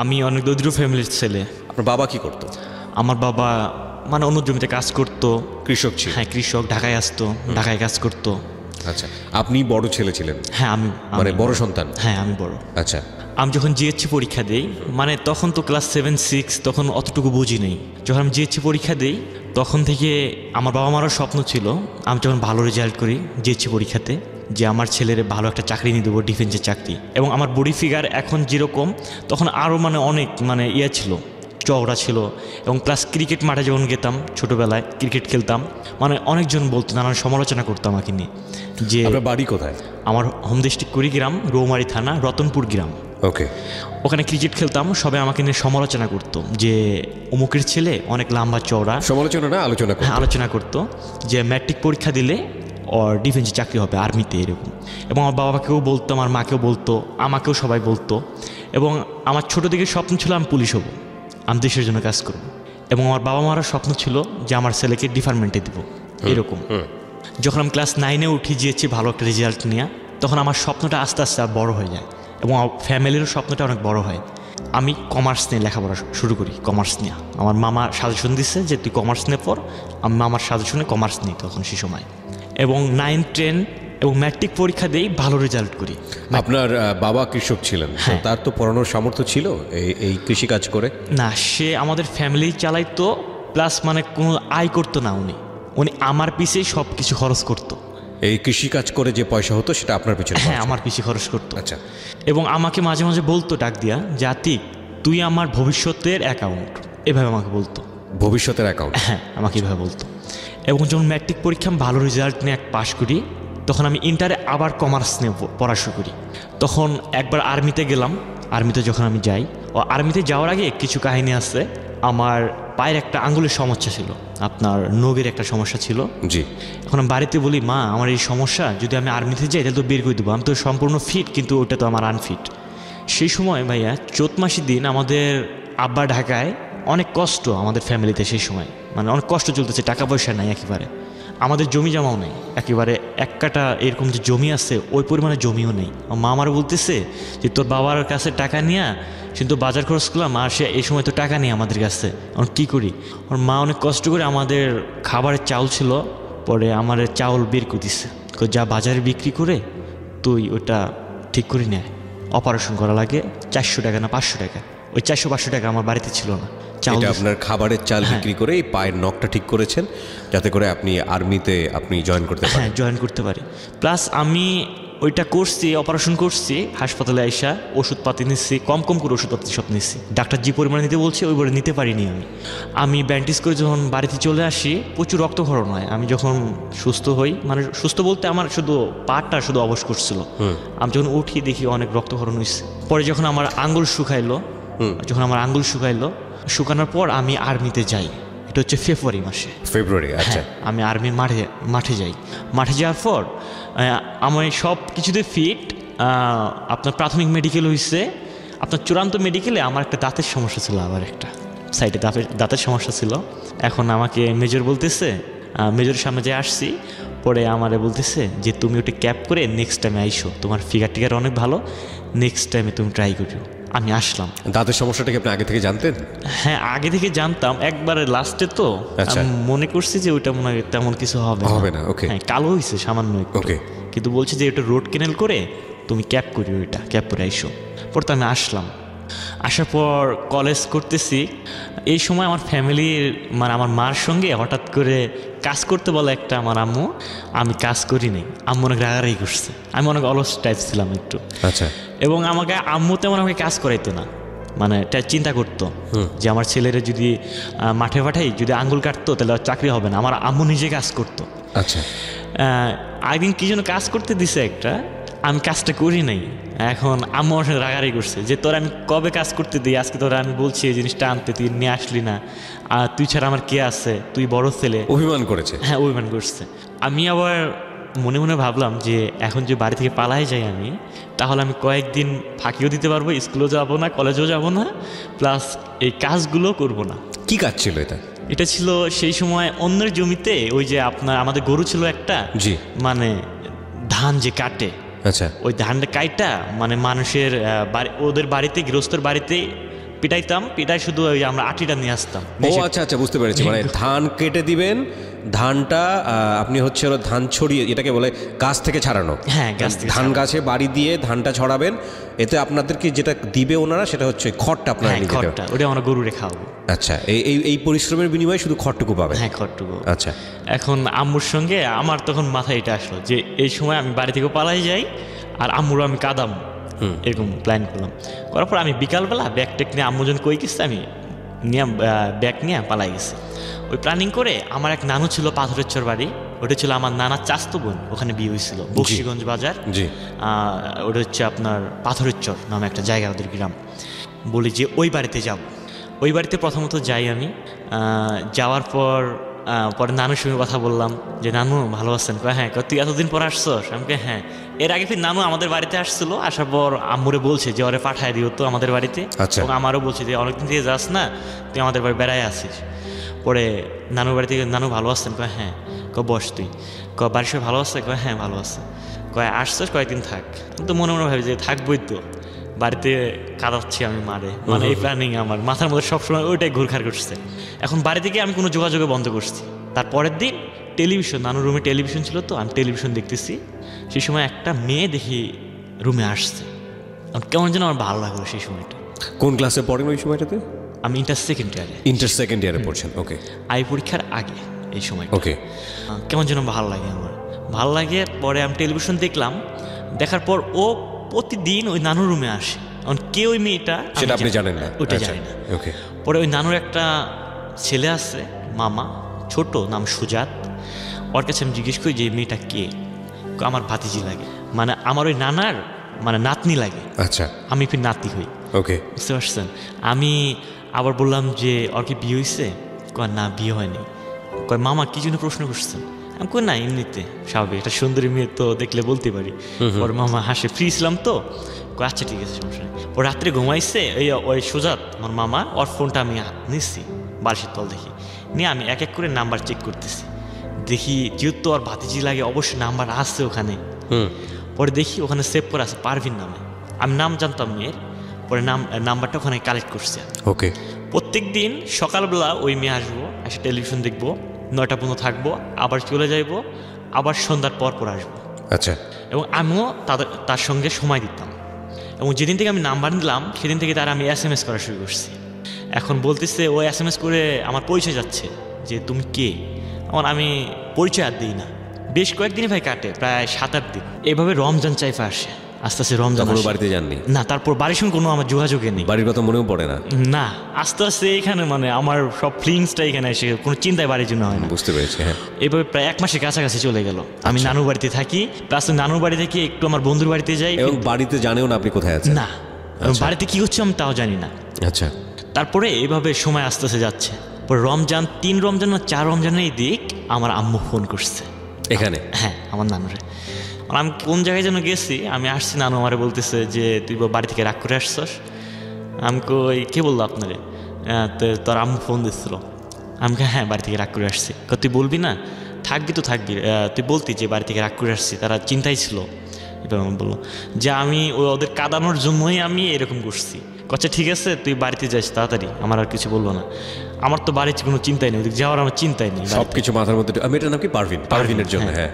আমি অনেক দরিদ্র ফ্যামিলির ছেলে। আপনার বাবা কি করতো? আমার বাবা মানে অন্য জমিতে কাজ করতো। কৃষক ছিল? হ্যাঁ, কৃষক। ঢাকায় আসতো, ঢাকায় কাজ করতো। আচ্ছা, আপনি বড় ছেলে ছিলেন? হ্যাঁ, আমি মানে বড় সন্তান? হ্যাঁ, আমি বড়। আচ্ছা, আমি যখন জিএসসি পরীক্ষা দিই, মানে তখন তো ক্লাস 7-6, তখন অতটুকু বুঝি নেই। যখন আমি জিএসসি পরীক্ষা দিই তখন থেকে আমার বাবা মারও স্বপ্ন ছিল আমি যখন ভালো রেজাল্ট করি জিএসসি পরীক্ষাতে, যে আমার ছেলের ভালো একটা চাকরি নিয়ে দেবো, ডিফেন্সের চাকরি। এবং আমার বডি ফিগার এখন যেরকম, তখন আরও মানে অনেক মানে ছিল, চওড়া ছিল। এবং প্লাস ক্রিকেট মাঠে যখন গেতাম ছোটোবেলায়, ক্রিকেট খেলতাম, মানে অনেকজন বলতো, নানান সমালোচনা করতো আমাকে নিয়ে। যে আপনার বাড়ি কোথায়? আমার হোম ডিস্ট্রিক্ট কুড়িগ্রাম, রৌমারী থানা, রতনপুর গ্রাম। ওকে। ওখানে ক্রিকেট খেলতাম, সবাই আমাকে নিয়ে সমালোচনা করতো যে অমুকের ছেলে অনেক লম্বা চওড়া। সমালোচনা না, আলোচনা? হ্যাঁ, আলোচনা করতো যে ম্যাট্রিক পরীক্ষা দিলে ওর ডিফেন্সে চাকরি হবে, আর্মিতে, এরকম। এবং আমার বাবাকেও বলতো, আমার মাকেও বলতো, আমাকেও সবাই বলতো। এবং আমার ছোটো থেকে স্বপ্ন ছিল আমি পুলিশ হব, আমি দেশের জন্য কাজ করব। এবং আমার বাবা মারও স্বপ্ন ছিল যে আমার ছেলেকে ডিপার্টমেন্টে দেবো, এরকম। যখন আমি ক্লাস 9-এ উঠি গিয়েছি ভালো একটা রেজাল্ট নিয়ে, তখন আমার স্বপ্নটা আস্তে আস্তে বড় হয়ে যায় এবং আমার ফ্যামিলিরও স্বপ্নটা অনেক বড় হয়। আমি কমার্স নিয়ে লেখাপড়া শুরু করি, কমার্স নিয়ে। আমার মামা সাজেশন দিচ্ছে যে তুই কমার্স নিয়ে পড়, আমি মামার সাজেশনে কমার্স নিই তখন সে সময়। এবং 9-10 এবং ম্যাট্রিক পরীক্ষা দিয়েই ভালো রেজাল্ট করি। আপনার বাবা কৃষক ছিলেন? হ্যাঁ। তার তো পড়ানোর সামর্থ্য ছিল এই কৃষিকাজ করে? না, সে আমাদের ফ্যামিলি চালাইতো, প্লাস মানে কোনো আয় করতো না। উনি আমার পিছেই সব কিছু খরচ করতো। এই কৃষিকাজ করে যে পয়সা হতো সেটা আপনার পিছনে? হ্যাঁ, আমার পিছিয়ে খরচ করতো। আচ্ছা। এবং আমাকে মাঝে মাঝে বলতো ডাক দিয়া, জাতিক তুই আমার ভবিষ্যতের অ্যাকাউন্ট, এভাবে আমাকে বলতো। ভবিষ্যতের অ্যাকাউন্ট? হ্যাঁ, আমাকে এভাবে বলতো। এবং যখন ম্যাট্রিক পরীক্ষা আমি ভালো রেজাল্ট নিয়ে পাশ করি, তখন আমি ইন্টারে আবার কমার্স নিয়ে পড়া শুরু করি। তখন একবার আর্মিতে গেলাম। আর্মিতে যখন আমি যাই, ও আর্মিতে যাওয়ার আগে কিছু কাহিনী আছে। আমার পায়ের একটা আঙ্গুলের সমস্যা ছিল, আপনার নখের একটা সমস্যা ছিল। জি। এখন আমি বাড়িতে বলি, মা আমার এই সমস্যা, যদি আমি আর্মিতে যাই তাহলে তো বের করে দেবো, আমি তো সম্পূর্ণ ফিট, কিন্তু ওটা তো আমার আনফিট। সেই সময় ভাইয়া চৈত মাসের দিন আমাদের আব্বা ঢাকায়, অনেক কষ্ট আমাদের ফ্যামিলিতে সেই সময়, মানে অনেক কষ্ট চলতেছে, টাকা পয়সা নাই একেবারে, আমাদের জমি জমাও নেই একেবারে। এক কাটা এরকম যে জমি আছে ওই পরিমাণে জমিও নেই। মা আমার বলতেছে যে তোর বাবার কাছে টাকা নিয়ে কিন্তু বাজার খরচ করলাম, আর সে এই সময় তো টাকা নেই আমাদের কাছে, আমরা কী করি? আমার মা অনেক কষ্ট করে আমাদের খাবারের চাউল ছিল, পরে আমার চাউল বের করে দিচ্ছে, যা বাজারে বিক্রি করে তুই ওটা ঠিক করে নেয়, অপারেশন করা লাগে 400 টাকা না 500 টাকা। ওই 400-500 টাকা আমার বাড়িতে ছিল না। এটা আপনার খাবারের চাল বিক্রি করে এই পায়ের নখটা ঠিক করেছেন, যাতে করে আপনি আর্মিতে জয়েন করতে পারেন? হ্যাঁ, জয়েন করতে পারি। প্লাস আমি ওইটা করছি, অপারেশন করছি, হাসপাতালে আইসা ওষুধপাতি নিচ্ছি, কম কম করে ওষুধপাতি সব নিচ্ছি। ডাক্তার যে পরিমাণে নিতে বলছে ওইবারে নিতে পারিনি আমি ব্যান্ডেজ করে যখন বাড়িতে চলে আসি, প্রচুর রক্তক্ষরণ হয়। আমি যখন সুস্থ হই, মানে সুস্থ বলতে আমার শুধু পাটা শুধু অবশ করছিল, আমি যখন উঠি দেখি অনেক রক্তক্ষরণ হয়েছে। পরে যখন আমার আঙ্গুল শুকাইলো, শুকানোর পর আমি আর্মিতে যাই। এটা হচ্ছে ফেব্রুয়ারি মাসে। ফেব্রুয়ারি? আচ্ছা। আমি আর্মির মাঠে যাই। মাঠে যাওয়ার পর আমি সব কিছুতে ফিট। আপনার প্রাথমিক মেডিকেল হয়েছে, আপনার চূড়ান্ত মেডিকেলে আমার একটা দাঁতের সমস্যা ছিল, আবার একটা সাইডে দাঁতের সমস্যা ছিল। এখন আমাকে মেজর বলতেছে, মেজরের সামনে যে আসছি, পরে আমারে বলতেছে যে তুমি ওটা ক্যাপ করে নেক্সট টাইমে আইসো, তোমার ফিগার অনেক ভালো, নেক্সট টাইমে তুমি ট্রাই করিও। আমি আসলাম। দাঁতের সমস্যাটা কি আপনি আগে থেকে জানতেন? হ্যাঁ, আগে থেকে জানতাম, একবারে লাস্টে তো আমি মনে করছি যে ওইটা মনে হয় তেমন কিছু হবে না। ওকে। হ্যাঁ, কালো হয়েছে সামান্য একটু, কিন্তু বলছে যে এটা রোড কেনেল করে তুমি ক্যাপ করি, ওইটা ক্যাপ করে আইসো। পরে আমি আসলাম। আসার পর কলেজ করতেছি। এই সময় আমার ফ্যামিলির, মানে আমার মার সঙ্গে হঠাৎ করে কাজ করতে বলে একটা আমার আম্মু, আমি কাজ করি নাই। আম্মু অনেক রাগারাগি করছে, আমি অনেক অলস টাইপ ছিলাম একটু। আচ্ছা। এবং আমাকে আম্মু তেমন আমাকে কাজ করাইতো না, মানে চিন্তা করতো যে আমার ছেলেরা যদি মাঠে পাঠাই, যদি আঙ্গুল কাটতো তাহলে চাকরি হবে না। আমার আম্মু নিজে কাজ করতো। আচ্ছা। একদিন কি যেন কাজ করতে দিছে একটা, আমি কাজটা করি নাই। এখন আম্মু আমার সাথে রাগারাগি করছে যে তোর আমি কবে কাজ করতে দিই, আজকে তোরা আমি বলছি এই জিনিসটা আনতে, তুই নিয়ে আসলি না, আর তুই ছাড়া আমার কে আছে, তুই বড় ছেলে। অভিমান করেছে? হ্যাঁ, অভিমান করছে। আমি আবার মনে মনে ভাবলাম যে এখন যে বাড়ি থেকে পালাই যাই আমি, তাহলে আমি কয়েকদিন ফাঁকিও দিতে পারবো, স্কুলেও যাবো না, কলেজেও যাবো না, প্লাস এই কাজগুলো করবো না। কি কাজ ছিল এটা? এটা ছিল সেই সময় অন্যের জমিতে, ওই যে আপনার আমাদের গরু ছিল একটা, জি, মানে ধান যে কাটে, আচ্ছা, ওই ধানটা কাইটা মানে মানুষের ওদের বাড়িতে, গৃহস্থর বাড়িতে পিটাইতাম, পিটাই শুধু ওই আমরা আটিটা নিয়ে আসতাম। ও আচ্ছা আচ্ছা, বুঝতে পেরেছি। মানে ধান কেটে দিবেন, ধানটা আপনি হচ্ছে হলো ধান ছড়িয়ে, এটাকে বলে গাছ থেকে ছাড়ানো। হ্যাঁ, গাছ থেকে ধান গাছে বাড়ি দিয়ে ধানটা ছড়াবেন, এতে আপনাদেরকে যেটা দিবে ওনারা সেটা হচ্ছে খড়টা আপনারা নিয়ে যেতে খড়টা, ওটা আমরা গরুরে খাওয়াবো। আচ্ছা, এই পরিশ্রমের বিনিময়ে শুধু খড়টুকু পাবেন? হ্যাঁ, খড়টুকু। আচ্ছা, এখন আম্মুর সঙ্গে আমার তখন মাথায় এটা আসলো যে এই সময় আমি বাড়ি থেকে পালাই যাই আর আম্মুরও আমি কাদাম, এরকম প্ল্যান করলাম। করার পর আমি বিকালবেলা ব্যাগ টেক নিয়ে আম্মু যখন কই গেছে আমি নিয়ে ব্যাগ নিয়ে পালাই গেছি। ওই প্ল্যানিং করে আমার এক নানু ছিল পাথরের চর বাড়ি, ওটা ছিল আমার নানার চাস্তো বোন, ওখানে বিয়ে হয়েছিল বক্সিগঞ্জ বাজার। ওটা হচ্ছে আপনার পাথরের চর নামে একটা জায়গা, ওদের গ্রাম। বলি যে ওই বাড়িতে যাব। ওই বাড়িতে প্রথমত যাই আমি। যাওয়ার পরে নানুর সঙ্গে কথা বললাম যে নানু ভালো আছেন? হ্যাঁ। তুই এতদিন পর আসছস? আমাকে হ্যাঁ। এর আগে ফির নানু আমাদের বাড়িতে আসছিল, আসার পর আম্মুরে বলছে যে ওরে পাঠায় দিও তো আমাদের বাড়িতে। এবং আমারও বলছে যে অনেকদিন থেকে যাস না, তুই আমাদের বাড়ি বেড়ায় আসিস। পরে নানুর বাড়ি থেকে নানু ভালো আসছেন? হ্যাঁ। বস তুই। বাড়ির সবাই ভালো আছে? হ্যাঁ ভালো আছে। আসছস, কয়েকদিন থাক। আমি তো মনে মনে ভাবি যে থাকবই তো, বাড়িতে কাঁদাচ্ছি আমি মারে, মানে এই প্ল্যানিং আমার মাথার মধ্যে সবসময় ওইটাই ঘুরঘার করছে। এখন বাড়ি থেকে আমি কোনো যোগাযোগে বন্ধ করছি। তারপরের দিন টেলিভিশন, নানুর রুমে টেলিভিশন ছিল তো, আমি টেলিভিশন দেখতেছি। সেই সময় একটা মেয়ে দেখি রুমে আসছে, কেমন যেন আমার ভালো লাগলো সেই সময়টা। কোন ক্লাসে পড়েন ওই সময়টাতে? আমি ইন্টার সেকেন্ড ইয়ারে। ইন্টার সেকেন্ড ইয়ারে পড়ছেন, ওকে। আই পরীক্ষার আগে এই সময়, ওকে। কেমন যেন ভালো লাগে আমার, ভালো লাগে। পরে আমি টেলিভিশন দেখলাম, দেখার পর ও প্রতিদিন ওই নানুর রুমে আসে। কে ওই মেয়েটা সেটা আপনি জানেন না? ওইটা জানি না। ওকে। পরে ওই নানুর একটা ছেলে আছে, মামা, ছোট, নাম সুজাত। ওর কাছে আমি জিজ্ঞেস করি যে এই মেয়েটা কে? আমার ভাতিজি লাগে, মানে আমার ওই নানার মানে নাতনি লাগে। আচ্ছা, আমি ফির নাতি হই। ওকে, বুঝতে পারছেন? আমি আবার বললাম যে ওর কি বিয়ে হয়েছে? না, বিয়ে হয়নি। মামা কি জন্য প্রশ্ন করছেন? আমি না, এমনিতে স্বাভাবিক, একটা সুন্দরী মেয়ে তো দেখলে বলতে পারি। ওর মামা হাসে, ফ্রি ছিলাম তো। আচ্ছা ঠিক আছে, সমস্যা নেই। ও রাত্রে ঘুমাইছে, ওই সুজাত আমার মামা, ওর ফোনটা আমি নিচ্ছি বালিশের তল দেখি নিয়ে আমি এক এক করে নাম্বার চেক করতেছি। দেখি যেহেতু ওর ভাতিজি লাগে অবশ্যই নাম্বার আসছে ওখানে। পরে দেখি ওখানে সেভ করে আছে পারভিন নামে। আমি নাম জানতাম মেয়ের, পরে নাম্বারটা ওখানে কালেক্ট করছে। ওকে। প্রত্যেক দিন সকালবেলা ওই মেয়ে আসবো, এসে টেলিভিশন দেখবো, 9টা পর্যন্ত থাকবো, আবার চলে যাইবো, আবার সন্ধ্যার পর আসবো। আচ্ছা। এবং আমিও তার সঙ্গে সময় দিতাম। এবং যেদিন থেকে আমি নাম্বার নিলাম সেদিন থেকে তার আমি SMS করা শুরু করছি। এখন বলতেছে ও SMS করে আমার পরিচয় যাচ্ছে যে তুমি কে। আমি পরিচয় আর দিই না। বেশ কয়েকদিনই ভাই কাটে, প্রায় 7-8 দিন। এভাবে রমজান চাইফা আসে, আস্তে আস্তে রমজান। বাড়িতে যাননি? না। তারপর বাড়ির সঙ্গে কোনো আমার যোগাযোগে নেই। বাড়ির কথা মনেও পড়ে না? না, আস্তে আস্তে এখানে মানে আমার সব ফিলিংসটা এখানে এসে কোনো চিন্তায় বাড়ির জন্য হয় না। বুঝতে পেরেছি, হ্যাঁ। এভাবে প্রায় 1 মাসের কাছাকাছি চলে গেল। আমি নানুর বাড়িতে থাকি, প্লাস নানুর বাড়ি থেকে একটু আমার বন্ধুর বাড়িতে যাই। এবং বাড়িতে জানেও না আপনি কোথায় আছেন? না, বাড়িতে কি হচ্ছে আমি তাও জানি না। আচ্ছা। তারপরে এইভাবে সময় আস্তে আস্তে যাচ্ছে। পরে রমজান 3 রমজান না 4 রমজানের দিক আমার আম্মু ফোন করছে এখানে। হ্যাঁ, আমার নানুরে। আমি কোন জায়গায় যেন গেছি, আমি আসছি, নানু আমারে বলতেছে যে তুই বাড়ি থেকে রাগ করে আসছস। আমি কই কে বললো আপনারে? তোর আম্মু ফোন দিচ্ছিল। আমি হ্যাঁ, বাড়ি থেকে রাগ করে আসছি। তুই বলবি না? থাকবি তো থাকবি, তুই বলতি যে বাড়ি থেকে রাগ করে আসছি, তারা চিন্তাই ছিল। এবার আমি বললো যে আমি ওদের কাঁদানোর জন্যই আমি এরকম করছি। আচ্ছা ঠিক আছে, তুই বাড়িতে যাস তাড়াতাড়ি। আমার আর কিছু বললো না। আমার তো বাড়িতে কোনো চিন্তাই নেই, ওদিকে যাওয়ার আমার চিন্তাই নেই। সবকিছু মাথার মধ্যে। আমি এটার নাম কি? পারভিনের জন্য। হ্যাঁ।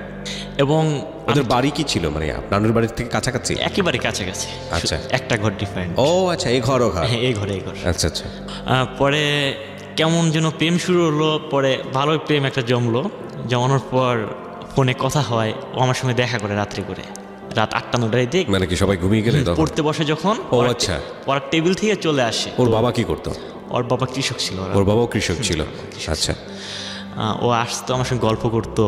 এবং ওদের বাড়ি কি ছিল, মানে আপনার বাড়ির থেকে কাছাকাছি? একেবারে কাছাকাছি। আচ্ছা। একটা ঘর ডিফারেন্ট। ও আচ্ছা, এই ঘর। হ্যাঁ, এই ঘরে। আচ্ছা আচ্ছা। পরে কেমন যেন প্রেম শুরু হলো। পরে ভালোই প্রেম একটা জমানোর পর ফোনে কথা হয়। ও আমার সঙ্গে দেখা করে রাত্রে করে, রাত 8টা-9টায় দিক। মানে কি সবাই ঘুমিয়ে গেলে পড়তে বসে যখন? ও আচ্ছা। পড়ার টেবিল থেকে চলে আসে। ওর বাবা কি করতো? ওর বাবা কৃষক ছিল। ওর বাবাও কৃষক ছিল? আচ্ছা। ও আসতো আমার সঙ্গে গল্প করতো,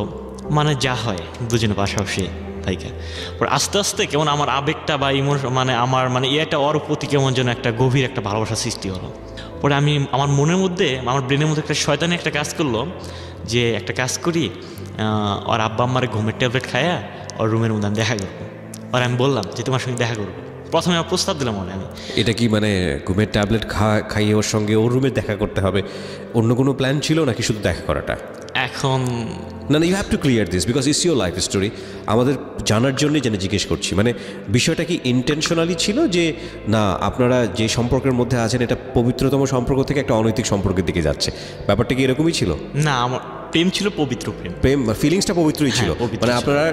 মানে যা হয় দুজনে পাশাপাশি তাইকা। পরে আস্তে আস্তে কেমন আমার আবেগটা বা ইমোশন, মানে আমার মানে এটা ওর প্রতি কেমন যেন একটা গভীর একটা ভালোবাসা সৃষ্টি হলো। পরে আমি আমার মনের মধ্যে, আমার ব্রেনের মধ্যে একটা শয়তানি একটা কাজ করলো যে একটা কাজ করি, ওর আব্বা আম্মারে ঘুমের ট্যাবলেট খায়া ওর রুমের মধ্যে আমি দেখা করবো। আর আমি বললাম যে তোমার সঙ্গে দেখা করবো। প্রথমে আমার প্রস্তাব দিলাম আমি। এটা কি মানে ঘুমের ট্যাবলেট খাইয়ে ওর সঙ্গে ওর রুমে দেখা করতে হবে? অন্য কোনো প্ল্যান ছিল নাকি শুধু দেখা করাটা? এখন না না, you have to clear this because it's your life story. আমাদের জানার জন্যই যেন জিজ্ঞেস করছি, মানে বিষয়টা কি ইন্টেনশনালি ছিল যে না আপনারা যে সম্পর্কের মধ্যে আছেন এটা পবিত্রতম সম্পর্ক থেকে একটা অনৈতিক সম্পর্কের দিকে যাচ্ছে, ব্যাপারটা কি এরকমই ছিল? না, আমার প্রেম ছিল পবিত্র প্রেম। প্রেম ফিলিংসটা পবিত্রই ছিল, পবিত্র মানে ছিল। আপনারা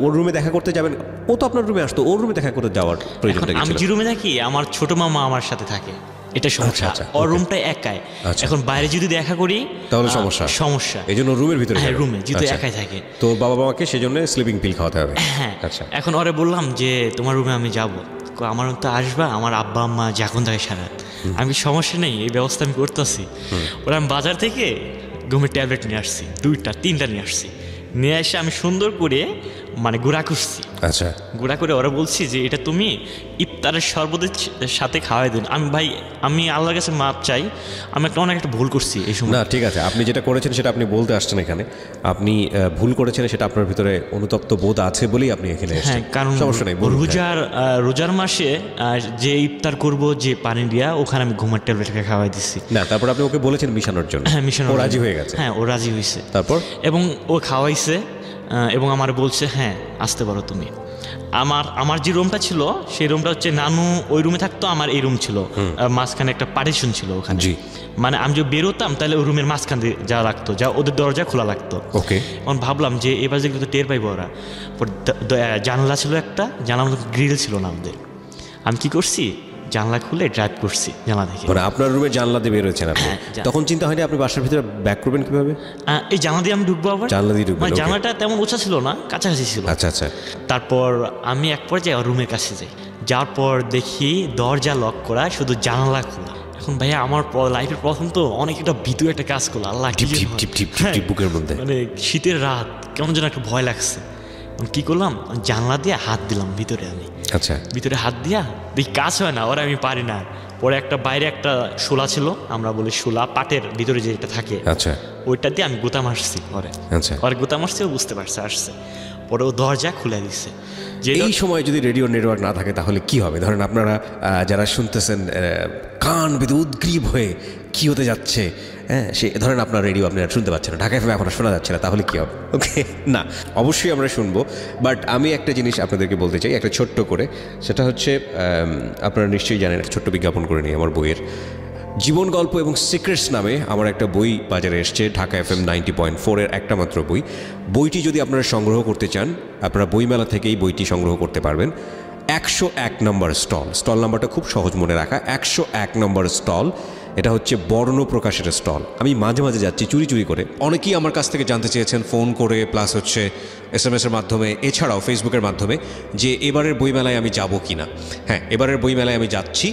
ওর রুমে দেখা করতে যাবেন, ও তো আপনার রুমে আসতো, ওর রুমে দেখা করতে যাওয়ার প্রয়োজনটা কি আমি ছিল? যে রুমে থাকি আমার ছোট মামা আমার সাথে থাকে, এটা সমস্যা। আচ্ছা, ওর okay. রুমটা একাই, আচ্ছা। এখন বাইরে যদি দেখা করি তাহলে সমস্যা সমস্যা। এই জন্য রুমের ভিতরে হ্যাঁ, যাবেন। রুমে যেহেতু আচ্ছা। একাই থাকে। তো বাবা মাকে সেজন্য স্লিপিং পিল খাওয়াতে হবে। হ্যাঁ, আচ্ছা। এখন ওরে বললাম যে তোমার রুমে আমি যাব, আমার তো আসবা, আমার আব্বা আম্মা যখন থাকে সারা রাত, আমি সমস্যা নেই, এই ব্যবস্থা আমি করতেছি। ওরা আমি বাজার থেকে ঘুমের ট্যাবলেট নিয়ে আসছি, 2টা 3টা নিয়ে আসছি, নিয়ে এসে আমি সুন্দর করে মানে গুঁড়া করছি। আচ্ছা, গুঁড়া করে ওরা বলছি যে এটা তুমি ইফতারের শরবতের সাথে খাওয়াই দিন। আমি আল্লাহর কাছে মাপ চাই, আমি অনেক একটা ভুল করছি এই সময়। না ঠিক আছে, আপনি যেটা করেছেন সেটা আপনি বলতে আসছেন এখানে, আপনি ভুল করেছেন সেটা আপনার ভিতরে অনুতপ্ত বোধ আছে বলেই আপনি এখানে এসেছেন। হ্যাঁ, কারণ সমস্যা নেই, বলুন। রোজার মাসে যে ইফতার করব যে পানি দিয়া, ওখানে আমি ঘুমের ট্যাবলেট খাওয়াই দিচ্ছি। না, তারপর আপনি ওকে বলেছেন মিশানোর জন্য। হ্যাঁ, মিশন ও রাজি হয়ে গেছে। হ্যাঁ, ও রাজি হয়েছে। তারপর এবং ও খাওয়াইছে এবং আমার বলছে হ্যাঁ আসতে পারো তুমি। আমার যে রুমটা ছিল সেই রুমটা হচ্ছে নানু ওই রুমে থাকতো, আমার এই রুম ছিল, মাঝখানে একটা পার্টিশন ছিল ওখানে। জি। মানে আমি যদি বেরোতাম তাহলে ওই রুমের মাঝখান দিয়ে যাওয়া লাগতো, যা ওদের দরজা খোলা লাগতো। ওকে। এখন ভাবলাম যে এবার যেগুলো তো টের পাইবো ওরা। জানলা ছিল একটা, জানলার মধ্যে গ্রিল ছিল না আমাদের। আমি কি করছি, জানলা খুলে ড্রাইভ করছি জানলা থেকে। মানে আপনার রুমে জানলা দিয়ে বেরোচ্ছেন আপনি, হ্যাঁ, তখন চিন্তা হয়নি আপনি বাসার ভিতরে ব্যাক করবেন কিভাবে? এই জানলা দিয়ে আমি ঢুকবো আবার, জানলা দিয়ে ঢুকবেন, মানে okay. জানলাটা তেমন উঁচা ছিল না, কাছাকাছি ছিল। আচ্ছা আচ্ছা। তারপর আমি এক পর্যায়ে রুমের কাছে যাই, যাওয়ার পর দেখি দরজা লক করা, শুধু জানালা খোলা। এখন ভাইয়া আমার লাইফের প্রথম তো অনেক একটা ভিতরে একটা কাজ করলো, আল্লাহ কি টিপ যে টিপ হয়। টিপ টিপ হ্যাঁ, টিপ বুকের মধ্যে। মানে শীতের রাত কেমন যেন একটা ভয় লাগছে। কি করলাম, জানলা দিয়ে হাত দিলাম ভিতরে, আমি আচ্ছা। ভিতরে হাত দিয়া দেখি কাজ হয় না, ওরা আমি পারি না। পরে একটা বাইরে একটা শোলা ছিল, আমরা বলি শোলা, পাটের ভিতরে যেটা থাকে, আচ্ছা ওইটা দিয়ে আমি গোতা মারছি ওরে। আচ্ছা। ওরে গোতা মারছি, ও বুঝতে পারছে, আসছে। পরে ও দরজা খুলে দিচ্ছে। যে এই সময় যদি রেডিও নেটওয়ার্ক না থাকে তাহলে কি হবে? ধরেন আপনারা যারা শুনতেছেন কান বেঁধে উদ্গ্রীব হয়ে কি হতে যাচ্ছে, হ্যাঁ, সে ধরেন আপনার রেডিও আপনি আর শুনতে পাচ্ছেন না, ঢাকা এফএম এখন শোনা যাচ্ছে না, তাহলে কি হবে? ওকে, না অবশ্যই আমরা শুনবো, বাট আমি একটা জিনিস আপনাদেরকে বলতে চাই একটা ছোট্ট করে, সেটা হচ্ছে আপনারা নিশ্চয়ই জানেন, একটা ছোট্ট বিজ্ঞাপন করে নিই আমার বইয়ের। জীবন গল্প এবং সিক্রেটস নামে আমার একটা বই বাজারে এসছে, ঢাকা এফএম 90.4-এর একটা মাত্র বই। বইটি যদি আপনারা সংগ্রহ করতে চান, আপনারা বইমেলা থেকেই বইটি সংগ্রহ করতে পারবেন। 101 নম্বর স্টল নাম্বারটা খুব সহজ মনে রাখা, 101 নম্বর স্টল। এটা হচ্ছে বর্ণ প্রকাশের স্টল। আমি মাঝে মাঝে যাচ্ছি চুরি চুরি করে, অনেকেই আমার কাছ থেকে জানতে চেয়েছেন ফোন করে, প্লাস হচ্ছে SMS-এর মাধ্যমে, এছাড়াও ফেসবুকের মাধ্যমে, যে এবারের বইমেলায় আমি যাব কি না। হ্যাঁ, এবারের বইমেলায় আমি যাচ্ছি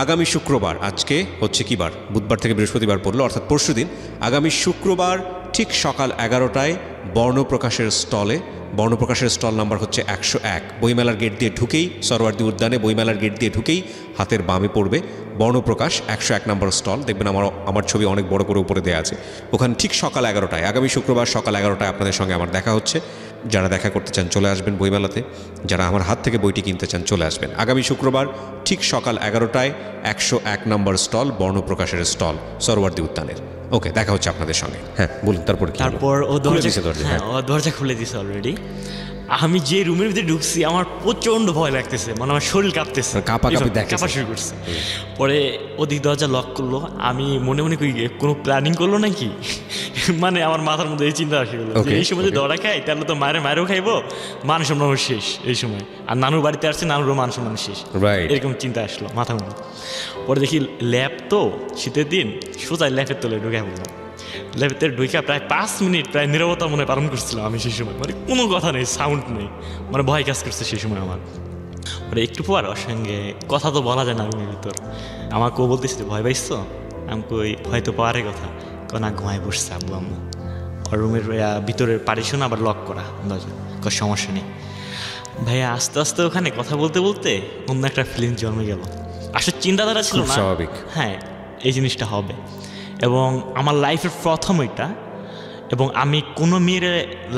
আগামী শুক্রবার। আজকে হচ্ছে কি বার? বুধবার থেকে বৃহস্পতিবার পড়লো, অর্থাৎ পরশুদিন। আগামী শুক্রবার ঠিক সকাল 11টায় বর্ণপ্রকাশের স্টলে। বর্ণপ্রকাশের স্টল নাম্বার হচ্ছে 101। বইমেলার গেট দিয়ে ঢুকেই, সরোয়ার্দী উদ্যানে বইমেলার গেট দিয়ে ঢুকেই হাতের বামে পড়বে বর্ণপ্রকাশ, 101 নম্বর স্টল। দেখবেন আমার ছবি অনেক বড় করে উপরে দেওয়া আছে। ওখানে ঠিক সকাল 11টায়, আগামী শুক্রবার সকাল 11টায় আপনাদের সঙ্গে আমার দেখা হচ্ছে। যারা দেখা করতে চান চলে আসবেন বইমেলাতে, যারা আমার হাত থেকে বইটি কিনতে চান চলে আসবেন আগামী শুক্রবার ঠিক সকাল 11টায় 101 নম্বর স্টল, বর্ণপ্রকাশের স্টল, সরোয়ার্দী উদ্যানের। ওকে, দেখা হচ্ছে আপনাদের সঙ্গে। হ্যাঁ বলুন, তারপর ও দরজা খুলে দিছে অলরেডি। আমি যে রুমের ভিতরে ঢুকছি আমার প্রচন্ড ভয় লাগতেছে, মানে আমার শরীর কাঁপতেছে, কাঁপা শুরু করছে। পরে ওদিক দরজা লক করলো, আমি মনে মনে করি কোনো প্ল্যানিং করলো নাকি, মানে আমার মাথার মধ্যে এই চিন্তা আসে গেলো, এই সময় যদি দড়া খাই তাহলে তো মায়েরও খাইবো, মান সম্মান শেষ এই সময়। আর নানুর বাড়িতে আসছে, নানুরও মান সম্মান শেষ, এরকম চিন্তা আসলো মাথার মধ্যে। পরে দেখি ল্যাব তো শীতের দিন, সোজা ল্যাবের তলে ঢুকে বললাম। ল্যাবের ঢুকে প্রায় 5 মিনিট প্রায় নীরবতা মনে পালন করছিলাম আমি সেই সময়, মানে কোনো কথা নেই, সাউন্ড নেই, মানে ভয় কাজ করছে সেই সময় আমার। মানে একটু পর ওর সঙ্গে কথা তো বলা যায় না রুমের ভিতর, আমাকে ও বলতেছিল ভয় পাইছো, আমি কই হয়তো পারে কথা, না ঘুমায় বসছে আব্বু আম্মু। ওর রুমের ভিতরের পারিশন আবার লক করা দরজা, কোনো সমস্যা নেই। ভাইয়া আস্তে আস্তে ওখানে কথা বলতে বলতে অন্য একটা ফিলিং জন্মে গেল। আসলে চিন্তাধারা ছিল না, স্বাভাবিক, হ্যাঁ এই জিনিসটা হবে। এবং আমার লাইফের প্রথম এটা, এবং আমি কোনো মেয়ের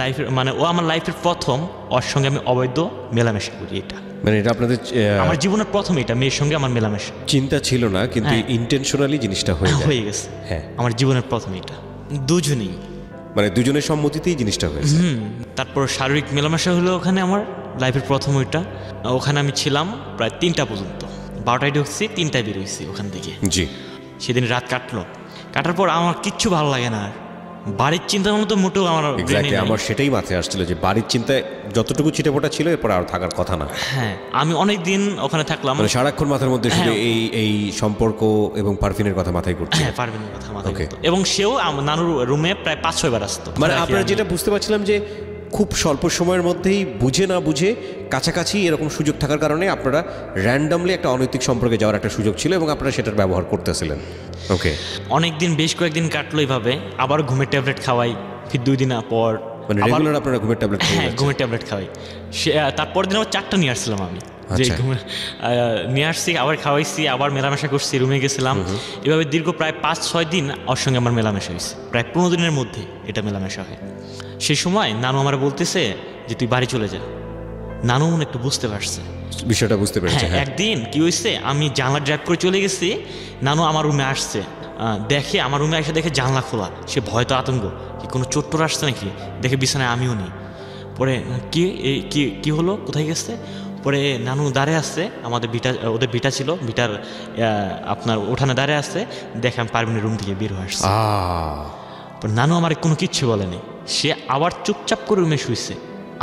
লাইফের, মানে ও আমার লাইফের প্রথম, ওর সঙ্গে আমি অবৈধ মেলামেশা করি। এটা মানে এটা আপনাদের আমার জীবনের প্রথম, এটা মেয়ের সঙ্গে আমার মেলামেশা। চিন্তা ছিল না, কিন্তু ইন্টেনশনালি জিনিসটা হয়ে গেছে। হ্যাঁ, আমার জীবনের প্রথম এটা। দুজনেই মানে দুজনের সম্মতিতেই জিনিসটা হয়েছে। তারপর শারীরিক মেলামেশা হলো ওখানে আমার লাইফের প্রথম ওইটা। ওখানে আমি ছিলাম প্রায় 3টা পর্যন্ত, 12টায় ঢুকছি 3টায় বেরোইছি ওখান থেকে। জি, সেদিন রাত কাটার পর আমার কিচ্ছু ভালো লাগে না, আর বাড়ির চিন্তা ভাবনা তো মোটেও আমার এক্স্যাক্টলি আমার সেটাই মাথায় আসছিল যে বাড়ির চিন্তায় যতটুকু ছিটেফোঁটা ছিল এরপর আর থাকার কথা না। হ্যাঁ, আমি অনেক দিন ওখানে থাকলাম, মানে সারাক্ষণ মাথার মধ্যে শুধু এই সম্পর্ক এবং পারফিনের কথা মাথায় ঘুরছে। হ্যাঁ, পারভিনের কথা মাথায় ঘুরতো। এবং সেও নানুর রুমে প্রায় 5-6 বার আসতো। মানে আপনারা যেটা বুঝতে পারছিলাম যে খুব স্বল্প সময়ের মধ্যেই বুঝে না বুঝে কাছাকাছি এরকম সুযোগ থাকার কারণে আপনারা র্যান্ডামলি একটা অনৈতিক সম্পর্কে যাওয়ার একটা সুযোগ ছিল এবং আপনারা সেটার ব্যবহার করতেছিলেন। ওকে, অনেকদিন বেশ কয়েকদিন কাটলো এইভাবে। আবার ঘুমের ট্যাবলেট খাওয়াই, ফির 2 দিন পর মানে রেগুলার আপনারা ঘুমের ট্যাবলেট হ্যাঁ ঘুমের ট্যাবলেট খাওয়াই। তারপর দিন আবার 4টা নিয়ে আসছিলাম আমি, যে ঘুমের নিয়ে আসছি, আবার খাওয়াইছি, আবার মেলামেশা করছি, রুমে গেছিলাম। এভাবে দীর্ঘ প্রায় 5-6 দিন ওর সঙ্গে আমার মেলামেশা হয়েছে। প্রায় 15 দিনের মধ্যে এটা মেলামেশা হয়। সেই সময় নানু আমার বলতেছে যে তুই বাড়ি চলে যা। নানু একটু বুঝতে পারছে বিষয়টা, বুঝতে পেরেছে। হ্যাঁ, একদিন কি হয়েছে, আমি জানলা ড্রাইভ করে চলে গেছি, নানু আমার রুমে আসছে, দেখে আমার রুমে এসে দেখে জানলা খোলা। সে ভয় তো আতঙ্ক, কি কোনো চোট্টর আসছে নাকি, দেখে বিছানায় আমিও নেই। পরে কি হলো, কোথায় গেছে? পরে নানু দাঁড়িয়ে আসছে, ওদের বিটা ছিল, বিটার আপনার উঠানে দাঁড়িয়ে আসছে, দেখে আমি পারভিনের রুম থেকে বের হয়ে আসছে। নানু আমার কোনো কিচ্ছু বলেনি, সে আবার চুপচাপ করে রুমে শুয়েছে।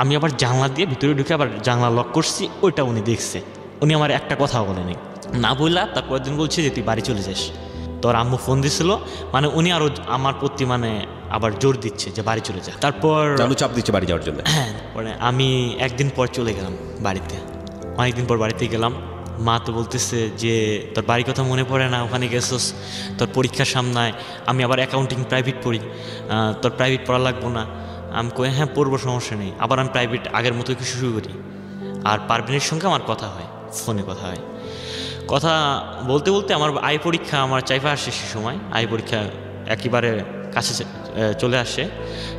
আমি আবার জানলা দিয়ে ভিতরে ঢুকে আবার জানলা লক করছি, ওইটা উনি দেখছে। উনি আমার একটা কথাও বলেনি, না বললা। তারপর দিন বলছে যে তুই বাড়ি চলে যাস। তোর আম্মু ফোন দিছিল, মানে উনি আরো আমার প্রতি মানে আবার জোর দিচ্ছে যে বাড়ি চলে যা। তারপর চাপ দিচ্ছে বাড়ি যাওয়ার জন্য। হ্যাঁ, পরে আমি একদিন পর চলে গেলাম বাড়িতে। অনেকদিন পর বাড়িতে গেলাম, মা তো বলতেছে যে তোর বাড়ির কথা মনে পড়ে না, ওখানে গেছোস, তোর পরীক্ষার সামনায়। আমি আবার অ্যাকাউন্টিং প্রাইভেট পড়ি, তোর প্রাইভেট পড়া লাগবো না। আমি কই হ্যাঁ পড়বো, সমস্যা নেই। আবার আমি প্রাইভেট আগের মতো কিছু শুরু করি। আর পারভিনের সঙ্গে আমার কথা হয়, ফোনে কথা হয়। কথা বলতে বলতে আমার পরীক্ষা আমার চাইফা আসে। সে সময় পরীক্ষা একেবারে কাছে চলে আসে।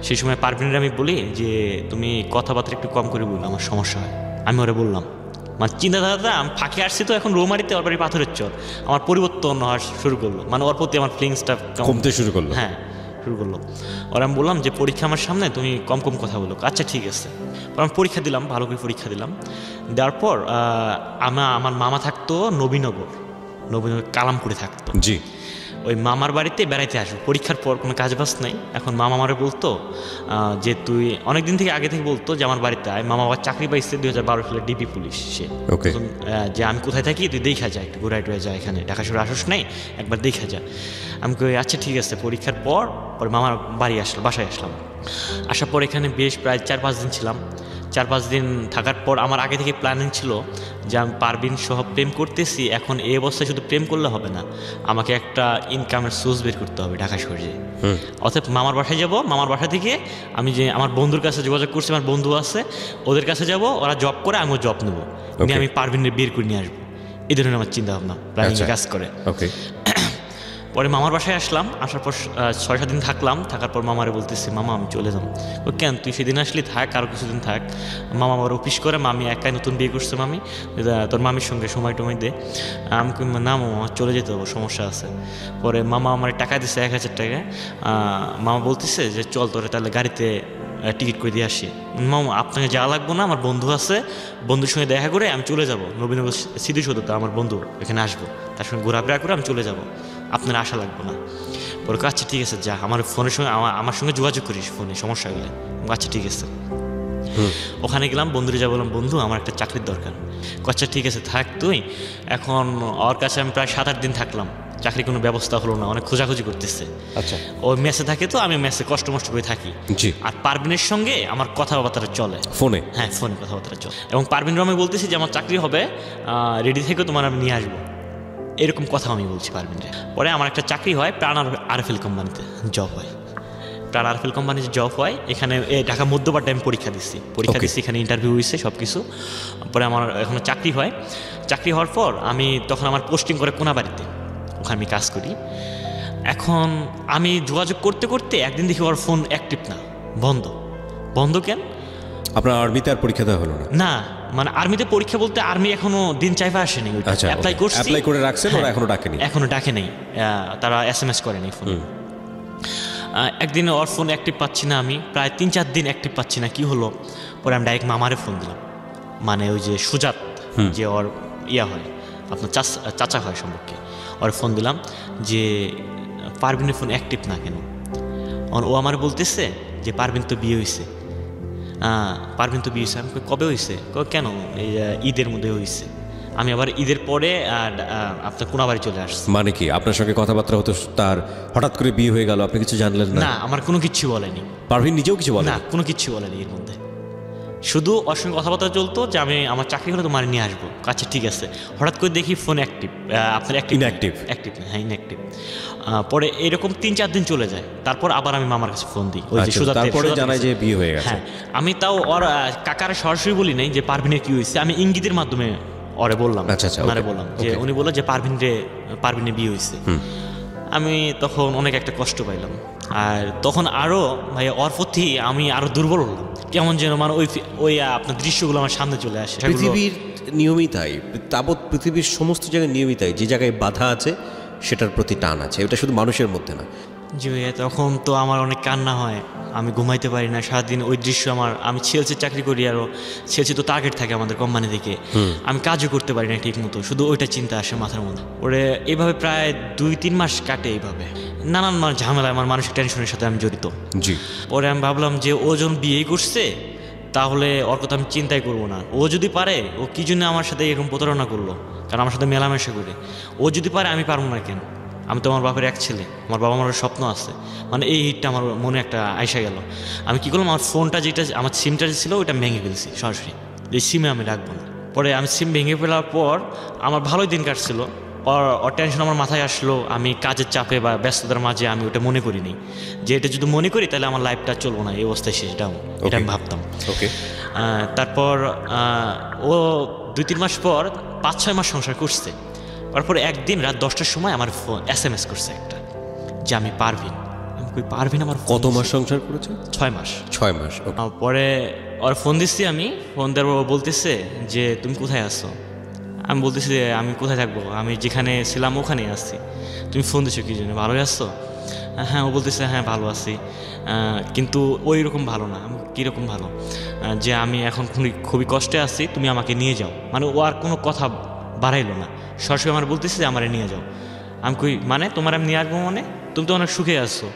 সেই সময় পারভিনের আমি বলি যে তুমি কথাবার্তা একটু কম করে বললো, আমার সমস্যা হয়। আমি ওরা বললাম, মানে চিন্তাধারাটা আমি ফাঁকে আসছি তো এখন রৌমারিতে, ওর বাড়ি পাথরের চর, আমার পরিবর্তন হওয়া শুরু করলো, মানে ওর প্রতি আমার ফিলিংসটা কমতে শুরু করলো। হ্যাঁ, শুরু করলো। ওরা আমি বললাম যে পরীক্ষা আমার সামনে, তুমি কম কথা বলো। আচ্ছা ঠিক আছে। আমি পরীক্ষা দিলাম, ভালো করে পরীক্ষা দিলাম। দেওয়ার পর আমার মামা থাকতো নবীনগর কালামপুরে থাকতো। জি, ওই মামার বাড়িতে বেড়াইতে আসবো পরীক্ষার পর, কোনো কাজ বাজ নাই। এখন মামা আমারে বলতো যে তুই অনেকদিন থেকে আগে থেকে বলতো যে আমার বাড়িতে আয়। মামা আবার চাকরি পাইছে 2012 সালে ডিবি পুলিশ। সে যে আমি কোথায় থাকি তুই দেখা যা, একটু ঘুরাই টুরাই যা, এখানে ঢাকা শহরে আসস নাই, একবার দেখা যা। আমি কই আচ্ছা ঠিক আছে। পরীক্ষার পর মামার বাসায় আসলাম। আসার পর এখানে বেশ প্রায় 4-5 দিন ছিলাম। 4-5 দিন থাকার পর আমার আগে থেকে প্ল্যানিং ছিল যে আমি পারভিন সহ প্রেম করতেছি, এখন এই অবস্থায় শুধু প্রেম করলে হবে না, আমাকে একটা ইনকামের সোর্স বের করতে হবে ঢাকা শহরে। অর্থাৎ মামার বাসায় যাব, মামার বাসা থেকে আমি যে আমার বন্ধুর কাছে যোগাযোগ করছি, আমার বন্ধু আছে, ওদের কাছে যাব, ওরা জব করে, আমিও জব নেবো, নিয়ে আমি পারভিনের বের করে নিয়ে আসবো। এই ধরনের আমার চিন্তা ভাবনা, প্ল্যানিং কাজ করে। পরে মামার বাসায় আসলাম। আসার পর 6-7 দিন থাকলাম। থাকার পর মামারে বলতেছি, মামা আমি চলে যাম। ও কেন, তুই সেদিন আসলি, থাক আরও কিছুদিন থাক। মামা আমার অফিস করে, মামি একাই নতুন বিয়ে করছে, মামি তোর মামির সঙ্গে সময় টময় দে। আমি না মামা চলে যেতে হবে, সমস্যা আছে। পরে মামা আমার টাকা দিচ্ছে 1000 টাকা। মামা বলতেছে যে চল তোরে তাহলে গাড়িতে টিকিট করে দিয়ে আসি। মামা আপনাকে যাওয়া লাগবো না, আমার বন্ধু আছে, বন্ধুর সঙ্গে দেখা করে আমি চলে যাব নবীনগর স্মৃতিসৌধতে, আমার বন্ধু এখানে আসবো, তার সঙ্গে ঘোরাফেরা করে আমি চলে যাব, আপনার আশা লাগবো না। পরে আচ্ছা ঠিক আছে যা, আমার ফোনের সঙ্গে আমার সঙ্গে যোগাযোগ করিস ফোনে, সমস্যা হলে। আচ্ছা ঠিক আছে। ওখানে গেলাম, বন্ধুরে যা বললাম, বন্ধু আমার একটা চাকরির দরকার। আচ্ছা ঠিক আছে থাক তুই। এখন ওর কাছে আমি প্রায় 7-8 দিন থাকলাম, চাকরি কোনো ব্যবস্থা হলো না, অনেক খোঁজাখুঁজি করতেছে। আচ্ছা, ও মেসে থাকে তো আমি মেসে কষ্ট করে থাকি। আর পারভিনের সঙ্গে আমার কথাবার্তা চলে ফোনে। হ্যাঁ, ফোনে কথাবার্তা চলে। এবং পারভিন আমি বলতেছি যে আমার চাকরি হবে, রেডি থেকে তোমার আমি নিয়ে আসবো, এরকম কথা আমি বলছি পারভিনরে। পরে আমার একটা চাকরি হয়, প্রাণ আরএফএল কোম্পানিতে জব হয়। প্রাণ আরএফএল কোম্পানিতে জব হয়। এখানে ঢাকা মধ্যপাড়ায় আমি পরীক্ষা দিচ্ছি, এখানে ইন্টারভিউ হয়েছে সব কিছু। পরে আমার এখানে চাকরি হয়। চাকরি হওয়ার পর আমি তখন আমার পোস্টিং করে কোনাবাড়িতে, ওখানে আমি কাজ করি। এখন আমি যোগাযোগ করতে করতে একদিন দেখি ওর ফোন অ্যাক্টিভ না, বন্ধ কেন? আপনার আর্মিতে আর পরীক্ষা দেওয়া হলো না? না, মানে আর্মিতে পরীক্ষা বলতে আর্মি এখনো দিন চাইফা আসেনি। অ্যাপ্লাই করে রাখছেন, ওরা এখনো ডাকেনি। এখনো ডাকে নেই, তারা SMS করেনি ফোন। একদিন ওর ফোন অ্যাক্টিভ পাচ্ছি না, আমি প্রায় 3-4 দিন অ্যাক্টিভ পাচ্ছি না, কি হলো? পরে আমি ডাইরেক্ট মামারে ফোন দিলাম, মানে ওই যে সুজাত, যে ওর ইয়া হয়, আপনার চাচা হয় সম্পর্কে, ওর ফোন দিলাম যে পারভিনের ফোন অ্যাক্টিভ না কেন? ও আমার বলতেছে যে পারভিন তো বিয়ে হয়েছে। পারভিন তো বিয়ে হয়েছে। আমি কবে হয়েছে? কেন, এই ঈদের মধ্যে হয়েছে। আমি আবার ঈদের পরে আপনার কোনাবাড়ি চলে আসছি। মানে কি আপনার সঙ্গে কথাবার্তা হতো, তার হঠাৎ করে বিয়ে হয়ে গেল, আপনি কিছু জানলেন না? না, আমার কোনো কিচ্ছু বলেনি। পারভিন নিজেও কিছু বলে না, কোনো কিচ্ছু বলেনি এর মধ্যে। শুধু ওর সঙ্গে কথাবার্তা চলতো যে আমি আমার চাকরি হলে তোমার নিয়ে আসবো। আচ্ছা ঠিক আছে। হঠাৎ করে দেখি ফোন অ্যাক্টিভ, আপনার ইনঅ্যাক্টিভ না, হ্যাঁ ইনঅ্যাক্টিভ। পরে এরকম 3-4 দিন চলে যায়, তারপর আবার আমি মামার কাছে ফোন দিই, ওই যে তারপরে জানাই যে বিয়ে হয়ে গেছে। হ্যাঁ, আমি তাও ওর কাকারে সরাসরি বলি নাই যে পারভিনের কি হয়েছে, আমি ইঙ্গিতের মাধ্যমে ওরে বললাম, ওনারে বললাম যে উনি বললো যে পারভিনের বিয়ে হয়েছে। আমি তখন অনেক একটা কষ্ট পাইলাম, আর তখন আরও ভাই ওর প্রতি আমি আরও দুর্বল হলাম, কেমন যেন মানে ওই আপনার দৃশ্যগুলো আমার সামনে চলে আসে। পৃথিবীর নিয়মই তাই, তাবৎ পৃথিবীর সমস্ত জায়গায় নিয়মই তাই, যে জায়গায় বাধা আছে সেটার প্রতি টান আছে, এটা শুধু মানুষের মধ্যে না। জি ভাইয়া, তখন তো আমার অনেক কান্না হয়, আমি ঘুমাইতে পারি না সারাদিন। ওই দৃশ্য আমি চেলসি চাকরি করি, আরও চেলসি তো টার্গেট থাকে আমাদের কোম্পানি থেকে, আমি কাজও করতে পারি না ঠিক মতো, শুধু ওইটা চিন্তা আসে মাথার মধ্যে। ওরে এইভাবে প্রায় 2-3 মাস কাটে, এইভাবে নানান ঝামেলা, আমার মানসিক টেনশনের সাথে আমি জড়িত। জি। পরে আমি ভাবলাম যে ও যখন বিয়েই করছে তাহলে ওর কথা আমি চিন্তাই করবো না। ও যদি পারে, ও কি জন্য আমার সাথে এরকম প্রতারণা করলো? কারণ আমার সাথে মেলামেশা করে, ও যদি পারে আমি পারবো না কেন? আমি তো আমার বাপের এক ছেলে, আমার বাবা মার স্বপ্ন আছে, মানে এই হিটটা আমার মনে একটা আইসা গেল। আমি কী করলাম, আমার ফোনটা যেটা, আমার সিমটা যে ছিল ওইটা ভেঙে ফেলছি সরাসরি, এই সিমে আমি রাখবো না। পরে আমি সিম ভেঙে ফেলার পর আমার ভালোই দিন কাটছিল। ওর টেনশন আমার মাথায় আসলো, আমি কাজের চাপে বা ব্যস্ততার মাঝে আমি ওটা মনে করিনি যে এটা যদি মনে করি তাহলে আমার লাইফটা চলবো না, এই অবস্থায় শেষ ডাউন, এটা আমি ভাবতাম। ওকে। তারপর ও 2-3 মাস পর 5-6 মাস সংসার করছে। তারপর একদিন রাত 10টার সময় আমার ফোন SMS করছে একটা, যে আমি পারভিন। পারভিন আমার কত মাস সংসার করেছে? 6 মাস। 6 মাস। পরে ওর ফোন দিচ্ছি, আমি ফোন দেওয়ার ও বলতেছে যে তুমি কোথায় আসছো? আমি বলতেছি যে আমি কোথায় থাকবো, আমি যেখানে ছিলাম ওখানেই আসছি। তুমি ফোন দিচ্ছ কী জন্য, ভালোই আসছো? হ্যাঁ। ও বলতেছে হ্যাঁ ভালো আছি, কিন্তু ওই রকম ভালো না। আমি কীরকম ভালো? যে আমি এখন খুবই কষ্টে আছি, তুমি আমাকে নিয়ে যাও। মানে ও আর কোনো কথা বাড়াইলো না, সরাসরি আমার বলতেছে যে আমারে নিয়ে যাও। আমি কই মানে তোমার আমি নিয়ে আসবো মানে? তুমি তো অনেক সুখে আসছো,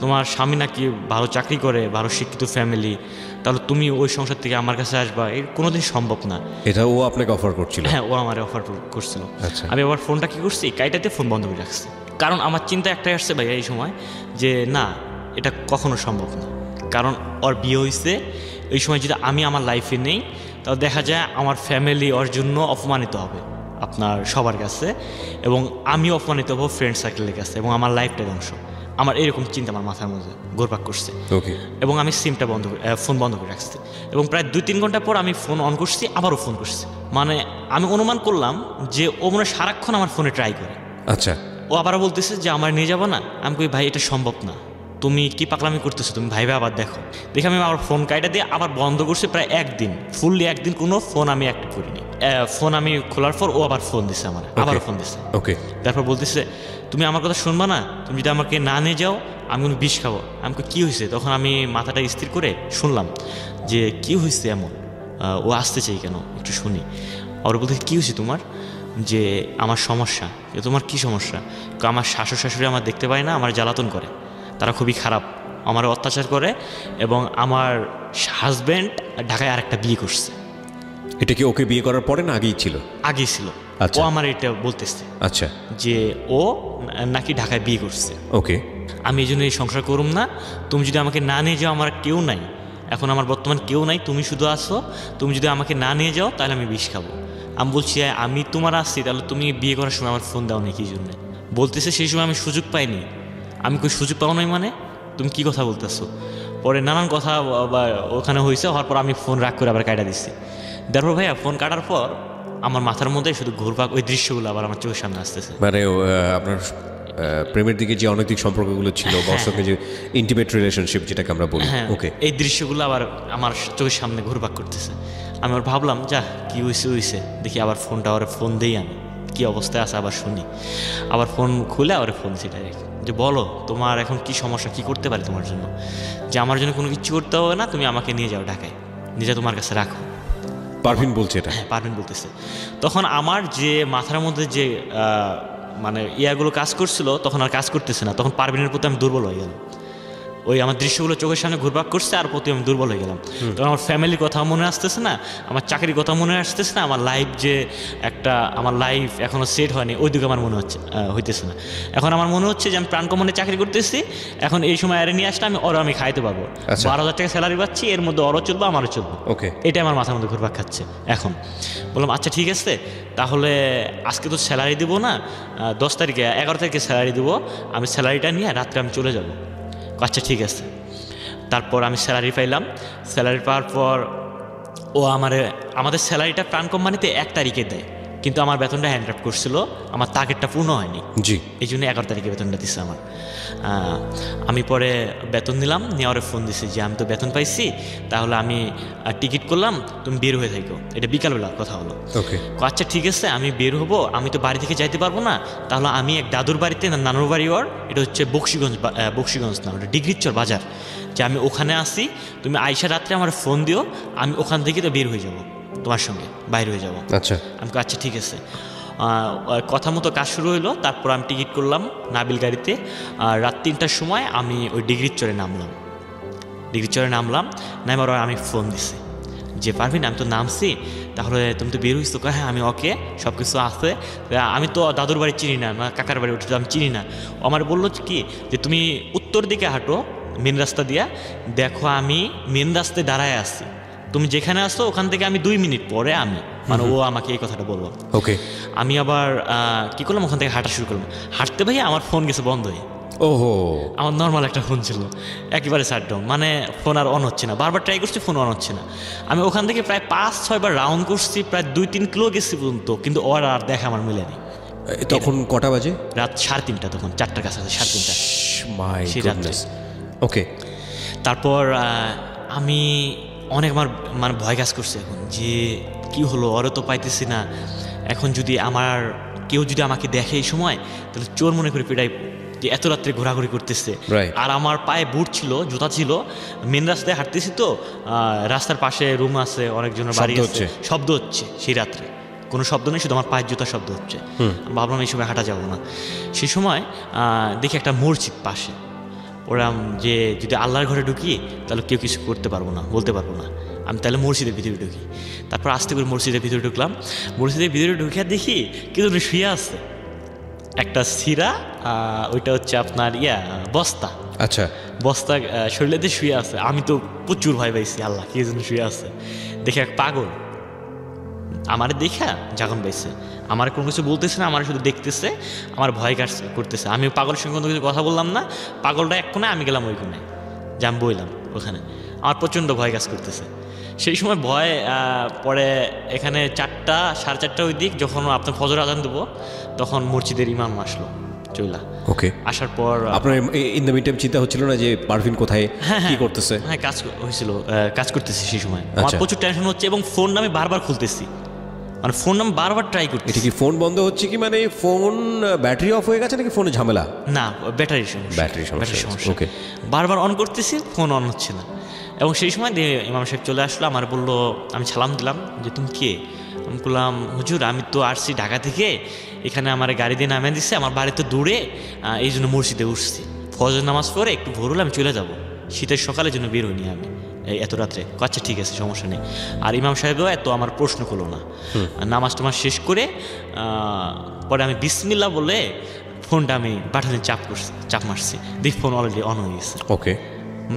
তোমার স্বামী নাকি ভালো চাকরি করে, ভালো শিক্ষিত ফ্যামিলি, তাহলে তুমি ওই সংসার থেকে আমার কাছে আসবা, এর কোনোদিন সম্ভব না। এটা ও আপনাকে অফার করছিল? হ্যাঁ, ও আমার অফার করছিল। আচ্ছা। আমি আবার ফোনটা কী করছি, কাইটাতে ফোন বন্ধ করে রাখছি, কারণ আমার চিন্তা একটাই আসছে ভাইয়া এই সময় যে না, এটা কখনো সম্ভব না। কারণ ওর বিয়ে হয়েছে, এই সময় যদি আমি আমার লাইফে নেই তাহলে দেখা যায় আমার ফ্যামিলি ওর জন্য অপমানিত হবে আপনার সবার কাছে, এবং আমিও অপমানিত হবো ফ্রেন্ড সার্কেলের কাছে, এবং আমার লাইফটা ধ্বংস। আমার এরকম চিন্তা আমার মাথার মধ্যে ঘুরপাক করছে। ওকে। এবং আমি সিমটা ফোন বন্ধ করে রাখছি, এবং প্রায় 2-3 ঘন্টা পর আমি ফোন অন করছি, আবারও ফোন করছি। মানে আমি অনুমান করলাম যে ও মনে হয় সারাক্ষণ আমার ফোনে ট্রাই করে। আচ্ছা। ও আবারও বলতেছে যে আমার নিয়ে যাবো না। আমি কই ভাই এটা সম্ভব না, তুমি কি পাগলামি করতেছো, তুমি ভাইবে আবার দেখো। দেখে আমি আবার ফোন কাইটা দিয়ে আবার বন্ধ করছি, প্রায় 1 দিন ফুললি 1 দিন কোনো ফোন আমি অ্যাক্টিভ করিনি। ফোন আমি খোলার পর ও আবার ফোন দিছে, আমার আবারও ফোন দিছে। ওকে। তারপর বলতেছে তুমি আমার কথা শুনবা না, তুমি যদি আমাকে না নিয়ে যাও আমি কোনো বিষ খাবো। আমাকে কী হয়েছে? তখন আমি মাথাটা স্থির করে শুনলাম যে কী হয়েছে এমন, ও আসতে চাই কেন, একটু শুনি। আর বলতেছে কী হয়েছে তোমার? যে আমার সমস্যা। তোমার কি সমস্যা? আমার শাশুড় শাশুড়ি আমার দেখতে পায় না, আমার জ্বালাতন করে, তারা খুবই খারাপ, আমার অত্যাচার করে, এবং আমার হাজব্যান্ড ঢাকায় আরেকটা বিয়ে করছে। এটা কি ওকে বিয়ে করার পরে না আগেই ছিল? আগেই ছিল। আচ্ছা। ও আমার এটা বলতেছে আচ্ছা, যে ও নাকি ঢাকায় বিয়ে করছে। ওকে। আমি এই জন্য এই সংসার করুম না, তুমি যদি আমাকে না নিয়ে যাও, আমার কেউ নাই এখন, আমার বর্তমান কেউ নাই, তুমি শুধু আসো, তুমি যদি আমাকে না নিয়ে যাও তাহলে আমি বিষ খাবো। আমি বলছি আমি তোমার আসছি, তাহলে তুমি বিয়ে করার সময় আমার ফোন দাও না কি জন্য? বলতেছে সেই সময় আমি সুযোগ পাইনি। আমি কই সুযোগ পাও নাই মানে? তুমি কি কথা বলতেছো? পরে নানান কথা ওখানে হয়েছে, হওয়ার পর আমি ফোন রাগ করে আবার কাটা দিচ্ছি। তারপর ভাইয়া ফোন কাটার পর আমার মাথার মধ্যে শুধু ঘুরপাক, ওই দৃশ্যগুলো আবার আমার চোখের সামনে আসতেছে। মানে আপনার প্রেমের দিকে যে অনৈতিক সম্পর্কগুলো ছিল, ওর সঙ্গে যে ইন্টিমেট রিলেশনশিপ যেটাকে আমরা বলি, ওকে, এই দৃশ্যগুলো আবার আমার চোখের সামনে ঘুরপাক করতেছে। আমি আবার ভাবলাম যা কি হয়েছে, দেখি আবার ফোনটা ওর ফোন দেই আমি। কী অবস্থায় আছে আবার শুনি। আবার ফোন খুলে আবার ফোন দিছি ডাইরেক্ট যে বলো তোমার এখন কি সমস্যা, কি করতে পারি তোমার জন্য, যে আমার জন্য কোনো কিছু করতে হবে না, তুমি আমাকে নিয়ে যাও ঢাকায়, নিজে তোমার কাছে রাখো। পারভিন বলছে এটা? হ্যাঁ, পারভিন বলতেছে। তখন আমার যে মাথার মধ্যে যে মানে ইয়াগুলো কাজ করছিল তখন আর কাজ করতেছে না, তখন পারভিনের প্রতি আমি দুর্বল হয়ে গেলাম। ওই আমার দৃশ্যগুলো চোখের সামনে ঘুরপাক করছে আর প্রতি আমি দুর্বল হয়ে গেলাম। তখন আমার ফ্যামিলির কথা মনে আসতেছে না, আমার চাকরির কথা মনে আসতেছে না, আমার লাইফ যে একটা আমার লাইফ এখনও সেট হয়নি ওই দিকে আমার মনে হইতেছে না। এখন আমার মনে হচ্ছে যে আমি প্রাণ কমনে চাকরি করতেছি, এখন এই সময় আরে নিয়ে আসলে আমি খাইতে পারবো। 12,000 টাকা স্যালারি পাচ্ছি, এর মধ্যে ওরও চলবো আমারও চলবো। ওকে, এটা আমার মাথার মধ্যে ঘুরপাক খাচ্ছে। এখন বললাম আচ্ছা ঠিক আছে, তাহলে আজকে তো স্যালারি দিব না, 10 তারিখে 11 তারিখে স্যালারি দিব, আমি স্যালারিটা নিয়ে রাত্রে আমি চলে যাব। আচ্ছা ঠিক আছে। তারপর আমি স্যালারি পাইলাম। স্যালারি পাওয়ার পর ও আমাদের স্যালারিটা প্রাণ কোম্পানিতে 1 তারিখে দেয়, কিন্তু আমার বেতনটা হ্যান্ড ড্রাফট করছিল, আমার টার্গেটটা পূর্ণ হয়নি। জি, এই জন্য 11 তারিখে বেতনটা দিচ্ছে আমার। আমি পরে বেতন নিলাম, নেওয়ারে ফোন দিছি যে আমি তো বেতন পাইছি, তাহলে আমি টিকিট করলাম, তুমি বের হয়ে থাকো। এটা বিকালবেলা কথা হলো। ওকে, আচ্ছা ঠিক আছে, আমি বের হবো, আমি তো বাড়ি থেকে যাইতে পারবো না, তাহলে আমি এক দাদুর বাড়িতে, নানুর বাড়ি ওর, এটা হচ্ছে বক্সিগঞ্জ না, ওটা ডিগ্রিচর বাজার, যে আমি ওখানে আসি, তুমি আইসা রাত্রে আমার ফোন দিও, আমি ওখান থেকে তো বের হয়ে যাব, তোমার সঙ্গে বাইরে হয়ে যাব। আচ্ছা, আমি আচ্ছা ঠিক আছে। কথা মতো কাজ শুরু হইলো। তারপর আমি টিকিট করলাম নাবিল গাড়িতে। রাত 3টার সময় আমি ওই ডিগ্রির চরে নামলাম। নামার আমি ফোন দিছি যে পারভিন আমি তো নামছি, তাহলে তুমি তো বের হইছো? হ্যাঁ আমি ওকে, সব কিছু আছে, আমি তো দাদুর বাড়ি চিনি না, কাকার বাড়ি উঠে আমি চিনি না। আমার বললো কি যে তুমি উত্তর দিকে হাঁটো মেন রাস্তা দিয়া, দেখো আমি মেন রাস্তায় দাঁড়ায় আছি, তুমি যেখানে আসো ওখান থেকে আমি 2 মিনিট পরে আমি, মানে ও আমাকে এই কথাটা বললো। ওকে, আমি আবার কি করলাম, ওখান থেকে হাঁটা শুরু করলাম। হাঁটতে ভাই আমার ফোন গেছে বন্ধ হয়ে। ওহো, আমার নর্মাল একটা ফোন ছিল, একেবারে শাটডাউন, মানে ফোন আর অন হচ্ছে না, বারবার ট্রাই করছি ফোন অন হচ্ছে না। আমি ওখান থেকে প্রায় 5-6 বার রাউন্ড করছি, প্রায় 2-3 কিলো গেছি পর্যন্ত, কিন্তু ওর আর দেখা আমার মিলেনি। তখন কটা বাজে? রাত 3:30, তখন 4টার কাছাকাছি, 3:30 মাই সেই রাত্রে। ওকে, তারপর আমি অনেক মানে ভয় কাজ করছে এখন, যে কি হলো, ওরও তো পাইতেছি না, এখন যদি কেউ যদি আমাকে দেখে এই সময়, তাহলে চোর মনে করে পিটাই, যে এত রাত্রে ঘোরাঘুরি করতেছে। আর আমার পায়ে বুট ছিল, জুতা ছিল, মেন রাস্তায় হাঁটতেছি তো, রাস্তার পাশে রুম আছে, অনেকজনের বাড়ি আছে, শব্দ হচ্ছে সেই রাত্রে, কোনো শব্দ নেই, শুধু আমার পায়ের জুতার শব্দ হচ্ছে। ভাবলাম এই সময় হাঁটা যাবো না। সেই সময় দেখি একটা মসজিদ পাশে, ওরা যে যদি আল্লাহর ঘরে ঢুকি তাহলে কেউ কিছু করতে পারবো না, বলতে পারবো না, আমি তাহলে মসজিদের ভিতরে ঢুকি। তারপর আস্তে করে মসজিদের ভিতরে ঢুকলাম। মসজিদের ভিতরে ঢুকে দেখি কেউ শুয়ে আছে, একটা সিরা, ওইটা হচ্ছে আপনার বস্তা। আচ্ছা, বস্তা শরীরে দিয়ে শুয়ে আছে। আমি তো প্রচুর ভয় পাইছি, আল্লাহ কে যেন শুয়ে আছে। দেখে এক পাগল আমার দেখা জাগন পাইছে, আমার কোনো কিছু বলতেছে না, আমার শুধু দেখতেছে, আমার ভয় কাজ করতেছে। আমি পাগলের সঙ্গে কোনো কিছু কথা বললাম না, পাগলটা এক কোণে, আমি গেলাম ওই কোণে, যে আমি বইলাম ওখানে। আমার প্রচণ্ড ভয় কাজ করতেছে সেই সময়। ভয় পরে এখানে 4টা 4:30 ওই দিক, যখন আপনার ফজর আজান দেবো, তখন মসজিদের ইমাম আসলো চইলা। ওকে, আসার পর আপনার ইন দ্য মিনটাইম চিন্তা হচ্ছিল না যে পারভিন কোথায় কি করতেছে? হ্যাঁ, কাজ করতেছি সেই সময়। আমার প্রচুর টেনশন হচ্ছে এবং ফোন আমি বারবার খুলতেছি, মানে ফোন আমি বারবার ট্রাই করছি। এটা কি ফোন বন্ধ হচ্ছে কি, মানে ফোন ব্যাটারি অফ হয়ে গেছে নাকি ফোনে ঝামেলা? না, ব্যাটারি সমস্যা। ওকে, বারবার অন করতেছি, ফোন অন হচ্ছে না। এবং সেই সময় ইমাম সাহেব চলে আসলো, আমার বললো, আমি সালাম দিলাম যে তুমি কে? আমি বললাম হুজুর আমি তো আসছি ঢাকা থেকে, এখানে আমার গাড়ি দিয়ে নামিয়ে দিচ্ছে, আমার বাড়ি তো দূরে, এই জন্য মসজিদে উঠছি, ফজর নামাজ পড়ে একটু ভোর হলে আমি চলে যাব, শীতের সকালের জন্য বের হইনি আমি এত রাত্রে। আচ্ছা ঠিক আছে, সমস্যা নেই। আর ইমাম সাহেবও এত আমার প্রশ্ন করলো না। নামাজ টামাজ শেষ করে পরে আমি বিসমিল্লাহ বলে ফোনটা আমি বাটনে চাপ মারছি, দেখি ফোন অলরেডি অন হয়ে গেছে। ওকে,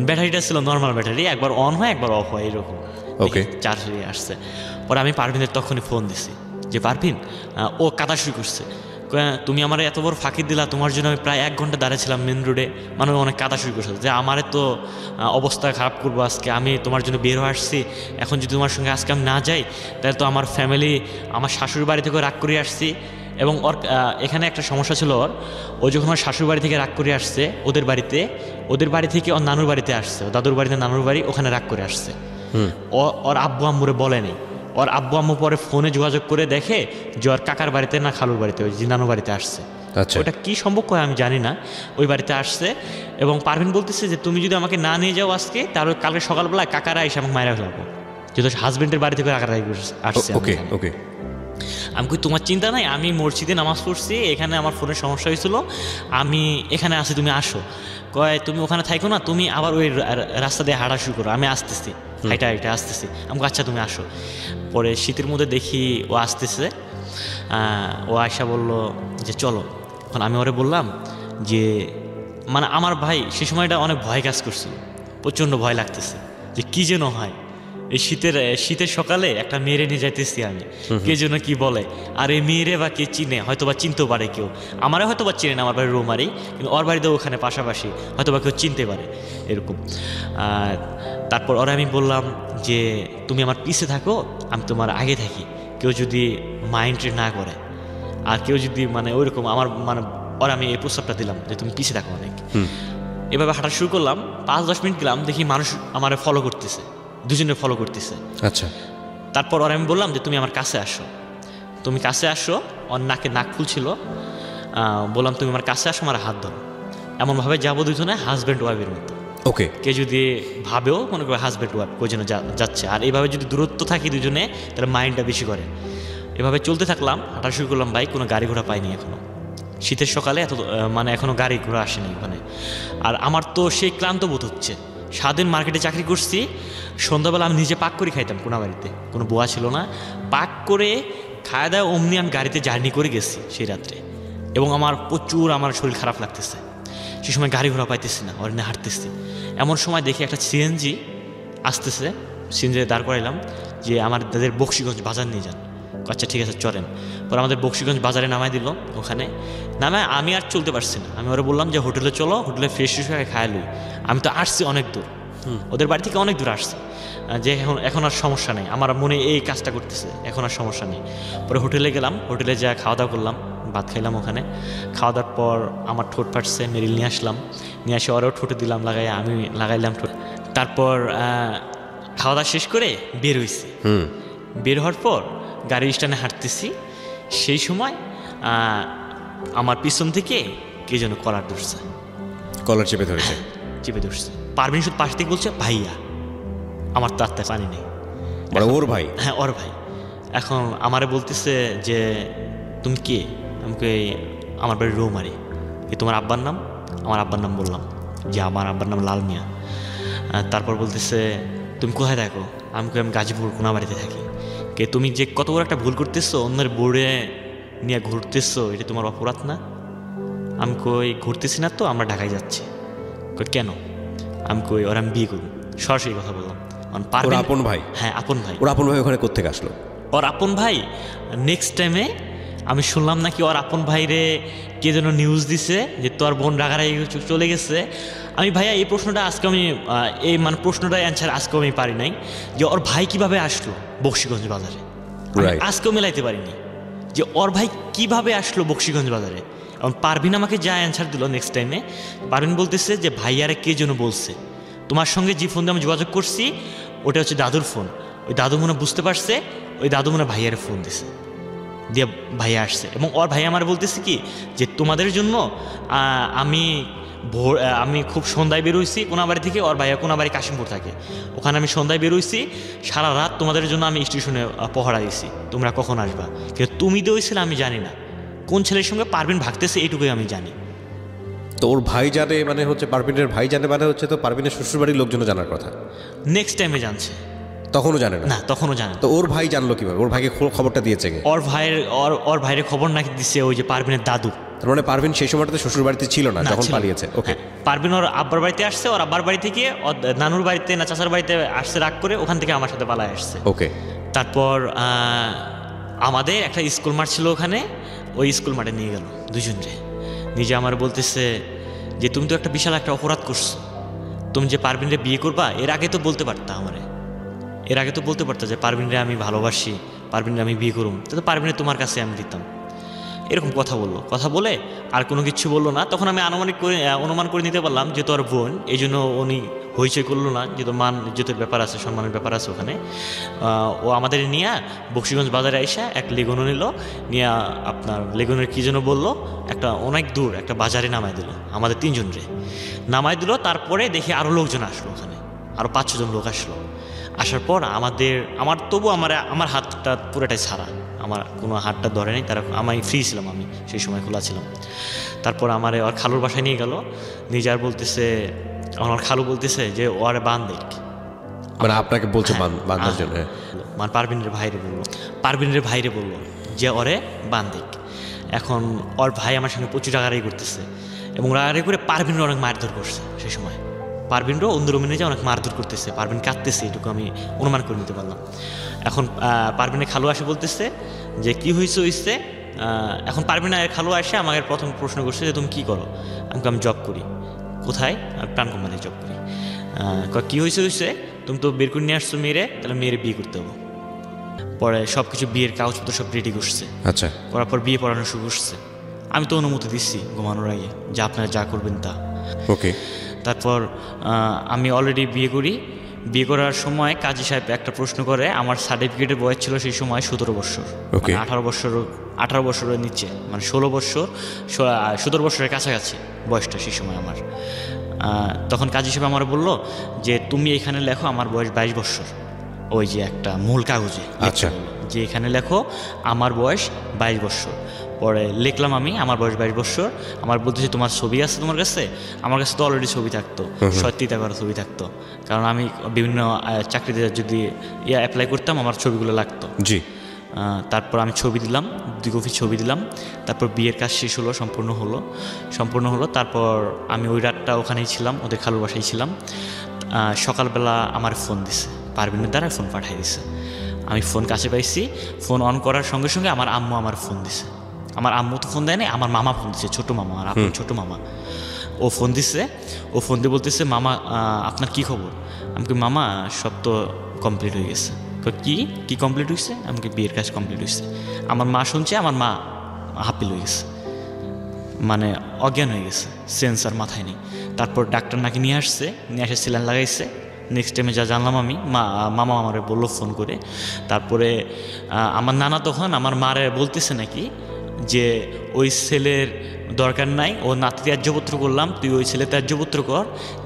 ব্যাটারিটা ছিল নর্মাল ব্যাটারি, একবার অন হয় একবার অফ হয় এরকম। ওকে, চার্জ হয়ে আসছে। পরে আমি পারভিনের তখনই ফোন দিছি যে পারভিন, ও কাদা শুরু করছে, তুমি আমার এত বড় ফাঁকি দিলা, তোমার জন্য আমি প্রায় 1 ঘন্টা দাঁড়িয়েছিলাম মেন রোডে, মানে অনেক কাদা শুরু করছে যে আমারে তো অবস্থা খারাপ করবো আজকে, আমি তোমার জন্য বের হয়ে আসছি, এখন যদি তোমার সঙ্গে আজকে আমি না যাই তাহলে তো আমার ফ্যামিলি, আমার শাশুড়ি বাড়ি থেকে রাগ করে আসছি। এবং ওর এখানে একটা সমস্যা ছিল, ও যখন ওর শাশুড়ি বাড়ি থেকে রাগ করে আসছে ওদের বাড়ি থেকে ওর নানুর বাড়িতে আসছে, দাদুর বাড়িতে নানুর বাড়ি, ওখানে রাগ করে আসছে। ওর আব্বু আম্মুরে বলে নেই ওর আব্বু আম্মু পরে ফোনে যোগাযোগ করে দেখে যে ওর কাকার বাড়িতে না খালুর বাড়িতে, ওই জিনানো বাড়িতে আসছে। আচ্ছা, ওটা কী সম্পর্ক হয় আমি জানি না, ওই বাড়িতে আসছে। এবং পারভিন বলতেছে যে তুমি যদি আমাকে না নিয়ে যাও আজকে, তাহলে কালকে সকালবেলা কাকারা এসে আমাকে মায়েরা ফেলাবো, যেহেতু হাজবেন্ডের বাড়ি থেকে কাকারা আসছে। ওকে ওকে। আমি কই তোমার চিন্তা নাই, আমি মসজিদে নামাজ পড়ছি, এখানে আমার ফোনের সমস্যা হয়েছিল, আমি এখানে আসি, তুমি আসো। কয় তুমি ওখানে থাকো না, তুমি আবার ওই রাস্তা দিয়ে হাঁটা শুরু করো, আমি আসতেছি, হাইটা হাইটা আসতেছি। আমাকে আচ্ছা তুমি আসো। পরে শীতের মধ্যে দেখি ও আসতেছে, ও আয়সা বলল যে চলো। এখন আমি ওরে বললাম যে মানে আমার ভাই সে সময়টা অনেক ভয় কাজ করছিল, প্রচণ্ড ভয় লাগতেছে যে কী যেন হয়। এই শীতের সকালে একটা মেয়েরে নিয়ে যাইতেছি আমি, কে যেন কি বলে, আর এই মেয়েরে বা কে চিনে, হয়তো বা চিনতেও পারে কেউ, আমারে হয়তো বা চিনে না, আমার বাড়ির রৌমারি, কিন্তু ওর বাড়িতেও ওখানে পাশাপাশি, হয়তো বা কেউ চিনতে পারে এরকম। তারপর ওরা আমি বললাম যে তুমি আমার পিছে থাকো, আমি তোমার আগে থাকি, কেউ যদি মাইন্ড না করে, আর কেউ যদি মানে ওইরকম আমার মানে ওরা আমি এই প্রস্তাবটা দিলাম যে তুমি পিছে থাকো অনেক। এভাবে হাঁটা শুরু করলাম, 5-10 মিনিট গেলাম, দেখি মানুষ আমার ফলো করতেছে, দুজনে ফলো করতেছে। আচ্ছা, তারপর ওরা আমি বললাম যে তুমি আমার কাছে আসো, তুমি কাছে আসো। ওর নাকে নাক ফুলছিল, বললাম তুমি আমার কাছে আসো, আমার হাত ধরো। এমনভাবে যাবো দুজনে হাজব্যান্ড ওয়াইফের মতো। ওকে। কে যদি ভাবেও মনে করে হাজব্যান্ড ওয়াইফ কই যেন যাচ্ছে, আর এইভাবে যদি দূরত্ব থাকি দুজনে, তাহলে মাইন্ডটা বেশি করে। এভাবে চলতে থাকলাম, হাঁটা শুরু করলাম। ভাই কোনো গাড়ি ঘোড়া পাইনি এখনো, শীতের সকালে এত মানে এখনো গাড়ি ঘোড়া আসেনি ওখানে। আর আমার তো সেই ক্লান্ত বোধ হচ্ছে, সারাদিন মার্কেটে চাকরি করছি, সন্ধ্যাবেলা আমি নিজে পাক করে খাইতাম কোনাবাড়িতে, কোনো বুয়া ছিল না, পাক করে খাওয়া দাওয়া অমনি আমি গাড়িতে জার্নি করে গেছি সেই রাত্রে। এবং আমার প্রচুর আমার শরীর খারাপ লাগতেছে, সে সময় গাড়ি ঘোড়া পাইতেছি না, ওর নিয়ে হাঁটতেছি। এমন সময় দেখি একটা সিএনজি আসতেছে, সিএনজি দাঁড় করাইলাম যে আমার দাদের বক্সিগঞ্জ বাজার নিয়ে যান। আচ্ছা ঠিক আছে চলেন। পরে আমাদের বক্সিগঞ্জ বাজারে নামাই দিল, ওখানে নামায় আমি আর চলতে পারছি না, আমি ওরা বললাম যে হোটেলে চলো, হোটেলে ফ্রেশ হয়ে খায় লই। আমি তো আসছি অনেক দূর, ওদের বাড়ি থেকে অনেক দূর আসছি, যে এখন আর সমস্যা নেই, আমার মনে এই কাজটা করতেছে, এখন আর সমস্যা নেই। পরে হোটেলে গেলাম, হোটেলে যা খাওয়া দাওয়া করলাম, ভাত খাইলাম ওখানে। খাওয়া দাওয়ার পর আমার ঠোঁট ফাটছে, মেরিল নিয়ে আসলাম, নিয়ে এসে ওরাও ঠোঁটে দিলাম লাগাই, আমি লাগাইলাম ঠোঁট। তারপর খাওয়া দাওয়া শেষ করে বের হয়েছি। বের হওয়ার পর গাড়ির স্ট্যান্ডে হাঁটতেছি, সেই সময় আমার পিছন থেকে কে যেন কলার ধরছে, কলার চেপে ধরেছে, চেপে ধরছে। পারভিন শুধু পাশ থেকে বলছে ভাইয়া, আমার তো আত্মায় পানি নেই। মানে ওর ভাই? হ্যাঁ ওর ভাই। এখন আমারে বলতেছে যে তুমি কে? আমাকে আমার বাড়ির রৌমারি। কি তোমার আব্বার নাম? আমার আব্বার নাম বললাম যে আমার আব্বার নাম লাল মিয়া। তারপর বলতেছে তুমি কোথায় থাকো? আমি গাজীপুর কোনাবাড়িতে থাকি। কে তুমি যে কত বড় একটা ভুল করতেছো, অন্যের বোর্ডে নিয়ে ঘুরতেছো, এটা তোমার অপরাধ না? আমি কই ঘুরতেছি না তো, আমরা ঢাকায় যাচ্ছি। কেন? আমি কই ওরা আমি বিয়ে করব। সরাসরি কথা বললাম। ওর আপন ভাই? হ্যাঁ আপন ভাই। ওর আপন ভাই ওখানে কোত্থেকে আসলো? ওর আপন ভাই নেক্সট টাইমে আমি শুনলাম নাকি ওর আপন ভাইরে কে যেন নিউজ দিছে যে তোর বোন রাগারাগি চলে গেছে। আমি ভাইয়া এই প্রশ্নটা আজকে আমি এই মানে প্রশ্নটা অ্যান্সার আজকেও আমি পারি নাই যে ওর ভাই কিভাবে আসলো বক্সিগঞ্জ বাজারে। আজকেও মেলাইতে পারিনি যে ওর ভাই কিভাবে আসলো বক্সিগঞ্জ বাজারে। এবং পারভিন আমাকে যা অ্যান্সার দিল নেক্সট টাইমে, পারভিন বলতেছে যে ভাইয়ারে কে যেন বলছে, তোমার সঙ্গে যে ফোন দিয়ে আমি যোগাযোগ করছি ওটা হচ্ছে দাদুর ফোন। ওই দাদু মনে বুঝতে পারছে, ওই দাদু মনে ভাইয়ারে ফোন দিছে, দিয়ে ভাইয়া আসছে। এবং ওর ভাইয়া আমার বলতেছে কি যে তোমাদের জন্য আমি খুব সন্ধ্যায় বেরোইছি কোনাবাড়ি থেকে, ওর ভাইয়া কোনাবাড়ি কাশিমপুর থাকে, ওখানে আমি সন্ধ্যায় বেরোইছি, সারা রাত তোমাদের জন্য আমি স্টেশনে পহরা দিয়েছি, তোমরা কখন আসবা। কিন্তু তুমি দিয়েছিলে আমি জানি না, কোন ছেলের সঙ্গে পারভিন ভাগতেছে এইটুকুই আমি জানি। তো ওর ভাই জানে মানে হচ্ছে পারভিনের ভাই জানে মানে হচ্ছে তো পারভিনের শ্বশুরবাড়ির লোকজনও জানার কথা। নেক্সট টাইমে জানছে, তখনও জানে না? না তখনও জানে। তো ওর ভাই জানলো কিভাবে? ওর ভাইকে খবরটা দিয়েছে কে? ওর ভাইয়ের খবর নাকি দিচ্ছে ওই যে পারভিনের দাদু। তার মানে পারভিন সেই সময়টাতে শ্বশুর বাড়িতে ছিল না যখন পালিয়েছে? ওকে। পারভিন ওর আব্বার বাড়িতে আসছে, ওর আব্বার বাড়ি থেকে ওর নানুর বাড়িতে না চাচার বাড়িতে আসছে রাগ করে, ওখান থেকে আমার সাথে পালায় আসছে। ওকে। তারপর আমাদের একটা স্কুল মাঠ ছিল ওখানে, ওই স্কুল মাঠে নিয়ে গেল দুজনরে। নিজে আমার বলতেছে যে তুমি তো একটা বিশাল একটা অপরাধ করছো, তুমি যে পারভিনরে বিয়ে করবা এর আগে তো বলতে পারতা আমারে, এর আগে তো বলতে পারতো যে পারভিনরে আমি ভালোবাসি, পারভিনরে আমি বিয়ে করুম, তো পারভিনরে তোমার কাছে আমি দিতাম। এরকম কথা বললো, কথা বলে আর কোনো কিছু বললো না। তখন আমি অনুমান করে নিতে পারলাম যে তোর বোন, এই জন্য উনি হইচই করলো না, যেহেতু মান ইজ্জতের ব্যাপার আছে, সম্মানের ব্যাপার আছে ওখানে। ও আমাদের নিয়ে বক্সিগঞ্জ বাজারে আইসা এক লেগুনও নিল, নিয়ে আপনার লেগুনের কী যেন বললো, একটা অনেক দূর একটা বাজারে নামাই দিল, আমাদের 3 জনরে নামাই দিল। তারপরে দেখি আরও লোকজন আসলো, ওখানে আরও 5-6 জন লোক আসলো। আসার পর তবু আমার হাতটা পুরোটাই ছাড়া, আমার কোনো হাতটা ধরে নেই, তারা আমি ফ্রি ছিলাম, আমি সেই সময় খোলা ছিলাম। তারপর আমার ওর খালুর বাসায় নিয়ে গেল, নিজে আর বলতেছে, আমার খালু বলতেছে যে ওর বান দেখ, মানে আপনাকে বলছে বান্ধার জন্য, মানে পারবিনের ভাইরে বললো যে ওরে বান দেখ। এখন ওর ভাই আমার সঙ্গে প্রচুর রাগারাগি করতেছে, এবং রাগারাগি করে পারবিনের অনেক মারধর করছে সেই সময়। পারবিনরও অন্দরমিনে যে অনেক মারধর করতেছে, পারবিন কাঁদতেছে, এটুকু আমি অনুমান করে নিতে পারলাম। এখন পারবিনের খালু আসে বলতেছে যে কি হয়েছে। এখন পারবিনের খালু আসে আমাকে প্রথম প্রশ্ন করছে যে তুমি কী করো। আমি জব করি। কোথায়? প্রাণ কোম্পানিতে জব করি। কী হয়েছে, তুমি তো বের করে নিয়ে আসছো মেয়েরে, তাহলে মেয়েরে বিয়ে করতে হবে। পরে সব কিছু বিয়ের কাগজপত্র সব রেডি করছে। আচ্ছা, করার পর বিয়ে পড়ানো শুরু করছে। আমি তো অনুমতি দিচ্ছি ঘুমানোর আগে যে আপনারা যা করবেন তা। ওকে। তারপর আমি অলরেডি বিয়ে করার সময় কাজী সাহেব একটা প্রশ্ন করে, আমার সার্টিফিকেটের বয়স ছিল সেই সময় 17 বছর, 18 বছরের নিচে, মানে 17 বছরের কাছাকাছি বয়সটা সেই সময় আমার। তখন কাজী সাহেব আমার বললো যে তুমি এখানে লেখো আমার বয়স 22 বছর, ওই যে একটা মূল কাগজে। আচ্ছা, যে এখানে লেখো আমার বয়স 22 বছর। পরে লিখলাম আমি আমার বয়স 22 বছর। আমার বলতেছি তোমার ছবি আছে তোমার কাছে? আমার কাছে তো অলরেডি ছবি থাকতো, সত্যিটা করা ছবি থাকতো, কারণ আমি বিভিন্ন চাকরিতে যদি অ্যাপ্লাই করতাম আমার ছবিগুলো লাগতো। জি। তারপর আমি ছবি দিলাম, 2 কপি ছবি দিলাম। তারপর বিয়ের কাজ শেষ হলো, সম্পূর্ণ হলো। তারপর আমি ওই রাতটা ওখানেই ছিলাম, ওদের খালুর বাসায় ছিলাম। সকালবেলা আমার ফোন দিছে, পারবিনের দ্বারা ফোন পাঠিয়ে দিছে। আমি ফোন কাছে পাইছি, ফোন অন করার সঙ্গে সঙ্গে আমার আম্মু আমার ফোন দিছে। আমার আম্মু তো ফোন দেয় না, আমার মামা ফোন দিছে, ছোটো মামা, আর আপনার ছোটো মামা। ও ফোন দিছে, ও ফোন দিয়ে বলতেছে মামা আপনার কী খবর? আমাকে মামা সব তো কমপ্লিট হয়ে গেছে। কি কমপ্লিট হয়েছে? আমাকে বিয়ের কাজ কমপ্লিট হয়েছে। আমার মা শুনছে, আমার মা হাপিল হয়ে গেছে, মানে অজ্ঞান হয়ে গেছে, সেন্সার মাথায় নেই। তারপর ডাক্তার নাকি নিয়ে আসে স্যালাইন লাগাইছে। নেক্সট টাইমে যা জানলাম আমি, মামা আমারে বললো ফোন করে। তারপরে আমার নানা তখন আমার মারে বলতেছে নাকি যে ওই ছেলের দরকার নাই, ও নাতি ত্যায্যপুত্র করলাম, তুই ওই ছেলে ত্যায্যপুত্র কর,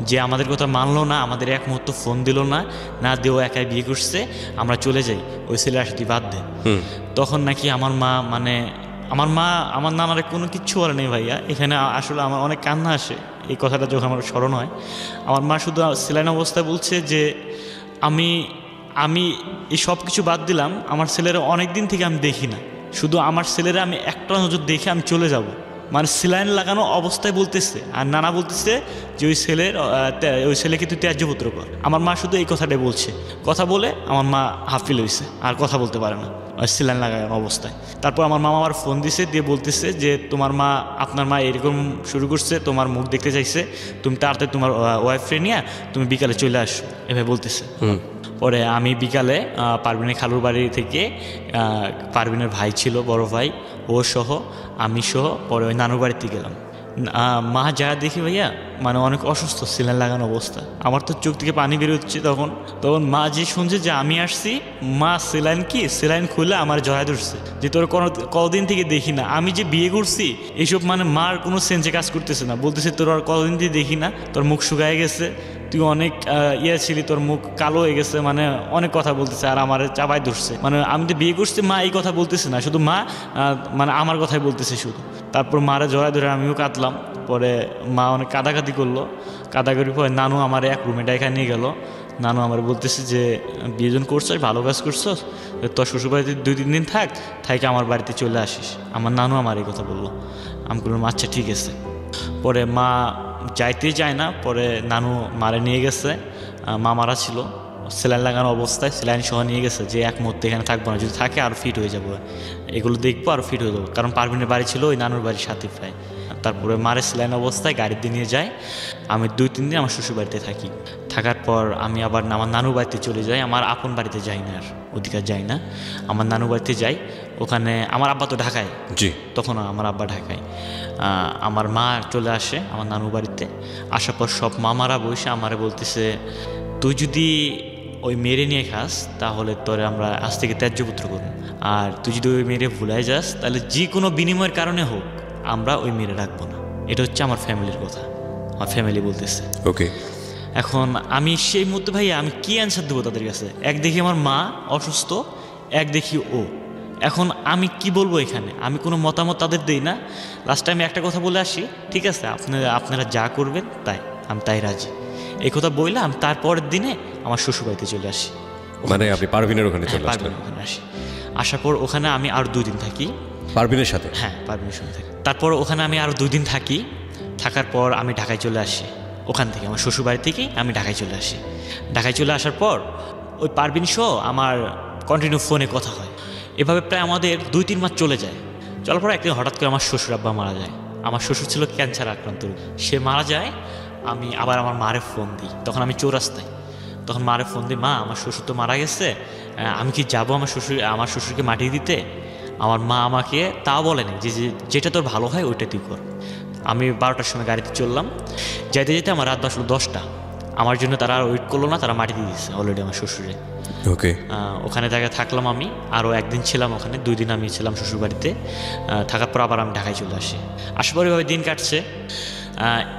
যে আমাদের কথা মানলো না, আমাদের এক মুহূর্ত ফোন দিল না দিয়ে ও একাই বিয়ে করছে, আমরা চলে যাই, ওই ছেলে আসে তুই বাদ দে। তখন নাকি আমার মা আমার নানারে কোনো কিচ্ছু বলে নেই ভাইয়া। এখানে আসলে আমার অনেক কান্না আসে এই কথাটা যখন আমার স্মরণ হয়। আমার মা শুধু সেলাইন অবস্থায় বলছে যে আমি এই সব কিছু বাদ দিলাম, আমার ছেলেরা অনেক দিন থেকে আমি দেখি না, শুধু আমার ছেলেরা আমি একটা নজর দেখে আমি চলে যাব, মানে সেলাইন লাগানো অবস্থায় বলতেছে। আর নানা বলতেছে যে ওই ছেলেকে তুই ত্যায্যপুত্র কর। আমার মা শুধু এই কথাটাই বলছে। কথা বলে আমার মা হাফিল হয়েছে, আর কথা বলতে পারে না সেলাইন লাগানো অবস্থায়। তারপর আমার মামা আবার ফোন দিছে, দিয়ে বলতেছে যে আপনার মা এরকম শুরু করছে, তোমার মুখ দেখতে চাইছে, তুমি তাড়াতাড়ি তোমার ওয়াইফরে নিয়ে তুমি বিকালে চলে আসো, এভাবে বলতেছে। পরে আমি বিকালে পারবিনের খালুর বাড়ি থেকে, পারবিনের ভাই ছিল, বড় ভাই, ও সহ আমি সহ, পরে ওই নানুর বাড়িতে গেলাম। মা যা দেখি ভাইয়া, মানে অনেক অসুস্থ, সেলাইন লাগানো অবস্থা। আমার তো চোখ থেকে পানি বেরোচ্ছে তখন মা যে শুনছে যে আমি আসছি, মা সেলাইন খুলে আমার জড়ায় ধরছে যে তোর কতদিন থেকে দেখি না, আমি যে বিয়ে করছি এইসব, মানে মার কোনো সেন্সে কাজ করতেছে না। বলতেছে তোর আর কতদিন থেকে দেখি না, তোর মুখ শুকায় গেছে, তুই অনেক ছিলি, তোর মুখ কালো হয়ে গেছে, মানে অনেক কথা বলতেছে, আর আমার চাপায় ধরছে। মানে আমি তো বিয়ে করছি, মা এই কথা বলতেছে না, শুধু মা মানে আমার কথাই বলতেছে শুধু। তারপর মারা জড়ায় ধরে আমিও কাঁদলাম। পরে মা অনেক কাঁদাকাটি করলো, কাঁদাকাটির পরে নানু আমার এক রুমে ডাইকা নিয়ে গেল। নানু আমার বলতেছে যে বিয়ে জন করছস, ভালো কাজ করছস, তোর শ্বশুরবাড়িতে 2-3 দিন থাকি আমার বাড়িতে চলে আসিস। আমার নানু আমার এই কথা বললো। আমি বললাম আচ্ছা ঠিক আছে। পরে মা যাইতেই যায় না, পরে নানু মারে নিয়ে গেছে, মা মারা ছিল, সেলাইন লাগানো অবস্থায় সেলাইন সহ নিয়ে গেছে, যে এক মুহূর্তে এখানে থাকবো না, যদি থাকে আরও ফিট হয়ে যাবো, এগুলো দেখবো আরও ফিট হয়ে যাবো। কারণ পারভিনের বাড়ি ছিল ওই নানুর বাড়ির সাথে প্রায়। তারপরে মারে স্যালাইন অবস্থায় গাড়ি দিয়ে নিয়ে যায়। আমি 2-3 দিন আমার শ্বশুর বাড়িতে থাকি। থাকার পর আমি আবার আমার নানু বাড়িতে চলে যাই। আমার আপন বাড়িতে যাই না, আর ওদিকে যাই না, আমার নানু বাড়িতে যাই। ওখানে আমার আব্বা তো ঢাকায়, জি, তখন আমার আব্বা ঢাকায়। আমার মা চলে আসে আমার নানু বাড়িতে। আসার পর সব মামারা বসে আমারে বলতেছে, তুই যদি ওই মেরে নিয়ে খাস তাহলে তোরে আমরা আজ থেকে ত্যায্যপুত্র করব, আর তুই যদি ওই মেরে ভুলাই যাস তাহলে যে কোনো বিনিময়ের কারণে হোক আমরা ওই মেরে রাখবো না। এটা হচ্ছে আমার ফ্যামিলির কথা, আমার ফ্যামিলি বলতেছে। ওকে। এখন আমি সেই মুহূর্তে ভাই আমি কি অ্যান্সার দেবো তাদের কাছে? এক দেখি আমার মা অসুস্থ, এক দেখি ও। এখন আমি কি বলবো এখানে? আমি কোনো মতামত তাদের দিই না। লাস্টে আমি একটা কথা বলে আসি, ঠিক আছে আপনারা যা করবেন তাই, আমি তাই রাজি। এই কথা বললে আমি তারপরের দিনে আমার শ্বশুরবাড়িতে চলে আসি। মানে আপনি পারভিনের ওখানে চলে আসলেন? পারভিনের ওখানে আসি। আসার পর ওখানে আমি আরও 2 দিন থাকি। পারভিনের সাথে? হ্যাঁ, পারভিনের সঙ্গে থাকি। তারপর ওখানে আমি আরও 2 দিন থাকি। থাকার পর আমি ঢাকায় চলে আসি। ওখান থেকে আমার শ্বশুরবাড়ি থেকে আমি ঢাকায় চলে আসি। ঢাকায় চলে আসার পর ওই পারভিন সহ আমার কন্টিনিউ ফোনে কথা হয়। এভাবে প্রায় আমাদের 2-3 মাস চলে যায়। চলার পর একদিন হঠাৎ করে আমার শ্বশুর আব্বা মারা যায়। আমার শ্বশুর ছিল ক্যান্সার আক্রান্ত, সে মারা যায়। আমি আবার আমার মারে ফোন দিই, তখন আমি চৌরাস্তায়। তখন মারে ফোন দিই, মা আমার শ্বশুর তো মারা গেছে, আমি কি যাবো আমার শ্বশুরকে মাটি দিতে? আমার মা আমাকে তা বলেনি যে যেটা তোর ভালো হয় ওইটা তুই কর। আমি 12টার সময় গাড়িতে চললাম, যাইতে যেতে আমার রাত বাজলো 10টা। আমার জন্য তারা আর ওয়েট করলো না, তারা মাটি দিয়ে দিয়েছে অলরেডি আমার শ্বশুরে। ওকে। ওখানে জায়গায় থাকলাম আমি, আরও 1 দিন ছিলাম ওখানে। 2 দিন আমি ছিলাম শ্বশুরবাড়িতে। থাকার পর আবার আমি ঢাকায় চলে আসি। আসার পর এভাবে দিন কাটছে।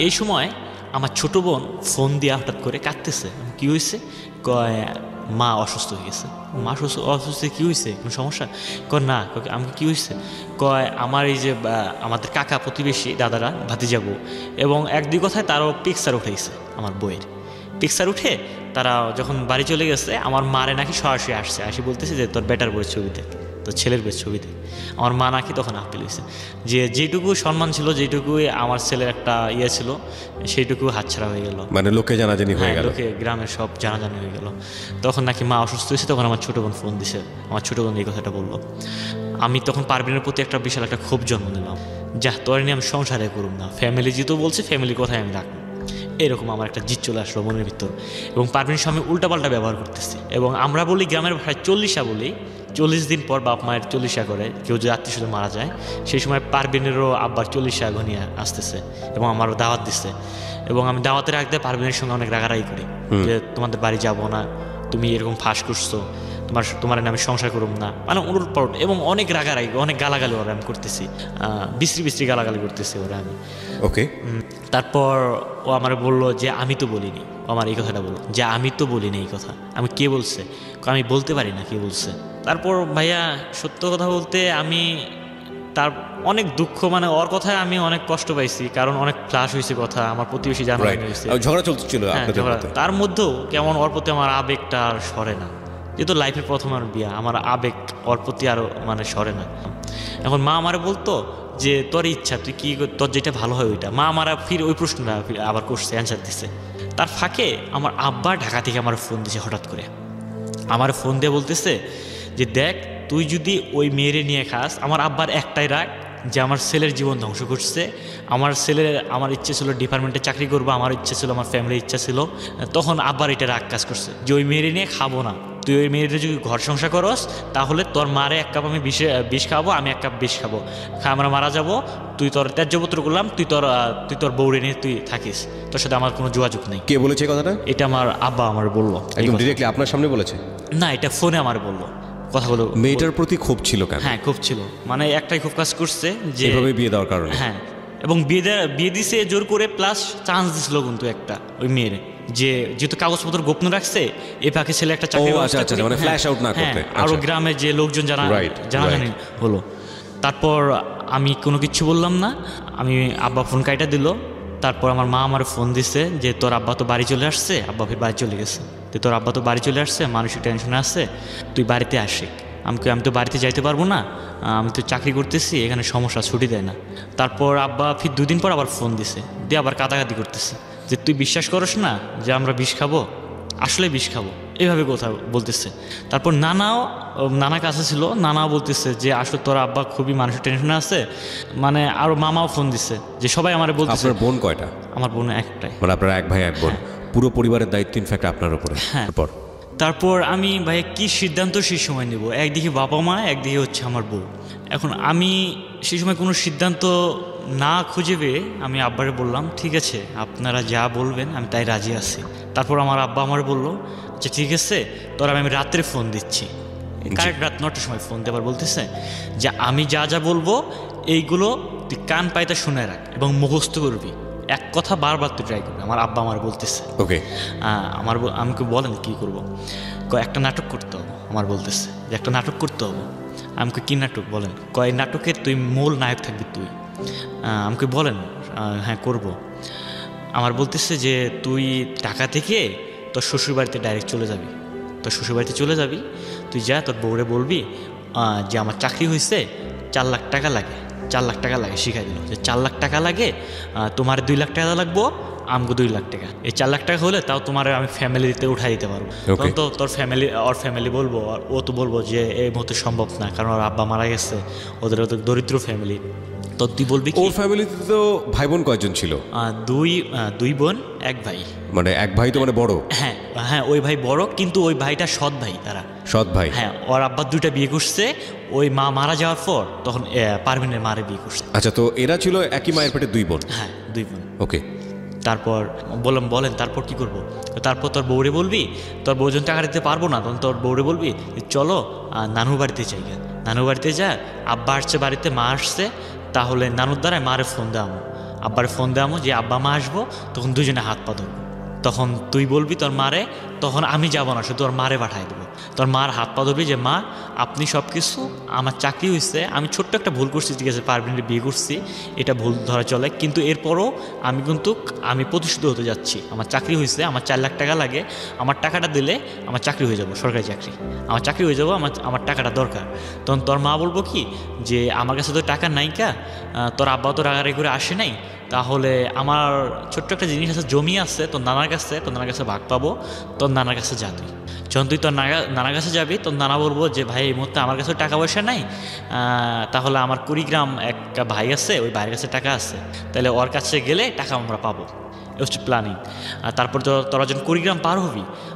এই সময় আমার ছোটো বোন ফোন দিয়ে হঠাৎ করে কাঁদতেছে। কী হয়েছে? কয় মা অসুস্থ হয়ে গেছে। মা অসুস্থ কী হয়েছে, কোনো সমস্যা? কয় না। আমাকে কী হয়েছে? কয় আমার এই যে আমাদের কাকা প্রতিবেশী দাদারা ভাতিজাবো, এবং 1-2 কথায় তারও পিকচার উঠেছে আমার বইয়ের। পিকচার উঠে তারা যখন বাড়ি চলে গেছে, আমার মারে নাকি সরাসরি আসি বলতেছে যে তোর বেটার বইয়ের ছবিতে, তোর ছেলের বইয়ের ছবিতে। আমার মা নাকি তখন আপিল হয়েছে যে যেটুকু সম্মান ছিল, যেটুকু আমার ছেলের একটা ইয়ে ছিল, সেইটুকু হাতছাড়া হয়ে গেল। মানে লোকে জানাজানি হয়ে গেল, লোকে গ্রামের সব জানাজানি হয়ে গেল। তখন নাকি মা অসুস্থ হয়েছে। তখন আমার ছোটো বোন ফোন দিছে, আমার ছোটো বোন এই কথাটা বললো। আমি তখন পারভিনের প্রতি একটা বিশাল একটা ক্ষোভ জন্ম নিলাম, যা তোর নিয়ে আমি সংসারে করুম না, ফ্যামিলি যেহেতু বলছে ফ্যামিলির কথাই আমি রাখবো। এরকম আমার একটা জিদ চলে আসলো মনের ভিতর। এবং পারভিনের সঙ্গে উল্টাপাল্টা ব্যবহার করতেছি। এবং আমরা বলি গ্রামের ভাষায় 40 বলি, 40 দিন পর বাপ মায়ের 40 করে, কেউ যদি আত্মীয় মারা যায়, সেই সময় পারভিনেরও আব্বার 40 ঘনিয়ে আসতেছে এবং আমারও দাওয়াত দিচ্ছে। এবং আমি দাওয়াতের আগে পারভিনের সঙ্গে অনেক রাগারাগি করি যে তোমাদের বাড়ি যাবো না, তুমি এরকম ফাঁস করছো, তোমার নামে সংসার করুম না, মানে উলট পালট, এবং অনেক রাগারাগি, অনেক গালাগালি ওরা আমি করতেছি, বিশ্রী গালাগালি করতেছি ওরা আমি। ওকে। তারপর ও আমার বললো যে আমি তো বলিনি, আমার এই কথাটা বললো যে আমি তো বলিনি এই কথা। আমি কে বলছে? আমি বলতে পারি না কে বলছে। তারপর ভাইয়া সত্য কথা বলতে আমি তার অনেক দুঃখ, মানে ওর কথায় আমি অনেক কষ্ট পাইছি, কারণ অনেক ফ্লাশ হয়েছে কথা, আমার প্রতিবেশী জানা হয়েছে, ঝগড়া চলছিল আপনাদের মধ্যে। তার মধ্যেও কেমন ওর প্রতি আমার আবেগটা আর সরে না। যেহেতু লাইফের প্রথম আর বিয়া, আমার আবেগ ওর প্রতি আরও মানে সরে না। এখন মা আমারে বলতো যে তোর ইচ্ছা, তুই কি, তোর যেটা ভালো হয় ওইটা। মা আমার ফির ওই প্রশ্নটা আবার করছে, অ্যান্সার দিচ্ছে। তার ফাঁকে আমার আব্বা ঢাকা থেকে আমার ফোন দিয়েছে হঠাৎ করে। আমার ফোন দিয়ে বলতেছে যে দেখ, তুই যদি ওই মেয়েরে নিয়ে খাস, আমার আব্বার একটাই রাগ যে আমার ছেলের জীবন ধ্বংস করছে। আমার ইচ্ছে ছিল ডিপার্টমেন্টে চাকরি করবো, আমার ইচ্ছে ছিল, আমার ফ্যামিলির ইচ্ছা ছিল। তখন আব্বার এটা রাগ কাজ করছে যে ওই মেয়েরে নিয়ে খাবো না, তুই ওই মেয়েটা যদি ঘর সংসার করস তাহলে তোর মারে 1 কাপ আমি বিষ খাবো, আমি 1 কাপ বিষ খাবো, আমরা মারা যাবো, তুই তোর ত্যায্যপুত্র করলাম, তুই তোর বউরে নিয়ে তুই থাকিস, তোর সাথে আমার কোনো যোগাযোগ নেই। কে বলেছে কথাটা? এটা আমার আব্বা আমার বললো। একদম ডিরেক্টলি আপনার সামনে বলেছে? না, এটা ফোনে আমার বললো কথাগুলো। মেয়েটার প্রতি ক্ষোভ ছিল কেন? হ্যাঁ, ক্ষোভ ছিল, মানে একটাই ক্ষোভ কাজ করছে যে এভাবে বিয়ে দেওয়ার কারণে। হ্যাঁ, এবং বিয়ে দিছে জোর করে, প্লাস চান্স দিছিল কিন্তু একটা ওই মেয়ের, যে যেহেতু কাগজপত্র গোপন রাখছে, এই পাখি ছেলে একটা চাকরি, মানে ফ্ল্যাশ আউট না করতে। আরো গ্রামে যে লোকজন জানাজানি হলো। তারপর আমি কোনো কিছু বললাম না, আমি আব্বা ফোন কাইটা দিল। তারপর আমার মা আমার ফোন দিছে যে তোর আব্বা তো বাড়ি চলে আসছে, আব্বা ফির বাড়ি চলে গেছে, তোর আব্বা তো বাড়ি চলে আসছে, মানসিক টেনশনে আছে, তুই বাড়িতে আসিস। আমি তো বাড়িতে যাইতে পারবো না, আমি তো চাকরি করতেছি, এখানে সমস্যা, ছুটি দেয় না। তারপর আব্বা ফির 2 দিন পর আবার ফোন দিছে, দিয়ে আবার কাদাকাদি করতেছে যে তুই বিশ্বাস করস না যে আমরা বিষ খাবো, আসলে বিষ খাবো, এইভাবে কথা বলতেছে। তারপর নানা কাছে ছিল, নানাও বলতেছে যে আসলে তোর আব্বা খুবই মানসিক টেনশনে আছে, মানে আরও মামাও ফোন দিচ্ছে যে সবাই আমার বলতেছে। আপনার বোন কয়টা? আমার বোন একটাই। মানে আপনার এক ভাই এক বোন, পুরো পরিবারের দায়িত্ব ইনফ্যাক্ট আপনার উপরে। হ্যাঁ। তারপর আমি ভাই কি সিদ্ধান্ত সেই সময় নেব, একদিকে বাবা মা, একদিকে হচ্ছে আমার বউ। এখন আমি সেই সময় কোনো সিদ্ধান্ত না খুঁজে পেয়ে আমি আব্বারে বললাম ঠিক আছে আপনারা যা বলবেন আমি তাই রাজি আছি। তারপর আমার আব্বা আমার বললো যে ঠিক আছে তোর আমি রাত্রে ফোন দিচ্ছি, কারেক্ট রাত 9টার সময় ফোন দেবার বলতেছে যে আমি যা যা বলবো এইগুলো তুই কান পাইতে শুনে রাখ এবং মুখস্থ করবি, এক কথা বারবার তুই ট্রাই করবি। আমার আব্বা আমার বলতেছে ওকে। আমাকে বলেন কি করবো, একটা নাটক করতে হবে। আমার বলতেছে যে একটা নাটক করতে হবে। আমাকে কি নাটক বলেন, এই নাটকে তুই মূল নায়ক থাকবি তুই। আমাকে বলেন হ্যাঁ করব। আমার বলতেছে যে তুই ঢাকা থেকে তোর শ্বশুরবাড়িতে ডাইরেক্ট চলে যাবি, তোর শ্বশুরবাড়িতে চলে যাবি, তুই যা তোর বউরে বলবি যে আমার চাকরি হয়েছে 4 লাখ টাকা লাগে, 4 লাখ টাকা লাগে, শিখাই দিল যে 4 লাখ টাকা লাগে, তোমার 2 লাখ টাকা লাগবো, আমাকে 2 লাখ টাকা। এই 4 লাখ টাকা হলে তাও তোমার আমি ফ্যামিলিতে উঠাই দিতে পারবো। তখন তো তোর ফ্যামিলি বলবো, আর ও তো বলবো যে এই মুহূর্তে সম্ভব না, কারণ ওর আব্বা মারা গেছে, ওদের দরিদ্র ফ্যামিলি। তো তুই বলবি ওর ফ্যামিলিতে তো ভাই বোন কয়জন ছিল? 2 বোন 1 ভাই। মানে এক ভাই তো মানে বড়? হ্যাঁ হ্যাঁ, ওই ভাই বড়, কিন্তু ওই ভাইটা সৎ ভাই। তারা সৎ ভাই? হ্যাঁ, ওর আব্বা 2টা বিয়ে করছে, ওই মা মারা যাওয়ার পর তখন পারভিনের মারে বিয়ে করছে। আচ্ছা, তো এরা ছিল একই মায়ের পেটে 2 বোন? হ্যাঁ 2 বোন। ওকে। তারপর বলেন তারপর কি করব? তারপর তোর বউরে বলবি, তোর বউজন টাকা দিতে পারবো না, তখন তোর বউরে বলবি চলো নানুর বাড়িতে যাই, নানুর বাড়িতে যা, আব্বা আসছে বাড়িতে, মা আসছে, তাহলে নানুর দ্বারাই মারে ফোন দেওয়ামো, আব্বারে ফোন দেওয়ামো যে আব্বা মা আসবো, তখন দুজনে হাত পা ধরবো। তখন তুই বলবি তোর মারে, তখন আমি যাবো না, শুধু তোর মারে পাঠাই দেবো। তোর মার হাত পা ধরবি যে মা আপনি সব কিছু, আমার চাকরি হয়েছে, আমি ছোট্ট একটা ভুল করছি, ঠিক আছে পারভিনের বিয়ে করছি, এটা ভুল ধরা চলে, কিন্তু এরপরও আমি প্রতিষ্ঠিত হতে যাচ্ছি, আমার চাকরি হয়েছে, আমার 4 লাখ টাকা লাগে, আমার টাকাটা দিলে আমার চাকরি হয়ে যাবো, সরকারি চাকরি, আমার চাকরি হয়ে যাবো, আমার টাকাটা দরকার। তখন তোর মা বলবো কি যে আমার কাছে তো টাকা নাইকা, তোর আব্বা তো রাগারাগি করে আসে নাই, তাহলে আমার ছোট্ট একটা জিনিস আছে, জমি আছে তোর নানার কাছে ভাগ পাবো, তোর নানার কাছে যা তুই। যখন তুই তোর নানার কাছে যাবি, তোর নানা বলবো যে ভাই এই মুহূর্তে আমার কাছে টাকা পয়সা নাই, তাহলে আমার কুড়িগ্রাম একটা ভাই আছে, ওই ভাইয়ের কাছে টাকা আছে, তাহলে ওর কাছে গেলে টাকা আমরা পাবো। এ হচ্ছে প্ল্যানিং। আর তারপর তোরা যখন কুড়িগ্রাম পার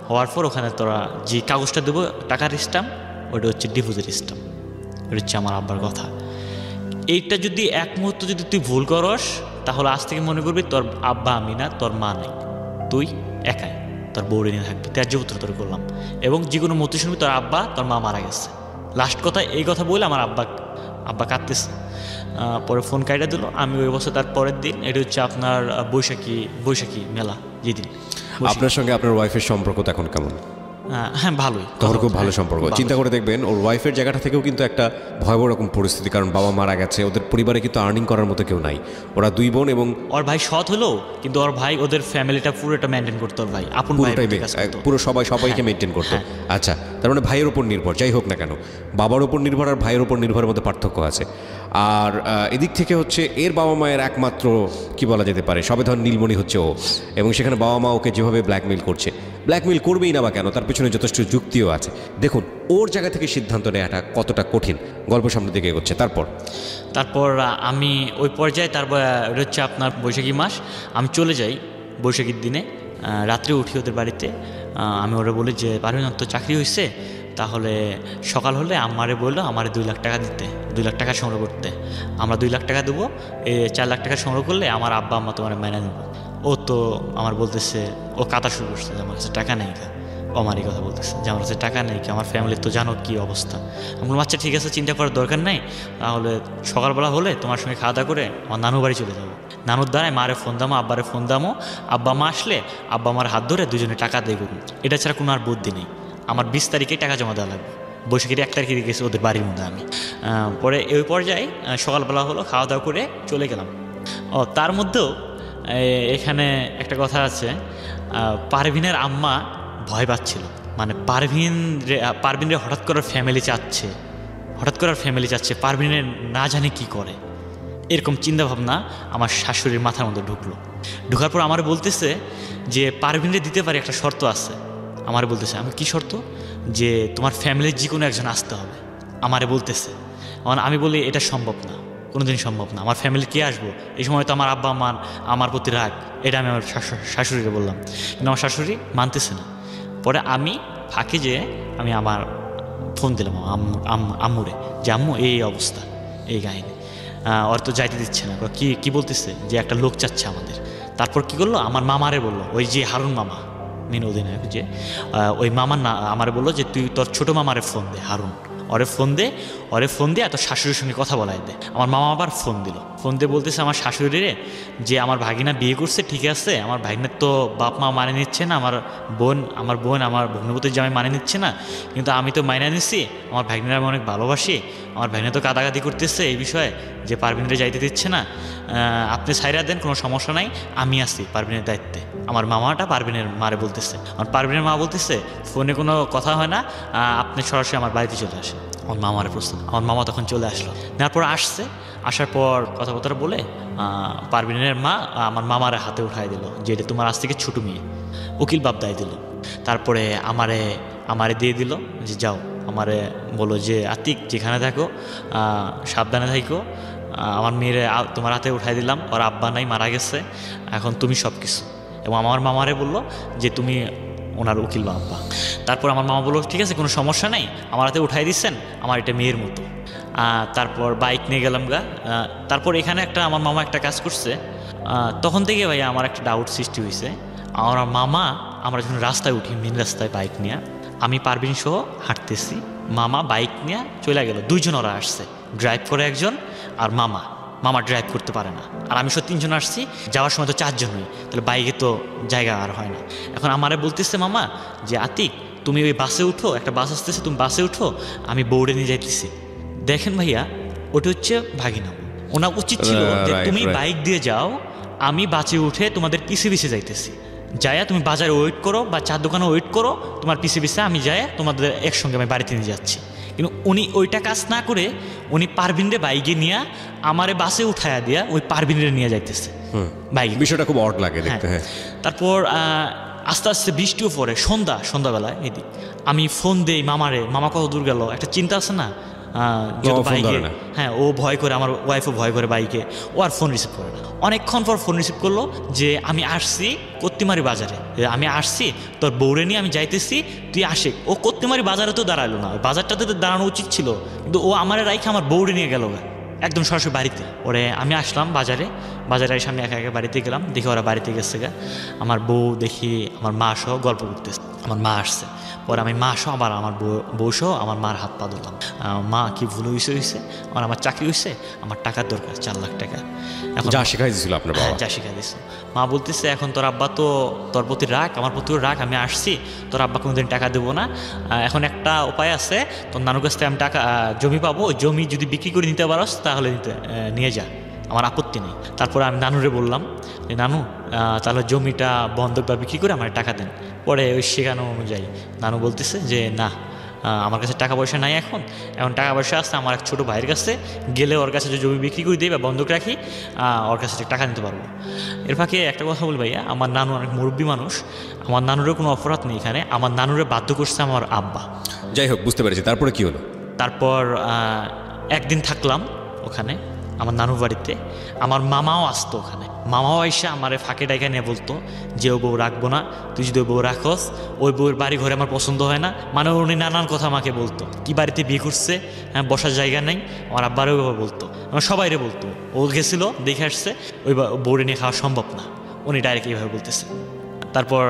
হওয়ার পর ওখানে তোরা যে কাগজটা দেবো টাকার স্ট্যাম্প, ওইটা হচ্ছে ডিপোজিট স্ট্যাম্প। এটা হচ্ছে আমার আব্বার কথা। এইটা যদি এক মুহূর্ত যদি তুই ভুল করস, তাহলে আজ থেকে মনে করবি তোর আব্বা আমি না, তোর মা নেই, তুই একাই তোর বউরে নিয়ে থাকবি, ত্যায্যপুত্র তোর করলাম, এবং যে কোনো মতে শুনবি তোর আব্বা তোর মা মারা গেছে। লাস্ট কথা এই কথা বলে আমার আব্বা কাঁদতেছে। পরে ফোন কাইটা দিল। আমি ওই বছর তার পরের দিন, এটা হচ্ছে আপনার বৈশাখী মেলা যেদিন। আপনার সঙ্গে আপনার ওয়াইফের সম্পর্ক এখন কেমন? হ্যাঁ ভালোই, তখন খুব ভালো সম্পর্ক। চিন্তা করে দেখবেন ওর ওয়াইফের জায়গাটা থেকেও কিন্তু একটা ভয়াবহ রকম পরিস্থিতি, কারণ বাবা মারা গেছে, ওদের পরিবারে কিন্তু আর্নিং করার মতো কেউ নাই, ওরা 2 বোন, এবং ওর ভাই সৎ হলো, কিন্তু ওর ভাই ওদের ফ্যামিলিটা পুরোটা মেনটেন করতো, ওর ভাই আপন ভাই পুরো সবাইকে মেনটেন করতো। আচ্ছা, তার মানে ভাইয়ের ওপর নির্ভর, যাই হোক না কেন বাবার ওপর নির্ভর আর ভাইয়ের ওপর নির্ভরের মধ্যে পার্থক্য আছে। আর এদিক থেকে হচ্ছে এর বাবা মায়ের একমাত্র কি বলা যেতে পারে সবেধন নীলমণি হচ্ছে ও, এবং সেখানে বাবা মা ওকে যেভাবে ব্ল্যাকমেল করবেই না বা কেন, তার পেছনে যথেষ্ট যুক্তিও আছে। দেখুন ওর জায়গা থেকে সিদ্ধান্ত নেওয়াটা কতটা কঠিন। গল্প সামনের দিকে এগোচ্ছে। তারপর আমি ওই পর্যায়ে, তারপর এটা হচ্ছে আপনার বৈশাখী মাস, আমি চলে যাই বৈশাখীর দিনে, রাত্রে উঠি ওদের বাড়িতে। আমি ওরা বলি যে পারভিন তো চাকরি হয়েছে, তাহলে সকাল হলে আমারে বললো আমারে 2 লাখ টাকা দিতে, 2 লাখ টাকা সংগ্রহ করতে। আমরা 2 লাখ টাকা দেবো, 4 লাখ টাকা সংগ্রহ করলে আমার আব্বা আম্মা তোমার মাইনা দেবো। ও তো আমার বলতেছে, ও কাতা শুরু করছে যে আমার কাছে টাকা নেই কা, আমারই কথা বলতেছে যে আমার কাছে টাকা নেই কি, আমার ফ্যামিলির তো জানো কী অবস্থা। আমি বললাম আচ্ছা ঠিক আছে, চিন্তা করার দরকার নেই, তাহলে সকালবেলা হলে তোমার সঙ্গে খাওয়া দাওয়া করে আমার নানুর বাড়ি চলে যাবো, নানুর দ্বারাই মারে ফোন দামো, আব্বারে ফোন দামো, আব্বা মা আসলে আব্বা আমার হাত ধরে দুজনে টাকা দিয়ে করুন। এটা ছাড়া কোনো আর বুদ্ধি নেই। আমার 20 তারিখে টাকা জমা দেওয়া লাগবে, বৈশাখীর 1 তারিখে গেছি ওদের বাড়ির মধ্যে আমি। পরে ওই পর্যায়ে সকালবেলা হলো, খাওয়া দাওয়া করে চলে গেলাম। তার মধ্যেও এখানে একটা কথা আছে, পারভিনের আম্মা ভয় পাচ্ছিল, মানে পারভিনের হঠাৎ করে ফ্যামিলি চাচ্ছে, পারভিনের না জানে কি করে, এরকম চিন্তাভাবনা আমার শাশুড়ির মাথার মধ্যে ঢুকার পর আমার বলতেছে যে পারভিনরে দিতে পারি, একটা শর্ত আছে, আমারে বলতেছে, আমি কি শর্ত? যে তোমার ফ্যামিলির যে কোনো একজন আসতে হবে, আমারে বলতেছে। আমি বলি এটা সম্ভব না, কোনোদিন সম্ভব না, আমার ফ্যামিলি কে আসবো? এই সময় তো আমার আব্বা আমার আমার প্রতি রাগ, এটা আমি আমার শাশুড়িকে বললাম, কিন্তু আমার শাশুড়ি মানতেছে না। পরে আমি ফাঁকে যেয়ে আমি আমার ফোন দিলাম আম্মুরে, যে আম্মু এই অবস্থা, এই কাহিনী, ওর তো যাইতে দিচ্ছে না। কি কি বলতেছে যে একটা লোক চাচ্ছে আমাদের। তারপর কি করলো, আমার মামারে বললো, ওই যে হারুন মামা মিন অধিনায়ক, যে ওই মামার না আমারে বললো যে তুই তোর ছোটো মামারে ফোন দে, হারুন, ওরে ফোন দিয়ে এত শাশুড়ির সঙ্গে কথা বলাই দে। আমার মামা আবার ফোন দিল, ফোন দিয়ে বলতেছে আমার শাশুড়িরে যে আমার ভাগিনা বিয়ে করছে, ঠিক আছে, আমার ভাগিনার তো বাপ মা মানে নিচ্ছে না, আমার বোন আমার ভগ্নপতির জামাই মানে নিচ্ছে না, কিন্তু আমি তো মাইনা নিচ্ছি, আমার ভাগিনার আমি অনেক ভালোবাসি, আমার ভাগিনা তো কাদাকাদি করতেছে এই বিষয়ে যে পারভিনরে যাইতে দিচ্ছে না, আপনি ছাইরা দেন, কোনো সমস্যা নাই, আমি আছি পারভিনের দায়িত্বে। আমার মামাটা পারভিনের মারে বলতেছে, আমার পারভিনের মা বলতেছে ফোনে কোনো কথা হয় না, আপনি সরাসরি আমার বাড়িতে চলে আসেন। আমার মামার প্রশ্ন, আমার মামা তখন চলে আসলো, তারপর আসার পর কথাবার্তা বলে পারভিনের মা আমার মামারে হাতে উঠাই দিল, যে এটা তোমার আজ থেকে ছোটো মেয়ে, উকিল বাপ দায় দিল। তারপরে আমারে দিয়ে দিল যে যাও, আমারে বলো যে আতিক যেখানে থাকো সাবধানে থাকো, আমার মেয়েরে তোমার হাতে উঠাই দিলাম, ওর আব্বা নাই, মারা গেছে, এখন তুমি সব কিছু। এবং আমার মামারে বললো যে তুমি ওনার উকিল বা আব্বা। তারপর আমার মামা বললো ঠিক আছে, কোনো সমস্যা নাই, আমার হাতে উঠাই দিচ্ছেন, আমার এটা মেয়ের মতো। তারপর বাইক নিয়ে গেলাম গা। তারপর এখানে আমার মামা একটা কাজ করছে, তখন থেকে ভাই আমার একটা ডাউট সৃষ্টি হয়েছে। আমার মামা, আমরা যখন রাস্তায় উঠি, মেন রাস্তায় বাইক নিয়ে, আমি পারভিন সহ হাঁটতেছি, মামা বাইক নিয়ে চলে গেল, দুইজন ওরা আসছে, ড্রাইভ করে একজন, আর মামা ড্রাইভ করতে পারে না, আর আমি সব তিনজন আসছি, যাওয়ার সময় তো চারজন হই, তাহলে বাইকে তো জায়গা আর হয় না। এখন আমারে বলতেছে মামা যে আতিক তুমি ওই বাসে উঠো, একটা বাস আসতেছে, তুমি বাসে উঠো, আমি বৌড়ে নিয়ে যাইতেছি। দেখেন ভাইয়া, ওটা হচ্ছে ভাগিনা, ওনার উচিত ছিল যে তুমি বাইক দিয়ে যাও, আমি বাসে উঠে তোমাদের পিছে যাইতেছি, যাইয়া তুমি বাজারে ওয়েট করো বা চার দোকানে ওয়েট করো, তোমার পিছে আমি যাই, তোমাদের একসঙ্গে আমি বাড়িতে নিয়ে যাচ্ছি। কিন্তু উনি ওইটা কাজ না করে উনি পারভিনরে বাইকে নিয়ে আমারে বাসে উঠায়া দিয়া ওই পারভিনরে নিয়ে যাইতেছে বাইক। বিষয়টা খুব অড লাগে দেখতে। হ্যাঁ, তারপর আস্তে আস্তে বৃষ্টিও পড়ে, সন্ধ্যাবেলায় এদিক আমি ফোন দেই মামারে, মামা কত দূর গেল, একটা চিন্তা আছে না, বাইকে, হ্যাঁ, ও ভয় করে, আমার ওয়াইফও ভয় করে বাইকে, ও আর ফোন রিসিভ করে না। অনেকক্ষণ পর ফোন রিসিভ করলো যে আমি আসছি কত্তিমারি বাজারে, আমি আসছি তোর বউরে নিয়ে আমি যাইতেছি, তুই আসে। ও কত্তিমারি বাজারে তো দাঁড়ালো না, বাজারটাতে তো দাঁড়ানো উচিত ছিল, কিন্তু ও আমারে রাইখে আমার বউরে নিয়ে গেল একদম সরাসরি বাড়িতে। ওরে আমি আসলাম বাজারে এসে আমি একা বাড়িতে গেলাম, দেখি ওরা বাড়িতে গেছে আমার বউ, দেখি আমার মা সহ গল্প করতেছে, আমার মা আসছে। পরে আমি মা সহ আবার আমার বউ সহ আমার মার হাত পা ধরলাম, মা কি ভুল হয়েছে, আমার চাকরি হয়েছে, আমার টাকার দরকার 4 লাখ টাকা। এখন যা শিখাই দিয়েছিল আপনার বাবা, যা শিখাই দিয়েছিল। মা বলতেছে এখন তোর আব্বা তো তোর প্রতি রাগ, আমার প্রতিও রাগ, আমি আসছি, তোর আব্বা কোনোদিন টাকা দেবো না, এখন একটা উপায় আছে, তোর নানুর কাছ থেকে আমি টাকা জমি পাবো, ওই জমি যদি বিক্রি করে নিতে পারস তাহলে নিয়ে যা, আমার আপত্তি নেই। তারপরে আমি নানুরে বললাম যে নানু তাহলে জমিটা বন্ধক বা বিক্রি করে আমার টাকা দেন। পরে ওই শেখানো অনুযায়ী নানু বলতেছে যে না, আমার কাছে টাকা পয়সা নাই, এখন টাকা পয়সা আসছে আমার এক ছোটো ভাইয়ের কাছে, গেলে ওর কাছে যে জমি বিক্রি করে দিই বা বন্ধক রাখি, ওর কাছে টাকা নিতে পারবো। এর ফাঁকে একটা কথা বল ভাইয়া, আমার নানু অনেক মুরব্বী মানুষ, আমার নানুরের কোনো অপরাধ নেই এখানে, আমার নানুরে বাধ্য করছে আমার আব্বা। যাই হোক, বুঝতে পেরেছি। তারপরে কি হলো? তারপর একদিন থাকলাম ওখানে আমার নানুর বাড়িতে, আমার মামাও আসতো ওখানে, মামাও এসে আমার ফাঁকে ডাইকা নিয়ে বলতো যে ও বউ রাখবো না, তুই যদি ওই বউ রাখস, ওই বউয়ের বাড়ি ঘরে আমার পছন্দ হয় না, মানে উনি নানান কথা আমাকে বলতো, কি বাড়িতে বিয়ে করছে, হ্যাঁ বসার জায়গা নেই, আমার আব্বারও ওইভাবে বলতো, আমার সবাইরে বলতো, ও গেছিলো দেখে আসছে, ওই বউরে নিয়ে খাওয়া সম্ভব না, উনি ডাইরেক্ট এইভাবে বলতেছে। তারপর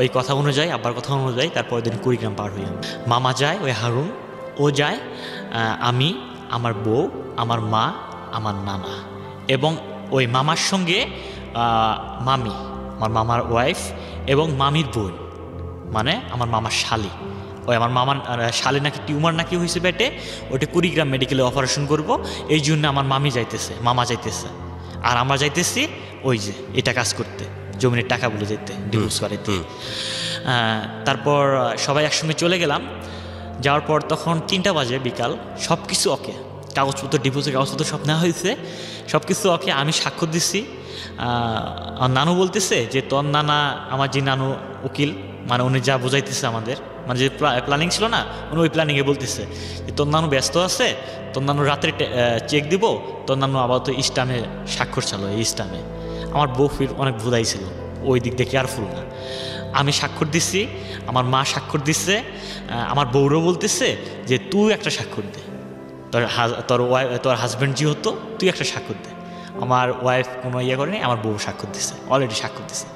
ওই কথা অনুযায়ী, আব্বার কথা অনুযায়ী তারপর দিন কুড়িগ্রাম পার হই, মামা যায়, ওই হারুন ও যায়, আমি, আমার বউ, আমার মা, আমার নানা এবং ওই মামার সঙ্গে মামি, আমার মামার ওয়াইফ এবং মামির বোন, মানে আমার মামার শালি, ওই আমার মামার শালি নাকি টিউমার নাকি হয়েছে পেটে, ওইটা কুড়িগ্রাম মেডিকেলে অপারেশন করব, এই জন্য আমার মামি যাইতেছে, মামা যাইতেছে, আর আমরা যাইতেছি ওই যে এটা কাজ করতে, জমিনের টাকা বলে যেতে, ডিভোর্স বাড়িতে। তারপর সবাই একসঙ্গে চলে গেলাম, যাওয়ার পর তখন 3টা বাজে বিকাল, সব কিছু ওকে, কাগজপত্র, ডিভোর্সের কাগজপত্র সব নেওয়া হয়েছে, সব কিছু ওকে, আমি স্বাক্ষর দিচ্ছি। নানু বলতেছে যে তোর নানা, আমার যে নানু উকিল মানে উনি যা বোঝাইতেছে আমাদের, মানে যে প্ল্যানিং ছিল না, উনি ওই প্ল্যানিংয়ে বলতেছে যে তোর নানু ব্যস্ত আছে, তোর নানু রাত্রে চেক দিব, তোর নানু আপাতত ইস্টামে স্বাক্ষর চালো। এই ইস্টামে আমার বউ ফির অনেক ভুদাইছিল, ওই দিক দিয়ে কেয়ারফুল না। আমি স্বাক্ষর দিচ্ছি, আমার মা স্বাক্ষর দিচ্ছে, আমার বউরও বলতেছে যে তুই একটা স্বাক্ষর দে, তোর হাজব্যান্ড যেহেতু তুই একটা স্বাক্ষর দে। আমার ওয়াইফ কোনো ইয়ে করেনি, আমার বউ স্বাক্ষর দিচ্ছে, অলরেডি স্বাক্ষর দিচ্ছে।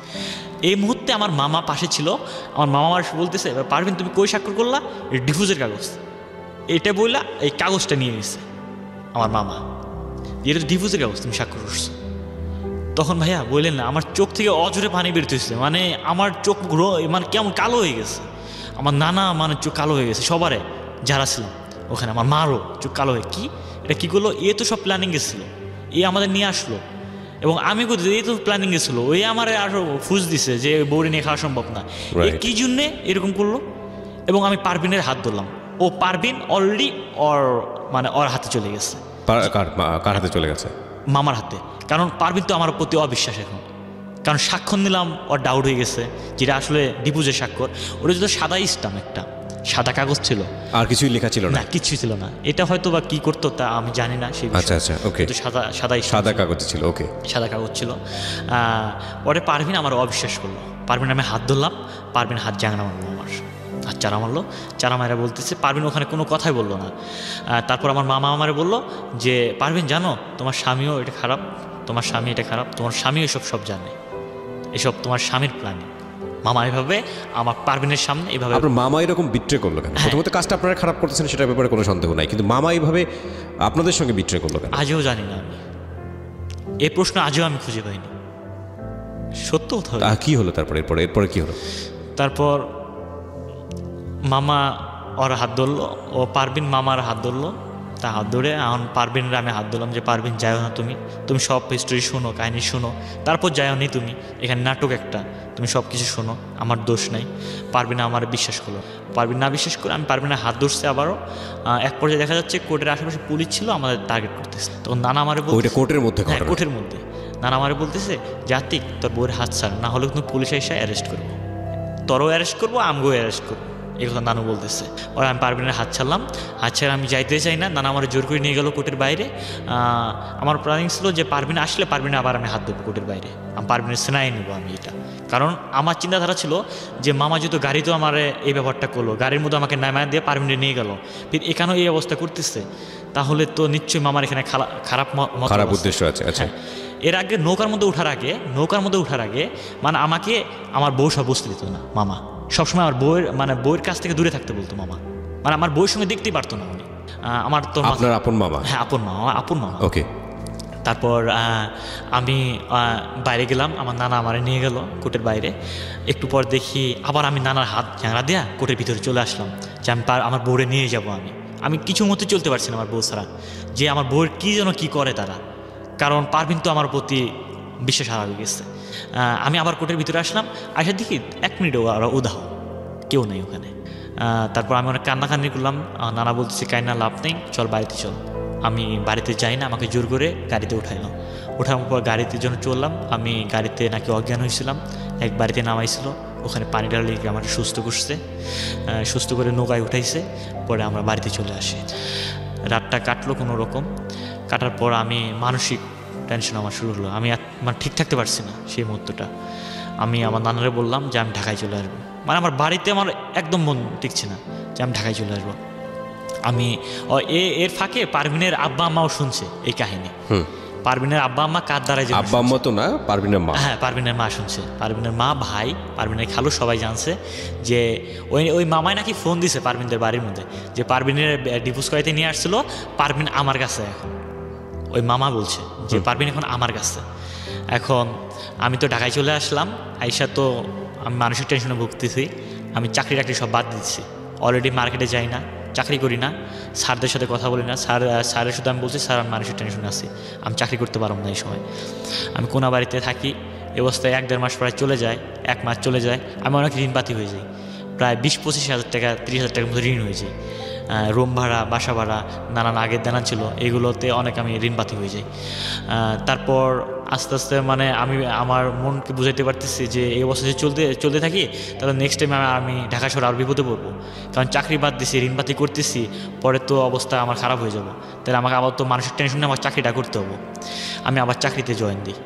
এই মুহূর্তে আমার মামা পাশে ছিল, আমার মামা আমার বলতেছে পারভিন তুমি কই স্বাক্ষর করলা? ডিভোর্সের কাগজ। এটা বললা এই কাগজটা নিয়ে নিচ্ছে আমার মামা, এটা তো ডিভোর্সের কাগজ, তুমি স্বাক্ষর করছো। তখন ভাইয়া বললেন না, আমার চোখ থেকে অজরে পানি বেরোতেছে, মানে আমার চোখ মানে কেমন কালো হয়ে গেছে। আমার নানা মানে চোখ কালো হয়ে গেছে, সবারে যারা ছিলাম ওখানে, আমার মারও চোখ কালো হয়ে, কি এটা কী করলো? এ তো সব প্ল্যানিং গেছিলো, এ আমাদের নিয়ে আসলো, এবং আমি এই তো প্ল্যানিং গেছিলো, ওই আমার আরও ফুজ দিছে যে বউরে নিয়ে খাওয়া সম্ভব না, এ কী জন্যে এরকম করলো। এবং আমি পারভিনের হাত ধরলাম, ও পারভিন অলরেডি ওর হাতে চলে গেছে। কার হাতে চলে গেছে? মামার হাতে। কারণ পারভিন তো আমার প্রতি অবিশ্বাস এখন, কারণ স্বাক্ষর নিলাম, ওর ডাউট হয়ে গেছে, যেটা আসলে ডিভোর্সের স্বাক্ষর, ওটা যদি সাদা ইস্টাম, একটা সাদা কাগজ ছিল, আর কিছুই লেখা ছিল না, কিছুই ছিল না। এটা হয়তো বা কি করতো তা আমি জানি না সেই বিষয়ে। আচ্ছা, ওকে, সাদা কাগজ ছিল, ওকে, সাদা কাগজ ছিল। পরে পারভিন আমার অবিশ্বাস করলো, পারভিন আমি হাত ধরলাম, পারভিন হাত জাঙানো মারলো, আমার হাত চারা মারলো, চারা মারা বলতেছে, পারভিন ওখানে কোনো কথাই বললো না। তারপর আমার মামা আমারে বললো যে পারভিন জানো তোমার স্বামীও এটা খারাপ, তোমার স্বামী এটা খারাপ, তোমার স্বামীও এসব সব জানে, এসব তোমার স্বামীর প্ল্যানিং। মামা এভাবে আমার পারভিনের সামনে এভাবে। আপনার মামা এরকম বিট্রে করলো কেন? প্রথমত কাজটা আপনারা খারাপ করতেছেন সেটার ব্যাপারে কোনো সন্দেহ নাই, কিন্তু মামা এইভাবে আপনাদের সঙ্গে বিট্রে করলো কেন? আজও জানি না আমি, এই প্রশ্ন আজও আমি খুঁজে পাইনি। সত্য কথা কি হলো এরপরে কি হলো? তারপর মামা ওর হাত ধরলো, ও পারভিন মামার হাত ধরলো, তা হাত ধরে এখন পারভিনরা আমি হাত ধরলাম যে পারভিন যাও না, তুমি সব হিস্টোরি শোনো, কাহিনী শোনো, তারপর যাও নি তুমি, এখানে নাটক একটা, তুমি সব কিছু শোনো, আমার দোষ নাই। পারভিন আমার বিশ্বাস করলো, পারভিন না বিশ্বাস করে আমি পারভিনের হাত ধরছি আবারও। এক পর্যায়ে দেখা যাচ্ছে কোর্টের আশেপাশে পুলিশ ছিল, আমাদের টার্গেট করতেছে। তখন নানা আমারে বলতে, কোর্টের মধ্যে, হ্যাঁ কোর্টের মধ্যে, নানা আমারে বলতেছে জাতিক তোর বউয়ের হাত ছাড়, না হলে কিন্তু পুলিশ এসে অ্যারেস্ট করবো, তোরও অ্যারেস্ট করবো, আমগো অ্যারেস্ট করবো, এই কথা নানু বলতেছে। ওরা আমি পারভিনের হাত ছাড়লাম, হাত ছাড়া আমি যাইতে চাই না, নানা আমার জোর করে নিয়ে গেল কোর্টের বাইরে। আমার প্ল্যানিং ছিল যে পারভিন আসলে পারভিনে আবার আমি হাত দেবো কোর্টের বাইরে, আমি পারভিনের সেনাই নেবো আমি এটা, কারণ আমার চিন্তাধারা ছিল যে মামা যেহেতু গাড়িতেও আমার এই ব্যাপারটা করলো, গাড়ির মধ্যে আমাকে নামায় দিয়ে পারভিনে নিয়ে গেল, ফির এখানেও এই অবস্থা করতেছে, তাহলে তো নিশ্চয়ই মামার এখানে খারাপ উদ্দেশ্য আছে। আচ্ছা, এর আগে নৌকার মধ্যে ওঠার আগে মানে আমাকে আমার বউ সব বসতে দিত না মামা, সবসময় আমার বউয়ের কাছ থেকে দূরে থাকতে বলতো মামা, মানে আমার বউয়ের সঙ্গে দেখতেই পারতো না উনি। আমার তো আপনার আপন মামা? হ্যাঁ আপন মামা। ওকে। তারপর আমি বাইরে গেলাম, আমার নানা আমারে নিয়ে গেল কোর্টের বাইরে। একটু পর দেখি আবার আমি নানার হাত ঝাঁড়া দেয়া কোর্টের ভিতরে চলে আসলাম, যে আমি আমার বউরে নিয়ে যাব। আমি কিছু মতো চলতে পারছি না আমার বউ ছাড়া, যে আমার বউয়ের কী যেন কী করে তারা, কারণ পারভিন তো আমার প্রতি বিশ্বাস হারা গেছে। আমি আবার কোর্টের ভিতরে আসলাম, আসার দেখি 1 মিনিটও ওরা উদাহ, কেউ নেই ওখানে। তারপর আমি অনেক কান্নাকান্নি করলাম, নানা বলতেছে কান্না লাভ নেই, চল বাড়িতে চল। আমি বাড়িতে যাই না, আমাকে জোর করে গাড়িতে উঠাইলাম, ওঠার পর গাড়িতে জন্য চললাম। আমি গাড়িতে নাকি অজ্ঞান হয়েছিলাম, এক বাড়িতে নামাইছিল, ওখানে পানি ঢালে আমার সুস্থ করছে, সুস্থ করে নৌকায় উঠাইছে, পরে আমরা বাড়িতে চলে আসি। রাতটা কাটলো কোনো রকম, কাটার পর আমি মানসিক টেনশন আমার শুরু হলো, আমি মানে ঠিক থাকতে পারছি না সেই মুহূর্তটা। আমি আমার নানারে বললাম যে আমি ঢাকায় চলে আসবো, মানে আমার বাড়িতে আমার একদম মন টিকছে না যে আমি ঢাকায় চলে আসবো। আমি এর ফাঁকে পারভিনের আব্বা আম্মাও শুনছে এই কাহিনী। পারভিনের আব্বা আম্মা কার দ্বারা, আব্বা আম্মা তো না, পারভিনের মা। হ্যাঁ, পারভিনের মা শুনছে, পারভিনের মা, ভাই, পারভিনের খালু সবাই জানছে যে ওই মামাই নাকি ফোন দিছে পারভিনদের বাড়ির মধ্যে, যে পারভিনের ডিভোর্স করাইতে নিয়ে আসছিল, পারভিন আমার কাছে এখন। ওই মামা বলছে যে পারভিন এখন আমার কাছে। এখন আমি তো ঢাকায় চলে আসলাম, আইসা তো আমি মানসিক টেনশনে ভুগতেছি। আমি চাকরি সব বাদ দিচ্ছি, অলরেডি মার্কেটে যাই না, চাকরি করি না, স্যারদের সাথে কথা বলি না, স্যারের সাথে আমি বলছি স্যার আমি মানসিক টেনশনে আছি, আমি চাকরি করতে পারবো না এই সময়। আমি কোনা বাড়িতে থাকি, এ অবস্থায় 1-1.5 মাস প্রায় চলে যায়, 1 মাস চলে যায়, আমি অনেক ঋণপাতি হয়ে যাই, প্রায় 20-25 হাজার টাকা, 30 হাজার টাকার মতো ঋণ হয়ে যায়। রুম ভাড়া, বাসা ভাড়া, নানান আগের দেনা ছিল, এগুলোতে অনেক আমি ঋণপাতি হয়ে যাই। তারপর আস্তে আস্তে মানে আমি আমার মনকে বুঝাইতে পারতেছি যে এই অবস্থা যদি চলতে থাকি তাহলে নেক্সট টাইম আমি ঢাকা শহরে আর বিপদে পড়বো, কারণ চাকরি বাদ দিছি, ঋণপাতি করতেছি, পরে তো অবস্থা আমার খারাপ হয়ে যাবো। তাহলে আমাকে আবার তো মানসিক টেনশনে আমার চাকরিটা করতে হবো। আমি আবার চাকরিতে জয়েন দিই।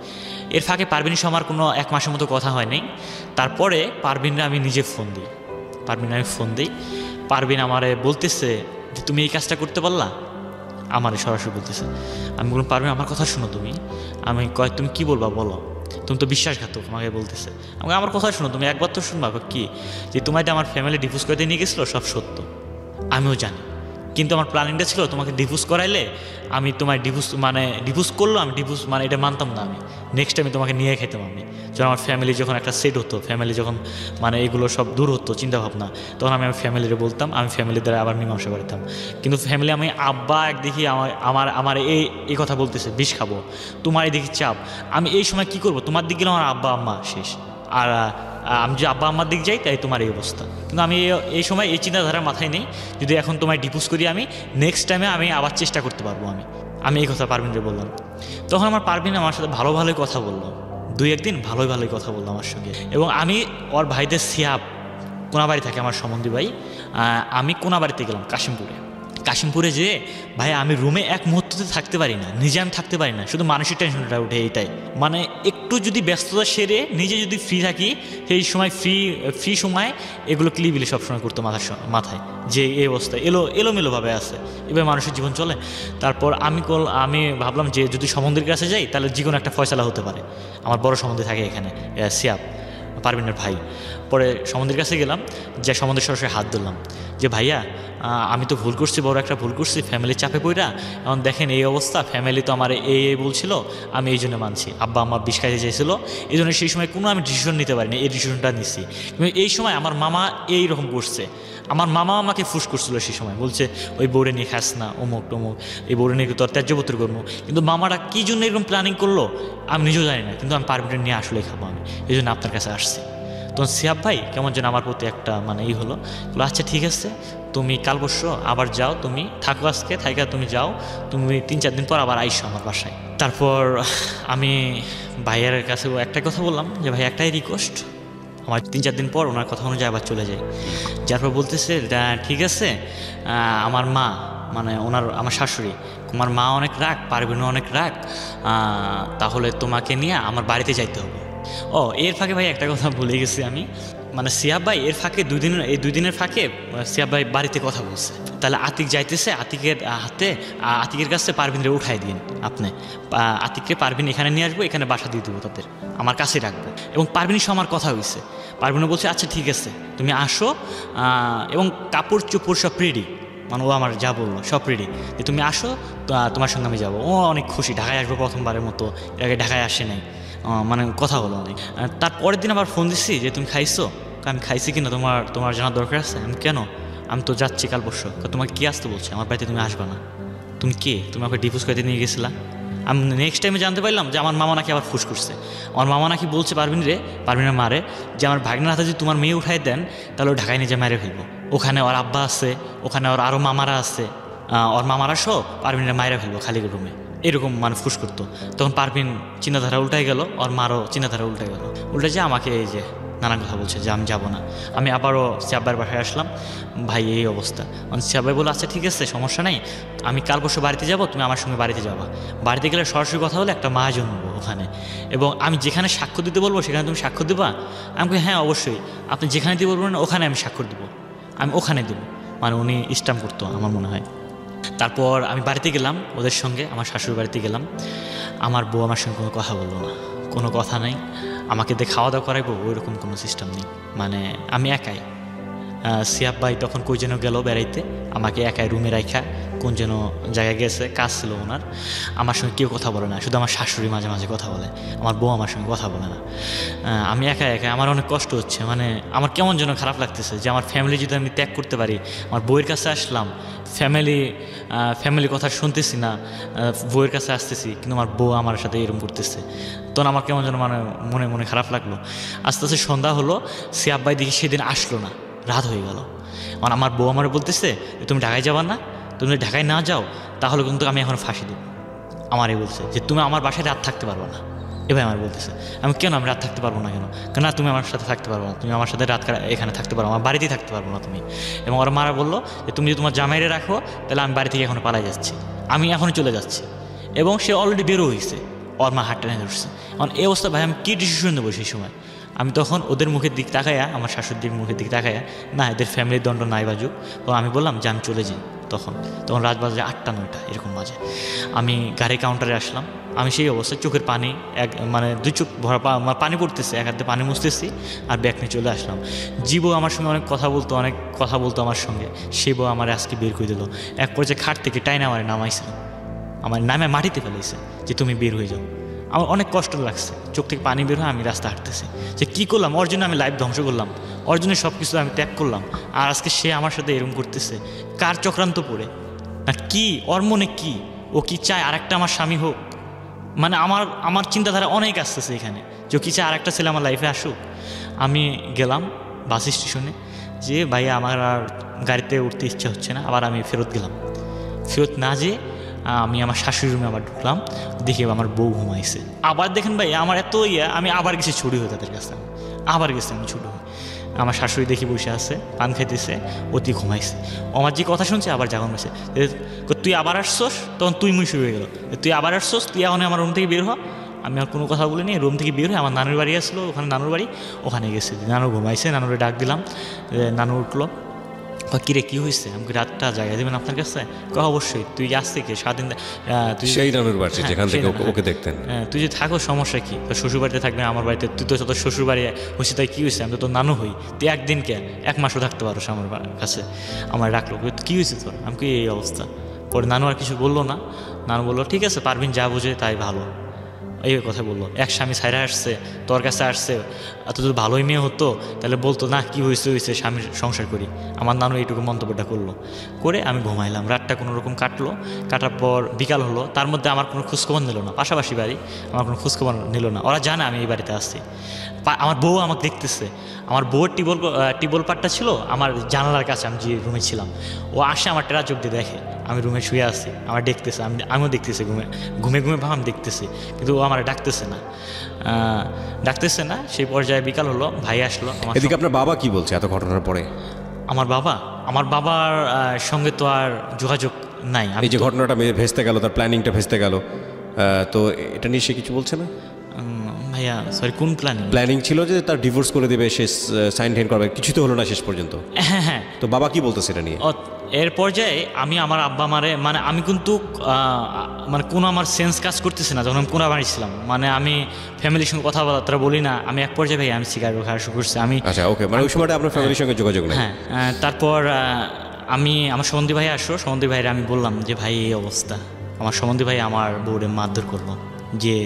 এর ফাঁকে পারভিনের সঙ্গে আমার কোনো 1 মাসের মতো কথা হয়নি। তারপরে পারভিনরা আমি নিজে ফোন দিই, পারভিন আমারে বলতেছে যে তুমি এই কাজটা করতে পারলা, আমারে সরাসরি বলতেছে। আমি বললাম পারভিন আমার কথা শুনো তুমি। আমি তুমি কি বলবা বলো, তুমি তো বিশ্বাসঘাতক আমাকে বলতেছে। আমাকে আমার কথা শুনো, তুমি একবার তো শুনবা। কি যে তোমার আমার ফ্যামিলি ডিভোর্স করতে নিয়ে গেছিলো সব সত্য, আমিও জানি, কিন্তু আমার প্ল্যানিংটা ছিল তোমাকে ডিভোর্স করাইলে আমি তোমার ডিভোর্স করলো, আমি ডিভোর্স এটা মানতাম না। আমি নেক্সট টাইমে তোমাকে নিয়ে খেতাম। আমি যখন আমার ফ্যামিলি যখন একটা সেট হতো, ফ্যামিলি যখন এগুলো সব দূর হতো চিন্তাভাবনা, তখন আমি ফ্যামিলিরে বলতাম, আমি ফ্যামিলির দ্বারা আবার মীমাংসা করতাম। কিন্তু ফ্যামিলি আমি আব্বা একদিকে আমার এই কথা বলতেছে বিষ খাবো, তোমার এদিকে চাপ, আমি এই সময় কি করব, তোমার দিক গেলে আমার আব্বা আম্মা শেষ, আর আমি যে আব্বা আম্মার দিক যাই তাই তোমার এই অবস্থা। কিন্তু আমি এই সময় এই চিন্তাধারার মাথায় নেই, যদি এখন তোমায় ডিভোর্স করি আমি নেক্সট টাইমে আমি আবার চেষ্টা করতে পারবো। আমি এই কথা পারভিনকে বললাম। তখন আমার পারভিন আমার সাথে ভালোই কথা বললো, 2-1 দিন ভালোই কথা বললো আমার সঙ্গে। এবং আমি ওর ভাইদের সিয়াব কোনাবাড়ি থাকে আমার সম্বন্ধী ভাই, আমি কোনাবাড়িতে গেলাম কাশিমপুরে যেয়ে ভাই আমি রুমে এক মুহূর্ততে থাকতে পারি না, নিজে আমি থাকতে পারি না, শুধু মানসিক টেনশনটা উঠে এইটাই। একটু যদি ব্যস্ততা সেরে নিজে যদি ফ্রি থাকি, সেই সময় ফ্রি সময় এগুলো ক্লিবিলি সবসময় করতো মাথায় যে এই অবস্থা এলোমেলোভাবে আছে, এবার মানুষের জীবন চলে। তারপর আমি ভাবলাম যে যদি সম্বন্ধীর কাছে যাই তাহলে যে কোনো একটা ফয়সালা হতে পারে। আমার বড় সম্বন্ধী থাকে এখানে সিয়াব, পারভিনের ভাই। পরে সম্বন্ধীর কাছে গেলাম, যে সম্বন্ধে সরাসরি হাত ধরলাম যে ভাইয়া আমি তো ভুল করছি, বড় একটা ভুল করছি, ফ্যামিলি চাপে পড়া, এখন দেখেন এই অবস্থা, ফ্যামিলি তো আমার এই বলছিল, আমি এই জন্য মানছি, আব্বা আমার বিষ খাইতে চাইছিল, এই জন্য সেই সময় কোনো আমি ডিসিশন নিতে পারিনি, এই ডিসিশনটা নিচ্ছি। কিন্তু এই সময় আমার মামা এইরকম করছে, আমার মামা আমাকে ফুস করছিল সেই সময়, বলছে ওই বউরে নিয়ে খাস না, অমুক টমুক, এই বউরে নিয়ে তোর ত্যায্যপত্র করবো। কিন্তু মামারা কী জন্য এরকম প্ল্যানিং করলো আমি নিজেও জানি না, কিন্তু আমি পারভিনটা নিয়ে আসলেই খাবো, আমি এই জন্য আপনার কাছে আসছি। তখন সিয়াব ভাই কেমন যেন আমার প্রতি একটা হলো, আচ্ছা ঠিক আছে, তুমি কাল পরশু আবার যাও, তুমি থাকো আজকে, থাইকা তুমি যাও, তুমি 3-4 দিন পর আবার আইসো আমার বাসায়। তারপর আমি ভাইয়ের কাছে একটা কথা বললাম যে ভাই একটাই রিকোয়েস্ট, আমার 3-4 দিন পর ওনার কথা অনুযায়ী আবার চলে যায়। যার পর বলতেছে ঠিক আছে, আমার মা আমার শাশুড়ি, তোমার মা অনেক রাগ, পারভিনও অনেক রাগ, তাহলে তোমাকে নিয়ে আমার বাড়িতে যাইতে হবে। এর ফাঁকে ভাই একটা কথা ভুলে গেছি আমি, সিয়াব ভাই এর ফাঁকে 2 দিনের ফাঁকে সিয়াব ভাই বাড়িতে কথা বলছে, তাহলে আতিক যাইতেছে, আতিকের কাছে পারভিনরে উঠাই দিন আপনি, আতিককে পারভিন এখানে নিয়ে আসবো, এখানে বাসা দিয়ে দেবো, তাদের আমার কাছে রাখবো। এবং পারভিনের সঙ্গে আমার কথা হয়েছে, পারভিনও বলছে আচ্ছা ঠিক আছে তুমি আসো, এবং কাপড় চোপড় সব রেডি, ও আমার যা বললো সব রেডি, যে তুমি আসো, তোমার সঙ্গে আমি যাবো। ও অনেক খুশি, ঢাকায় আসবো প্রথমবারের মতো, এর আগে ঢাকায় আসে নাই, কথা হলো অনেক। তারপরের দিন আবার ফোন দিচ্ছি যে তুমি খাইছো, আমি খাইছি কিনা তোমার জানার দরকার আছে। আমি কেন, আমি তো যাচ্ছি কাল পরশু। তোমাকে কে আসতে বলছে আমার বাড়িতে, তুমি আসবে না, তুমি কে, তুমি আমাকে ডিভোর্স করতে নিয়ে গেছিলা। আমি নেক্সট টাইমে জানতে পারলাম যে আমার মামা নাকি আবার ফুস করছে, আমার মামা নাকি বলছে পারভিনের মারে যে আমার ভাগ্নের হাতে যদি তোমার মেয়ে উঠাই দেন তাহলে ও ঢাকায় নিজে মেরে ফেলবো, ওখানে ওর আব্বা আছে, ওখানে ওর আরও মামারা আছে, ওর মামারা সহ পারভিনের মায়েরা ফেলবো খালি রুমে, এরকম ফুস করতো। তখন পারভিন চিন্তাধারা উল্টাই গেল, ওর মারও চিন্তাধারা উল্টে যে আমাকে এই যে নানান কথা বলছে যে আমি যাবো না। আমি আবারও সিয়াব্বার বাসায় আসলাম, ভাই এই অবস্থা। সিয়াব্বাই বললো আচ্ছা ঠিক আছে সমস্যা নেই, আমি কাল পরশু বাড়িতে যাবো, তুমি আমার সঙ্গে বাড়িতে যাবা, বাড়িতে গেলে সরাসরি কথা হলে একটা মহাজন নেবো ওখানে, এবং আমি যেখানে স্বাক্ষর দিতে বলবো সেখানে তুমি স্বাক্ষর দেবা। আমি হ্যাঁ অবশ্যই, আপনি যেখানে দিতে বলবেন ওখানে আমি স্বাক্ষর দেবো, আমি ওখানে দেবো, উনি স্ট্যাম্প করতো আমার মনে হয়। তারপর আমি বাড়িতে গেলাম ওদের সঙ্গে, আমার শাশুড়ির বাড়িতে গেলাম, আমার বউ আমার সঙ্গে কোনো কথা বললো না, কোনো কথা নেই, আমাকে দিয়ে খাওয়া দাওয়া করাইবো ওইরকম কোনো সিস্টেম নেই, আমি একাই। সিয়াব ভাই তখন কই যেন গেল বেড়াইতে, আমাকে একাই রুমে রাখা, কোন যেন জায়গায় গেছে, কাজ ছিল ওনার, আমার সঙ্গে কেউ কথা বলে না, শুধু আমার শাশুড়ি মাঝে মাঝে কথা বলে, আমার বউ আমার সঙ্গে কথা বলে না। আমি একা আমার অনেক কষ্ট হচ্ছে, আমার কেমন যেন খারাপ লাগতেছে যে আমার ফ্যামিলি যদি আমি ত্যাগ করতে পারি, আমার বউয়ের কাছে আসলাম, ফ্যামিলি কথা শুনতেছি না, বউয়ের কাছে আসতেছি, কিন্তু আমার বউ আমার সাথে এরকম করতেছে, তখন আমার কেমন যেন মনে খারাপ লাগলো। আস্তে আস্তে সন্ধ্যা হলো, সিয়াব ভাই দেখি সেদিন আসলো না, রাত হয়ে গেল। আমার বউ আমার বলতেছে তুমি ঢাকায় যাবা না, তুমি ঢাকায় না যাও তাহলে কিন্তু আমি এখন ফাঁসি দেব। আমারই বলছে যে তুমি আমার বাসায় রাত থাকতে পারবে না, এবার আমার বলতেছে, আমি কেন আমি রাত থাকতে পারবো না কেন? না তুমি আমার সাথে থাকতে পারবো না, তুমি আমার সাথে রাত এখানে থাকতে পারবো, আমার বাড়িতেই থাকতে পারবো না তুমি। এবং ওর মারা বললো যে তুমি যদি তোমার জামাইরে রাখো তাহলে আমি বাড়ি থেকে এখনো পালাই যাচ্ছি, আমি এখনই চলে যাচ্ছি। এবং সে অলরেডি বেরো হয়েছে, ওর মা হাত টেনে ধরছে। এখন এই অবস্থা ভাই আমি কী ডিসিশন নেবো সেই সময়? আমি তখন ওদের মুখের দিক তাকাইয়া, আমার শাশুড়ির মুখের দিক তাকাইয়া, না এদের ফ্যামিলির দণ্ড নাই বাজুক, তো আমি বললাম যে আমি চলে যাই। তখন রাত বাজে 8টা 9টা এরকম বাজে। আমি গাড়ি কাউন্টারে আসলাম, আমি সেই অবস্থায় চোখের পানি মানে 2 চোখ ভরা পানি পড়তেছে, এক হাতে পানি মুছতেছি আর ব্যাগ নিয়ে চলে আসলাম। জীবও আমার সঙ্গে অনেক কথা বলতো আমার সঙ্গে, সে বউ আমার আজকে বের করে দিল। এক পর্যায়ে খাট থেকে টাইনা আমার নামাইছিল, আমার নামে মাটিতে ফেলেছে যে তুমি বের হয়ে যাও। আমার অনেক কষ্ট লাগছে, চোখ থেকে পানি বের হয়, আমি রাস্তা হাঁটতেছি যে কী করলাম, ওর জন্য আমি লাইফ ধ্বংস করলাম, ওর জন্য সব কিছু আমি ত্যাগ করলাম, আর আজকে সে আমার সাথে এরকম করতেছে। কার চক্রান্ত পড়ে না কি, ওর মনে কি, ও কি চায় আরেকটা আমার স্বামী হোক? মানে আমার চিন্তাধারা অনেক আসতেছে এখানে, যে কি চায় আরেকটা ছেলে আমার লাইফে আসুক। আমি গেলাম বাস স্টেশনে, যে ভাইয়া আমার আর গাড়িতে উঠতে ইচ্ছা হচ্ছে না, আবার আমি ফেরত গেলাম। ফেরত না যেয়ে আমি আমার শাশুড়ি রুমে আবার ঢুকলাম, দেখি আমার বউ ঘুমাইছে। আবার দেখেন ভাই আমার এত আমি আবার গেছি ছুটি হয়ে তাদের কাছে, আবার গেছি আমি ছুটি হয়ে। আমার শাশুড়ি দেখি বসে আছে, পান খাইতেছে, অতি ঘুমাইছে। আমার যে কথা শুনছে আবার জাগন হয়েছে, তুই আবার আসছোস, তখন তুই মুই শুরু হয়ে গেল, তুই আবার আসছোস, তুই এখন আমার রুম থেকে বের হ। আমি আর কোনো কথা বলিনি, রুম থেকে বের হয়ে আমার নানুর বাড়ি আসলো, ওখানে নানুর বাড়ি, ওখানে গেছি। নানু ঘুমাইছে, নানুরে ডাক দিলাম, নানু উঠলো, কিরে কী হয়েছে? আমাকে রাতটা জায়গা দেবেন আপনার কাছে? অবশ্যই। তুই যাস থেকে স্বাধীন, তুই সেই নানুর বাড়ি যেখান থেকে ওকে দেখতেন, তুই যে থাকো সমস্যা কি, তোর শ্বশুর বাড়িতে থাকবে আমার বাড়িতে, তুই তো তোর শ্বশুর বাড়ি হয়েছে, তাই কী হয়েছে? আমি তো তোর নানু হই, তুই একদিন কে 1 মাসও থাকতে পারোস আমার কাছে। আমার রাখলো, কী হয়েছে তোর? আমি কি এই অবস্থা। পরে নানু আর কিছু বললো না, নানু বললো ঠিক আছে পারবিন যা বুঝে তাই ভালো, এই কথা বললো। এক স্বামী ছাইরা আসছে, তোর কাছে আসছে, এত যদি ভালোই মেয়ে হতো তাহলে বলতো না কি হয়েছে স্বামীর সংসার করি। আমার নানু এইটুকু মন্তব্যটা করলো, করে আমি ঘুমাইলাম। রাতটা কোনো রকম কাটার পর বিকাল হলো, তার মধ্যে আমার কোনো খোঁজখবর নিল না, পাশাপাশি বাড়ি, আমার কোনো খোঁজখবর নিল না। ওরা জানে আমি এই বাড়িতে আসছি। আমার বউ আমাকে দেখতেছে, আমার বউয়ের টিবল পাটটা ছিল আমার জানালার কাছে, আমি যে রুমে ছিলাম। ও আসে আমার টেরা চোখ দিয়ে দেখে আমি রুমে শুয়ে আছি, আমার দেখতেছে, আমিও দেখতেছি, ঘুমে আমি দেখতেছি, কিন্তু ও আমার ডাকতেছে না। সেই পর্যায়ে বিকাল হলো, ভাই আসলো। এদিকে আপনার বাবা কি বলছে এত ঘটনার পরে? আমার বাবার সঙ্গে তো আর যোগাযোগ নাই। এই যে ঘটনাটা ভেস্তে গেল, তার প্ল্যানিংটা ভেস্তে গেল, তো এটা নিয়ে সে কিছু বলছে না? ভাইয়া সরি, কোন প্ল্যানিং ছিল যে তার ডিভোর্স করে দেবে, সে সাইন করবে, কিছু তো হলো না শেষ পর্যন্ত। হ্যাঁ, তো বাবা কি বলতো সেটা নিয়ে? এর পর্যায়ে আমি আমার আব্বা মারে, মানে আমি কিন্তু মানে কোনো আমার সেন্স কাজ করতেছে না যখন আমি কোনা বাড়িছিলাম, মানে আমি ফ্যামিলির সঙ্গে কথাবার্তা বলি না। আমি এক পর্যায়ে ভাই আমি সিগারেট খাওয়া শুরু করছি। আচ্ছা ওকে, মানে ওই সময়টা আপনার ফ্যামিলির সঙ্গে যোগাযোগ নেই? হ্যাঁ, তারপর আমার সম্বন্ধী ভাই আসলো, সম্বন্ধী ভাইরে আমি বললাম যে ভাই এই অবস্থা। আমার সম্বন্ধী ভাই আমার বউরে মারধর করলো যে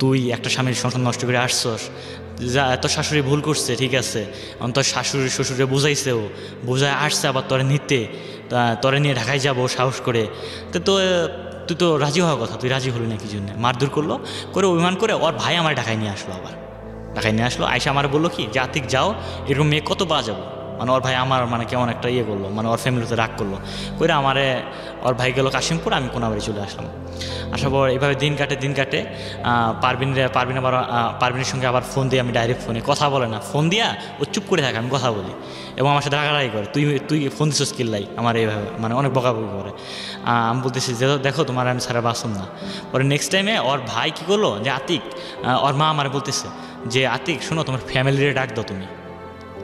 তুই একটা স্বামীর সংসার নষ্ট করে আসছস, যা তোর শাশুড়ি ভুল করছে, ঠিক আছে, তোর শাশুড়ি শ্বশুরে বুঝায় আসছে আবার তোরে নিয়ে ঢাকায় যাবো সাহস করে, তুই তো রাজি হওয়ার কথা, তুই রাজি হলি না কি জন্য? মারধর করলো, করে অভিমান করে ওর ভাই আমার ঢাকায় নিয়ে আসলো। আয়সা আমার বললো কি যে আতিক যাও, এরকম মেয়ে কত পাওয়া যাবো, মানে ওর ভাই আমার মানে কেমন একটা করলো, মানে ওর ফ্যামিলিতে রাগ করলো, করে আমারে ওর ভাই গেলো কাশিমপুর, আমি কোনাবাড়ি চলে আসলাম। আসার পর এইভাবে দিন কাটে। পারবিনের সঙ্গে আবার ফোন দিয়ে, আমি ডাইরেক্ট ফোনে কথা বলে না, ফোন দিয়া ও চুপ করে থাকে, আমি কথা বলি, এবং আমার সাথে রাগারাগি করে, তুই ফোন দিচ্ছ স্কিল্লাই আমার এইভাবে, মানে অনেক বকাবকি করে। আমি বলতেছি যে দেখো তোমার আমি সারা বাসন না। পরে নেক্সট টাইমে ওর ভাই কী করলো যে আতিক, ওর মা আমার বলতেছে যে আতিক শোনো, তোমার ফ্যামিলিরে ডাক দাও তুমি,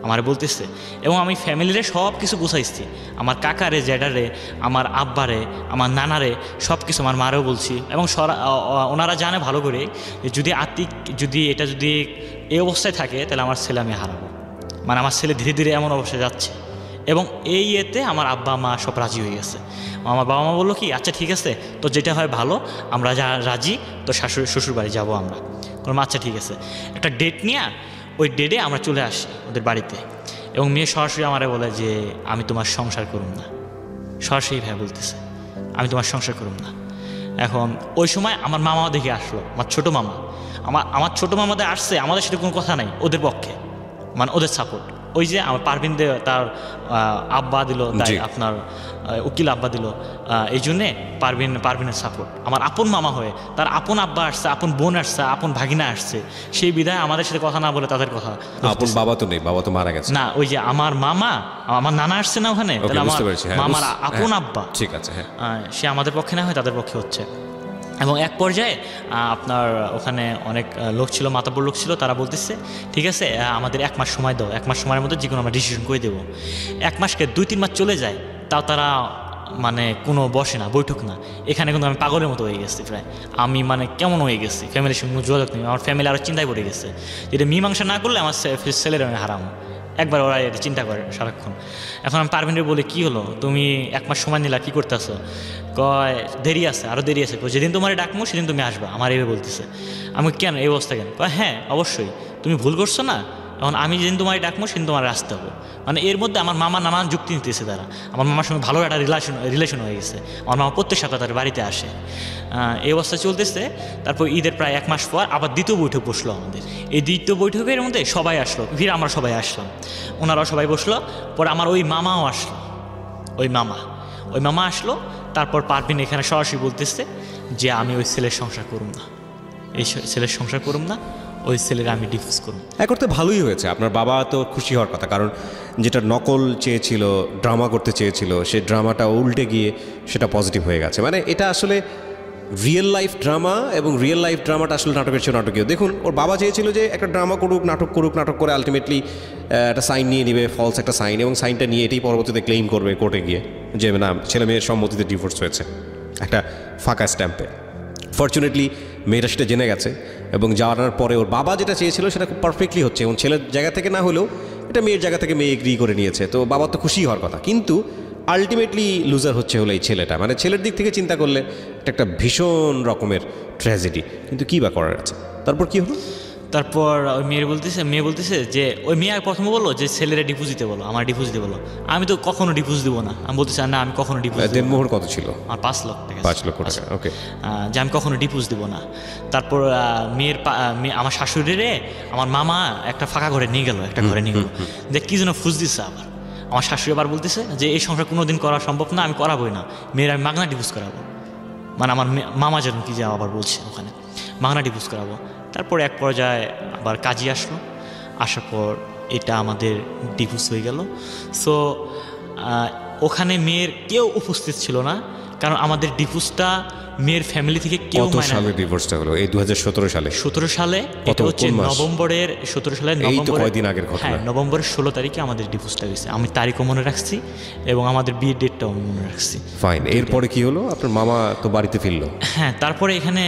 আমার বলতেছে। এবং আমি ফ্যামিলিরে সব কিছু গুছাইছি, আমার কাকারে, জ্যাডারে, আমার আব্বারে, আমার নানারে, সব কিছু আমার মারেও বলছি। এবং ওনারা জানে ভালো করে যে যদি এটা এই অবস্থায় থাকে তাহলে আমার ছেলে আমি হারাবো, মানে আমার ছেলে ধীরে ধীরে এমন অবস্থায় যাচ্ছে। এবং এই এতে আমার আব্বা মা সব রাজি হয়ে গেছে। আমার বাবা মা বললো কি আচ্ছা ঠিক আছে, তো যেটা হয় ভালো, আমরা যা রাজি, তো শ্বশুর বাড়ি যাবো আমরা। আচ্ছা ঠিক আছে, একটা ডেট নিয়ে ওই ডেটে আমরা চলে আসি ওদের বাড়িতে। এবং মেয়ে সরাসরি আমারে বলে যে আমি তোমার সংসার করুম না, সরাসরি ভাই বলতেছে আমি তোমার সংসার করুম না। এখন ওই সময় আমার মামাও দেখে আসলো, আমার ছোটো মামা, আমার ছোটো মামাদের আসছে, আমাদের সাথে কোনো কথা নাই ওদের পক্ষে, মানে ওদের সাপোর্ট। ওই যে আমার পারভিন তার আব্বা দিল, তাই আপনার উকিল আব্বা দিল, এই জন্যে পারভিনের সাপোর্ট। আমার আপন মামা হয়ে তার আপন আব্বা আসছে, আপন বোন আসছে, আপন ভাগিনা আসছে, সেই বিধায় আমাদের সাথে কথা না বলে তাদের কথা। আপন বাবা তো নেই, বাবা তো মারা গেছে। না, ওই যে আমার মামা, আমার নানা আসছে না ওখানে, তাহলে আমার মামার আপন আব্বা, ঠিক আছে, সে আমাদের পক্ষে না হয় তাদের পক্ষে হচ্ছে। এবং এক পর্যায়ে আপনার ওখানে অনেক লোক ছিল, মাতাব্বর লোক ছিল, তারা বলতেছে ঠিক আছে আমাদের 1 মাস সময় দাও, 1 মাস সময়ের মধ্যে যে কোনো আমরা ডিসিশন করে দেবো। 1 মাসকে 2-3 মাস চলে যায়, তাও তারা মানে কোনো বসে না, বৈঠক না। এখানে কিন্তু আমি পাগলের মতো হয়ে গেছি প্রায়, আমি মানে কেমন হয়ে গেছি, ফ্যামিলির সঙ্গে কোনো যোগাযোগ নেই, আমার ফ্যামিলি আরও চিন্তায় পড়ে গেছে, যেটা মীমাংসা না করলে আমার ছেলের আমি হারাম। একবার ওরা এটা চিন্তা করে সারাক্ষণ। এখন আমি পারভিনের বলে কী হলো, তুমি 1 মাস সময় নিলা, কী করতেছো? কয় দেরি আছে, আরও দেরি আছে। যেদিন তোমার ডাকবো সেদিন তুমি আসবা, আমার এভাবে বলতেছে। আমি কেন এই অবস্থা কেন? কয় হ্যাঁ অবশ্যই, তুমি ভুল করছো না, এখন আমি যেদিন তোমার ডাকবো সেদিন তোমার আসতে হবে। মানে এর মধ্যে আমার মামা নানান যুক্তি নিতেছে তারা। আমার মামার সঙ্গে ভালো একটা রিলেশন হয়ে গেছে, আমার মামা প্রত্যেক সপ্তাহে তার বাড়িতে আসে। এই অবস্থা চলতেছে। তারপর ঈদের প্রায় 1 মাস পর আবার দ্বিতীয় বৈঠক বসলো আমাদের। এই দ্বিতীয় বৈঠকের মধ্যে সবাই আসলো, আমরা সবাই আসলাম, ওনারাও সবাই বসলো। পরে আমার ওই মামাও আসলো, ওই মামা আসলো। তারপর পারভিন এখানে সরাসরি বলতেছে যে আমি ওই ছেলের সংসার করুম না, এই ছেলের সংসার করুম না, ওই ছেলের আমি ডিভোর্স করুম। এক করতে ভালোই হয়েছে, আপনার বাবা তো খুশি হওয়ার কথা, কারণ যেটা নকল চেয়েছিল, ড্রামা করতে চেয়েছিল, সেই ড্রামাটা উল্টে গিয়ে সেটা পজিটিভ হয়ে গেছে। মানে এটা আসলে রিয়েল লাইফ ড্রামা, এবং রিয়েল লাইফ ড্রামাটা আসলে নাটকের চেয়ে নাটকীয়। দেখুন, ওর বাবা চেয়েছিল যে একটা ড্রামা করুক, নাটক করে আলটিমেটলি একটা সাইন নিয়ে নেবে, ফলস একটা সাইন, এবং সাইনটা নিয়ে এটাই পরবর্তীতে ক্লেইম করবে কোর্টে গিয়ে যে না, ছেলে মেয়ের সম্মতিতে ডিভোর্স হয়েছে একটা ফাঁকা স্ট্যাম্পে। ফর্চুনেটলি মেয়েটা সেটা জেনে গেছে, এবং জানার পরে ওর বাবা যেটা চেয়েছিল সেটা খুব পারফেক্টলি হচ্ছে, এবং ছেলের জায়গা থেকে না হলেও এটা মেয়ের জায়গা থেকে মেয়ে এগ্রি করে নিয়েছে। তো বাবার তো খুশি হওয়ার কথা, কিন্তু আলটিমেটলি লুজার হচ্ছে হলো এই ছেলেটা। মানে ছেলের দিক থেকে চিন্তা করলে এটা একটা ভীষণ রকমের ট্র্যাজেডি, কিন্তু কী বা করার আছে। তারপর কি হলো? তারপর ওই মেয়ে বলতেছে যে ওই মেয়ে প্রথমে বললো যে ছেলেরা ডিভোর্স দিতে বলো, আমার ডিভোর্স দিতে বলো। আমি তো কখনো ডিভোর্স দিব না, আমি বলতেছি না, আমি কখনো ডিভোর্স দিব না। দেনমোহর কত ছিল? আমার 5 লক্ষ টাকা। 5 লক্ষ টাকা, ওকে। যে আমি কখনো ডিভোর্স দিব না। তারপর আমার শাশুড়িরে আমার মামা একটা ফাঁকা ঘরে নিয়ে গেল, একটা ঘরে নিয়ে গেল, যে কি যেন ফুস দিচ্ছে। আবার আমার শাশুড়ি আবার বলতেছে যে এই সংসার কোনোদিন করা সম্ভব না, আমি করাবোই না, মেয়ের আমি মাগনা ডিভোর্স করাবো। মানে আমার মামা যেন কি যে আবার বলছে ওখানে মাগনা ডিভোর্স করাবো। তারপর এক পর্যায়ে আবার কাজী আসলো, আসার পর এটা আমাদের ডিভোর্স হয়ে গেল। সো ওখানে মেয়ের কেউ উপস্থিত ছিল না, কারণ আমাদের ডিভোর্সটা মেয়ের ফ্যামিলি থেকে কেউ কত সালে ডিভোর্সটা হলো? এই 2017 সালে। 17 সালে, এটা হচ্ছে নভেম্বরের 17 সালের কয়দিন আগের ঘটনা। হ্যাঁ, নভেম্বরের 16 তারিখে আমাদের ডিভোর্সটা হয়েছে। আমি তারিখও মনে রাখছি এবং আমাদের বিয়ের ডেটটাও মনে রাখছি। ফাইন। এরপরে কি হলো? আপনার মামা তো বাড়িতে ফিরলো। হ্যাঁ, তারপরে এখানে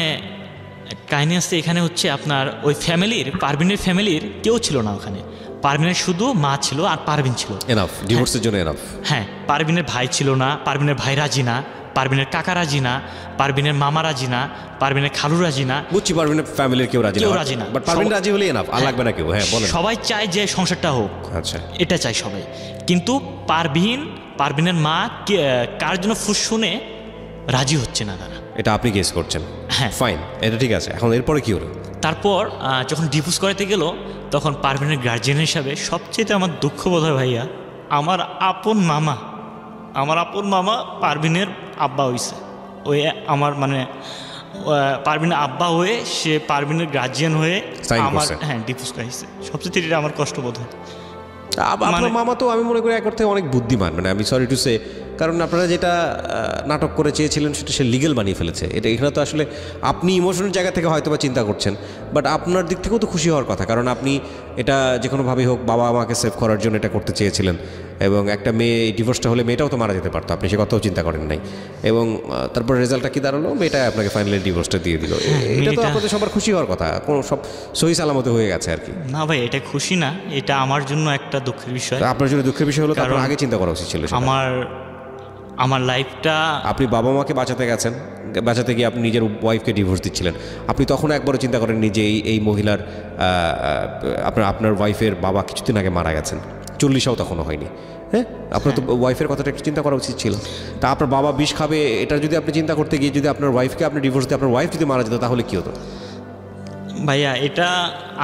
কাহিনী আসছে। এখানে হচ্ছে আপনার ওই ফ্যামিলির, পারভিনের ফ্যামিলির কেউ ছিল না ওখানে। পারভিনের শুধু মা ছিল আর পারভিন ছিল। এনাফ, ডিভোর্সের জন্য এনাফ। হ্যাঁ, পারভিনের ভাই ছিল না, পারভিনের ভাই রাজি না, পারভিনের কাকা রাজি না, পারভিনের মামা রাজি না, পারভিনের খালু রাজি না। বুঝছি, পারভিনের ফ্যামিলির কেউ রাজি না, বাট পারভিন রাজি হলে এনাফ, আর লাগবে না কেউ। হ্যাঁ, বলেন। সবাই চায় যে সংসারটা হোক, আচ্ছা, এটা চায় সবাই। কিন্তু পারভিনের মা কার জন্য ফুস শুনে রাজি হচ্ছে না তারা। এটা আপনি গেস করছেন? হ্যাঁ, ফাইন, এটা ঠিক আছে। এখন এরপরে কি হলো? তারপর যখন ডিভোর্স করাতে গেল, তখন পারভিনের গার্জিয়ান হিসাবে সবচেয়ে আমার দুঃখ বোধ হয় ভাইয়া, আমার আপন মামা পারভিনের আব্বা হয়েছে। ওই আমার মানে পারভিনের আব্বা হয়ে সে পারভিনের গার্জিয়ান হয়ে আমার, হ্যাঁ, ডিভোর্স করাইছে। সবচেয়ে এটা আমার কষ্ট বোধ হয়। আপনার মামা তো আমি মনে করি এক অর্থে অনেক বুদ্ধিমান, মানে আমি সরি টু সে, কারণ আপনারা যেটা নাটক করে চেয়েছিলেন সেটা সে লিগেল বানিয়ে ফেলেছে। এখানে তো আসলে আপনি ইমোশনাল জায়গা থেকে হয়তো বা চিন্তা করছেন, বাট আপনার দিক থেকেও তো খুশি হওয়ার কথা, কারণ আপনি এটা যে কোনোভাবেই হোক বাবা মাকে সেভ করার জন্য এটা করতে চেয়েছিলেন, এবং একটা মেয়ে ডিভোর্সটা হলে মেয়েটাও তো মারা যেতে পারতো, আপনি সে কথাও চিন্তা করেন নাই। এবং তারপর রেজাল্টটা কি দাঁড়ালো? মেয়েটা আপনাকে ফাইনালি ডিভোর্সটা দিয়ে দিল। এটা তো আপনাদের সবার খুশি হওয়ার কথা, কোনো সব সহি সালামতে হয়ে গেছে আর কি। না ভাই, এটা খুশি না, এটা আমার জন্য একটা দুঃখের বিষয়। আপনার জন্য দুঃখের বিষয় হলো, কারণ আগে চিন্তা করা উচিত ছিল। আমার লাইফটা, আপনি বাবা মাকে বাঁচাতে গিয়ে আপনি নিজের ওয়াইফকে ডিভোর্স দিচ্ছিলেন। আপনি তখন একবারও চিন্তা করেননি যে এই মহিলার আপনার ওয়াইফের বাবা কিছুদিন আগে মারা গেছেন, 40-ও তখনও হয়নি। হ্যাঁ, আপনার তো ওয়াইফের কথাটা একটু চিন্তা করা উচিত ছিল। তা আপনার বাবা বিষ খাবে, এটা যদি আপনি চিন্তা করতে গিয়ে যদি আপনার ওয়াইফকে আপনি ডিভোর্স দিয়ে আপনার ওয়াইফ যদি মারা যেত, তাহলে কী হতো? ভাইয়া এটা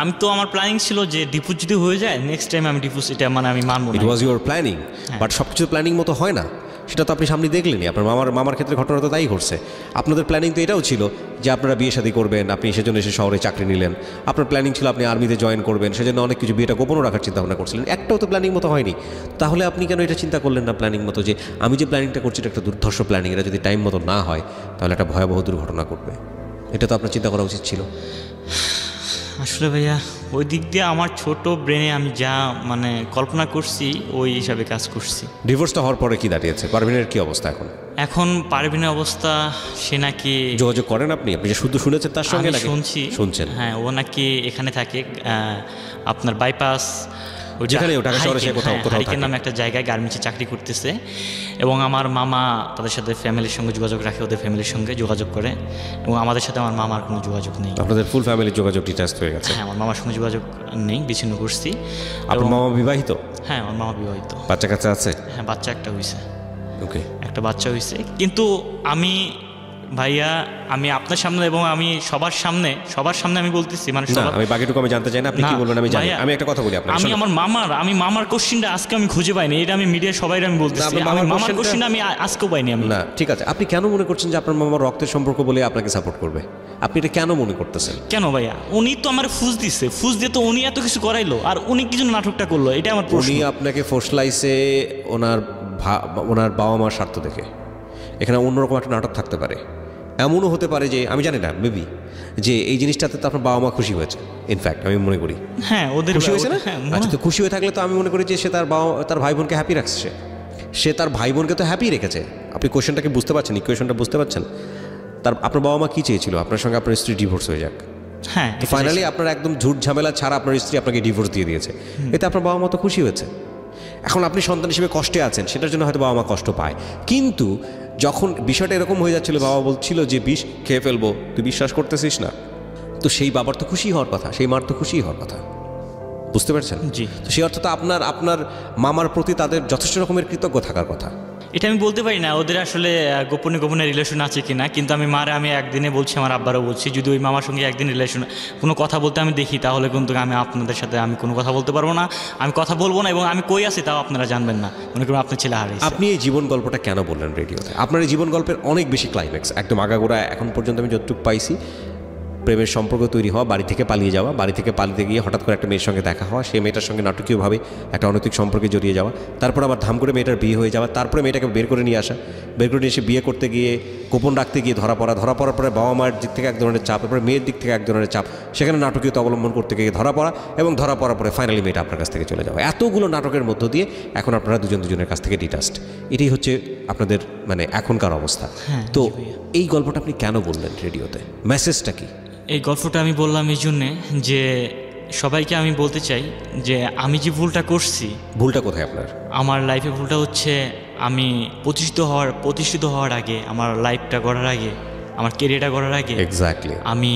আমি তো আমার প্ল্যানিং ছিল যে ডিভোর্স যদি হয়ে যায় নেক্সট টাইম আমি ডিভোর্স এটা মানে আমি মানবো না। ইট ওয়াজ ইউর প্ল্যানিং, বাট সব কিছু প্ল্যানিং মতো হয় না, সেটা তো আপনি সামনে দেখলেনই। আপনার মামার ক্ষেত্রে ঘটনা তো তাই ঘটছে। আপনাদের প্ল্যানিং তো এটাও ছিল যে আপনারা বিয়ে শাদী করবেন, আপনি সেজন্য এসে শহরে চাকরি নিলেন। আপনার প্ল্যানিং ছিল আপনি আর্মিতে জয়েন করবেন, সেজন্য অনেক কিছু বিয়েটা গোপনও রাখার চিন্তা ভাবনা করছিলেন। একটাও তো প্ল্যানিং মতো হয়নি। তাহলে আপনি কেন এটা চিন্তা করলেন না প্ল্যানিং মতো, যে আমি যে প্ল্যানিংটা করছি এটা একটা দুর্ধর্ষ প্ল্যানিং, এটা যদি টাইম মতো না হয় তাহলে একটা ভয়াবহ দুর্ঘটনা ঘটবে। এটা তো আপনার চিন্তা করা উচিত ছিল। আসলে ভাইয়া ওই দিক দিয়ে আমার ছোট ব্রেনে আমি যা মানে কল্পনা করছি ওই হিসাবে কাজ করছি। ডিভোর্সটা হওয়ার পরে কি দাঁড়িয়েছে? পারভিনের কি অবস্থা এখন? এখন পারভিনের অবস্থা, সে নাকি যোগাযোগ করেন আপনি যে শুধু শুনেছেন তার সঙ্গে নাকি শুনছেন? হ্যাঁ, ও নাকি এখানে থাকে আপনার বাইপাস যেখানে ঢাকা শহরে সে কোথাও নামে একটা জায়গায় গার্মেন্টসে চাকরি করতেছে। এবং আমার মামা তাদের সাথে ফ্যামিলির সঙ্গে যোগাযোগ রাখে, ওদের ফ্যামিলির সঙ্গে যোগাযোগ করে, এবং আমাদের সাথে আমার মামার কোনো যোগাযোগ নেই। আপনাদের ফুল ফ্যামিলির যোগাযোগ ডিটাচ হয়ে গেছে? হ্যাঁ, আমার মামার সঙ্গে যোগাযোগ নেই, বিচ্ছিন্ন করছি। আপনার মামা বিবাহিত? হ্যাঁ, আমার মামা বিবাহিত। বাচ্চা কাচ্চা আছে? হ্যাঁ, বাচ্চা একটা হয়েছে। ওকে, একটা বাচ্চা হয়েছে। কিন্তু আমি ভাইয়া আমি আপনার সামনে এবং আমি সবার সামনে আমি বলতেছি, মানে আমি বাকিটুকু আমি জানতে চাই না, আপনি কি বলবেন আমি জানি। আমি একটা কথা বলি আপনাকে, আমি আমার মামার কোশ্চেনটা আজকে আমি খুঁজে পাইনি, এটা আমি মিডিয়া সবাই আমি বলতেছি, আমার মামার কোশ্চেনটা আমি আজকেও পাইনি আমি। না ঠিক আছে, আপনি কেন মনে করছেন যে আপনার মামার রক্তের সম্পর্ক বলে আপনাকে সাপোর্ট করবে? আপনি এটা কেন মনে করতেছেন? কেন ভাইয়া? উনি তো আমার ফুজ দিয়ে তো উনি এত কিছু করাইলো, আর উনি কি জন্য নাটকটা করলো, এটা আমার প্রশ্ন। উনি আপনাকে ফোসলাইছে ওনার বাবা মার স্বার্থ দেখে। এখানে অন্যরকম একটা নাটক থাকতে পারে। এমনও হতে পারে যে আমি জানি না, মেবি যে এই জিনিসটাতে তো আপনার বাবা মা খুশি হয়েছে। ইনফ্যাক্ট আমি মনে করি হ্যাঁ ওদের খুশি হয়েছে না। আচ্ছা, তো খুশি হয়ে থাকলে তো আমি মনে করি যে সে তার ভাই বোনকে হ্যাপি রাখছে। সে তার ভাই বোনকে তো হ্যাপি রেখেছে। আপনি কোয়েশনটাকে বুঝতে পারছেন, ইকুয়েশনটা বুঝতে পারছেন? আপনার বাবা মা কী চেয়েছিল? আপনার সঙ্গে আপনার স্ত্রী ডিভোর্স হয়ে যাক। হ্যাঁ, তো ফাইনালি আপনার একদম ঝুট ঝামেলা ছাড়া আপনার স্ত্রী আপনাকে ডিভোর্স দিয়ে দিয়েছে। এতে আপনার বাবা মা তো খুশি হয়েছে। এখন আপনি সন্তান হিসেবে কষ্টে আছেন, সেটার জন্য হয়তো বাবা মা কষ্ট পায়। কিন্তু যখন বিষয়টা এরকম হয়ে যাচ্ছিল, বাবা বলছিল যে বিষ খেয়ে ফেলবো, তুই বিশ্বাস করতেছিস না, তো সেই বাবার তো খুশি হওয়ার কথা, সেই মার তো খুশি হওয়ার কথা। বুঝতে পারছেন? জি। তো সেই অর্থ তো আপনার মামার প্রতি তাদের যথেষ্ট রকমের কৃতজ্ঞ থাকার কথা। এটা আমি বলতে পারি না ওদের আসলে গোপনে রিলেশন আছে কিনা, কিন্তু আমি একদিনে বলছি, আমার আব্বারও বলছি, যদি ওই মামার সঙ্গে একদিন রিলেশন কোনো কথা বলতে আমি দেখি, তাহলে কিন্তু আমি আপনাদের সাথে আমি কোনো কথা বলতে পারবো না, আমি কথা বলবো না, এবং আমি কই আছি তাও আপনারা জানবেন না। মনে করুন আপনার ছেলে হারিয়েছে। আপনি এই জীবন গল্পটা কেন বললেন রেডিওতে? আপনার এই জীবন গল্পের অনেক বেশি ক্লাইম্যাক্স, একদম আগাগোড়া এখন পর্যন্ত আমি যতটুকু পাইছি, প্রেমের সম্পর্ক তৈরি হওয়া, বাড়ি থেকে পালিয়ে যাওয়া, বাড়ি থেকে পালিয়ে গিয়ে হঠাৎ করে একটা মেয়ের সঙ্গে দেখা হওয়া, সেই মেয়েটার সঙ্গে নাটকীয়ভাবে একটা অনৈতিক সম্পর্কে জড়িয়ে যাওয়া, তারপর আবার ধাম করে মেয়েটার বিয়ে হয়ে যাওয়া, তারপরে মেয়েটাকে বের করে নিয়ে আসা, বের করে নিয়ে এসে বিয়ে করতে গিয়ে গোপন রাখতে গিয়ে ধরা পড়ার পরে বাবা মায়ের দিক থেকে এক ধরনের চাপ, এরপরে মেয়ের দিক থেকে এক ধরনের চাপ, সেখানে নাটকীয়তা অবলম্বন করতে গিয়ে ধরা পড়া, এবং ধরা পড়ার পরে ফাইনালি মেয়েটা আপনার কাছ থেকে চলে যাওয়া। এতগুলো নাটকের মধ্য দিয়ে এখন আপনারা দুজনের কাছ থেকে ডিটাচড। এটাই হচ্ছে আপনাদের মানে এখনকার অবস্থা। তো এই গল্পটা আপনি কেন বললেন রেডিওতে? মেসেজটা কি? এই গল্পটা আমি বললাম এই জন্যে যে সবাইকে আমি বলতে চাই যে আমি যে ভুলটা করছি। ভুলটা কোথায় আপনার? আমার লাইফে ভুলটা হচ্ছে আমি প্রতিষ্ঠিত হওয়ার আগে, আমার লাইফটা গড়ার আগে, আমার কেরিয়ারটা গড়ার আগে এক্স্যাক্টলি আমি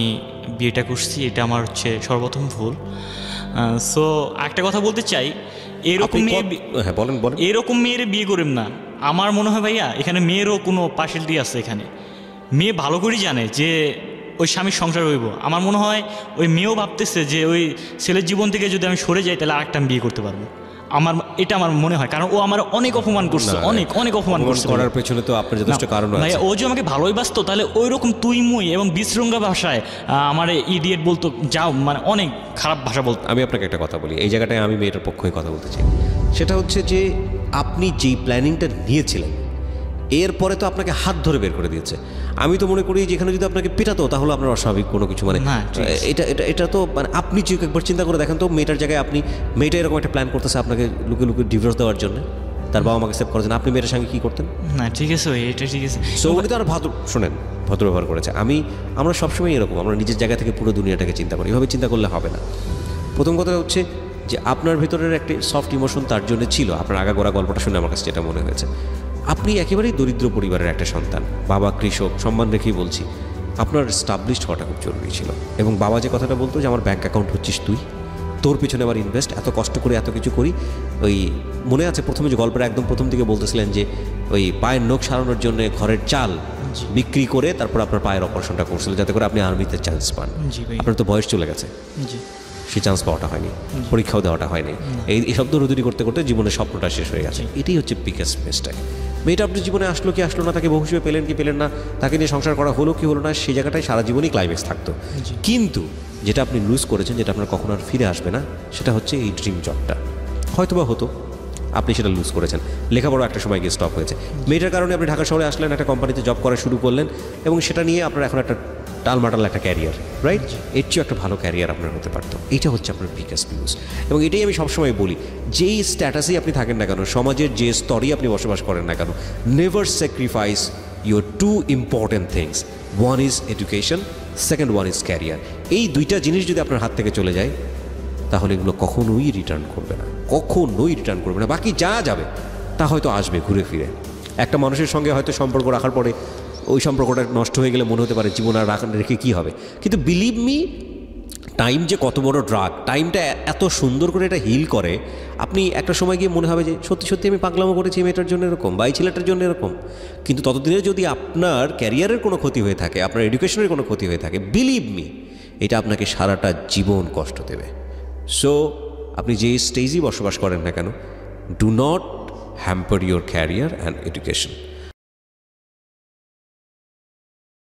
বিয়েটা করছি। এটা আমার হচ্ছে সর্বপ্রথম ভুল। সো একটা কথা বলতে চাই, এরকম মেয়ের বিয়ে করেন না। আমার মনে হয় ভাইয়া এখানে মেয়েরও কোনো পার্সেলিটি আছে। এখানে মেয়ে ভালো করেই জানে যে ওই স্বামীর সংসার হইব। আমার মনে হয় ওই মেয়েও ভাবতেছে যে ওই ছেলের জীবন থেকে যদি আমি সরে যাই তাহলে আরেকটা আমি বিয়ে করতে পারবো। এটা আমার মনে হয়, কারণ ও আমার অনেক অপমান করছে, অনেক অপমান করছে। করার পেছনে তো আপনার যথেষ্ট কারণ আছে। ও যে আমাকে ভালোই বাসতো, তাহলে ওই রকম তুই মুই এবং বিশ্রঙ্গা ভাষায় আমার ইডিয়েট বলতো, যাও মানে অনেক খারাপ ভাষা বলতো। আমি আপনাকে একটা কথা বলি, এই জায়গাটায় আমি মেয়েটার পক্ষে কথা বলতে চাই। সেটা হচ্ছে যে আপনি যেই প্ল্যানিংটা নিয়েছিলেন এরপরে তো আপনাকে হাত ধরে বের করে দিয়েছে। আমি তো মনে করি যে এখানে যদি আপনাকে পেটাতো তাহলে আপনার অস্বাভাবিক কোনো কিছু মানে এটা তো মানে আপনি যে একবার চিন্তা করে দেখেন তো, মেয়েটার জায়গায় মেয়েটা এরকম একটা প্ল্যান করতেছে আপনাকে লুকে ডিভোর্স দেওয়ার জন্য, তার বাবা মাকে সেভ করার জন্য, আপনি মেয়েটার সঙ্গে কী করতেন? না ঠিক আছে ভাই, এটা ঠিক আছে। সো উনি তো আর ভদ্র ব্যবহার করেছে। আমরা সবসময় এরকম, আমরা নিজের জায়গা থেকে পুরো দুনিয়াটাকে চিন্তা করি। এভাবে চিন্তা করলে হবে না। প্রথম কথা হচ্ছে যে আপনার ভিতরের একটি সফট ইমোশন তার জন্য ছিল। আপনার আগাগোড়া গল্পটা শুনে আমার কাছে যেটা মনে হয়েছে, আপনি একেবারেই দরিদ্র পরিবারের একটা সন্তান, বাবা কৃষক, সম্মান রেখেই বলছি, আপনার এস্টাবলিশড হওয়াটা খুব জরুরি ছিল। এবং বাবা যে কথাটা বলতো যে আমার ব্যাঙ্ক অ্যাকাউন্ট হচ্ছিস তুই, তোর পিছনে আমার ইনভেস্ট, এত কষ্ট করে এত কিছু করি। ওই মনে আছে প্রথমে যে গল্পের একদম প্রথম দিকে বলতেছিলেন যে ওই পায়ের নখ সারানোর জন্য ঘরের চাল বিক্রি করে তারপর আপনার পায়ের অপারেশনটা করছিল যাতে করে আপনি আর্মিতে চান্স পান। জি ভাই। আপনার তো বয়স চলে গেছে, জি। সেই চান্স পাওয়াটা হয়নি, পরীক্ষাও দেওয়াটা হয়নি, এইসব দৌড়দৌড়ি করতে করতে জীবনের স্বপ্নটা শেষ হয়ে গেছে। এটাই হচ্ছে বিগেস্ট মিস্টেক। মেয়েটা আপনার জীবনে আসলো কি আসলো না, তাকে বহু হিসেবে পেলেন কি পেলেন না, তাকে নিয়ে সংসার করা হলো কি হলো না, সেই জায়গাটায় সারা জীবনই ক্লাইম্যাক্স থাকতো। কিন্তু যেটা আপনি লুজ করেছেন, যেটা আপনার কখনো আর ফিরে আসবে না, সেটা হচ্ছে এই ড্রিম জবটা। হয়তোবা হতো, আপনি সেটা লুজ করেছেন, লেখাপড়া একটা সময় গিয়ে স্টপ হয়েছে, মেয়েটার কারণে আপনি ঢাকা শহরে আসলেন, একটা কোম্পানিতে জব করা শুরু করলেন এবং সেটা নিয়ে আপনার এখন একটা টালমাটাল একটা ক্যারিয়ার, রাইট? এর চেয়েও একটা ভালো ক্যারিয়ার আপনার হতে পারতো। এইটা হচ্ছে আপনার বিগেস্ট লুজ। এবং এটাই আমি সবসময় বলি, যেই স্ট্যাটাসেই আপনি থাকেন না কেন, সমাজের যে স্তরেই আপনি বসবাস করেন না কেন, never sacrifice your two important things. One is education, second one is career. এই দুইটা জিনিস যদি আপনার হাত থেকে চলে যায় তাহলে এগুলো কখনোই রিটার্ন করবে না, কখনোই রিটার্ন করবে না। বাকি যা যাবে তা হয়তো আসবে ঘুরে ফিরে। একটা মানুষের সঙ্গে হয়তো সম্পর্ক রাখার পরে ওই সম্পর্কটা নষ্ট হয়ে গেলে মনে হতে পারে জীবন আর রেখে কী হবে, কিন্তু বিলিভ মি, টাইম যে কত বড় ড্রাগ, টাইমটা এত সুন্দর করে এটা হিল করে। আপনি একটা সময় গিয়ে মনে হবে যে সত্যি সত্যি আমি পাগলামো করেছি এই মেয়েটার জন্য এরকম বা এই ছেলেটার জন্য এরকম। কিন্তু ততদিনে যদি আপনার ক্যারিয়ারের কোনো ক্ষতি হয়ে থাকে, আপনার এডুকেশনের কোনো ক্ষতি হয়ে থাকে, বিলিভ মি, এটা আপনাকে সারাটা জীবন কষ্ট দেবে। সো আপনি যে স্টেজেই বসবাস করেন না কেন, do not hamper your career and education.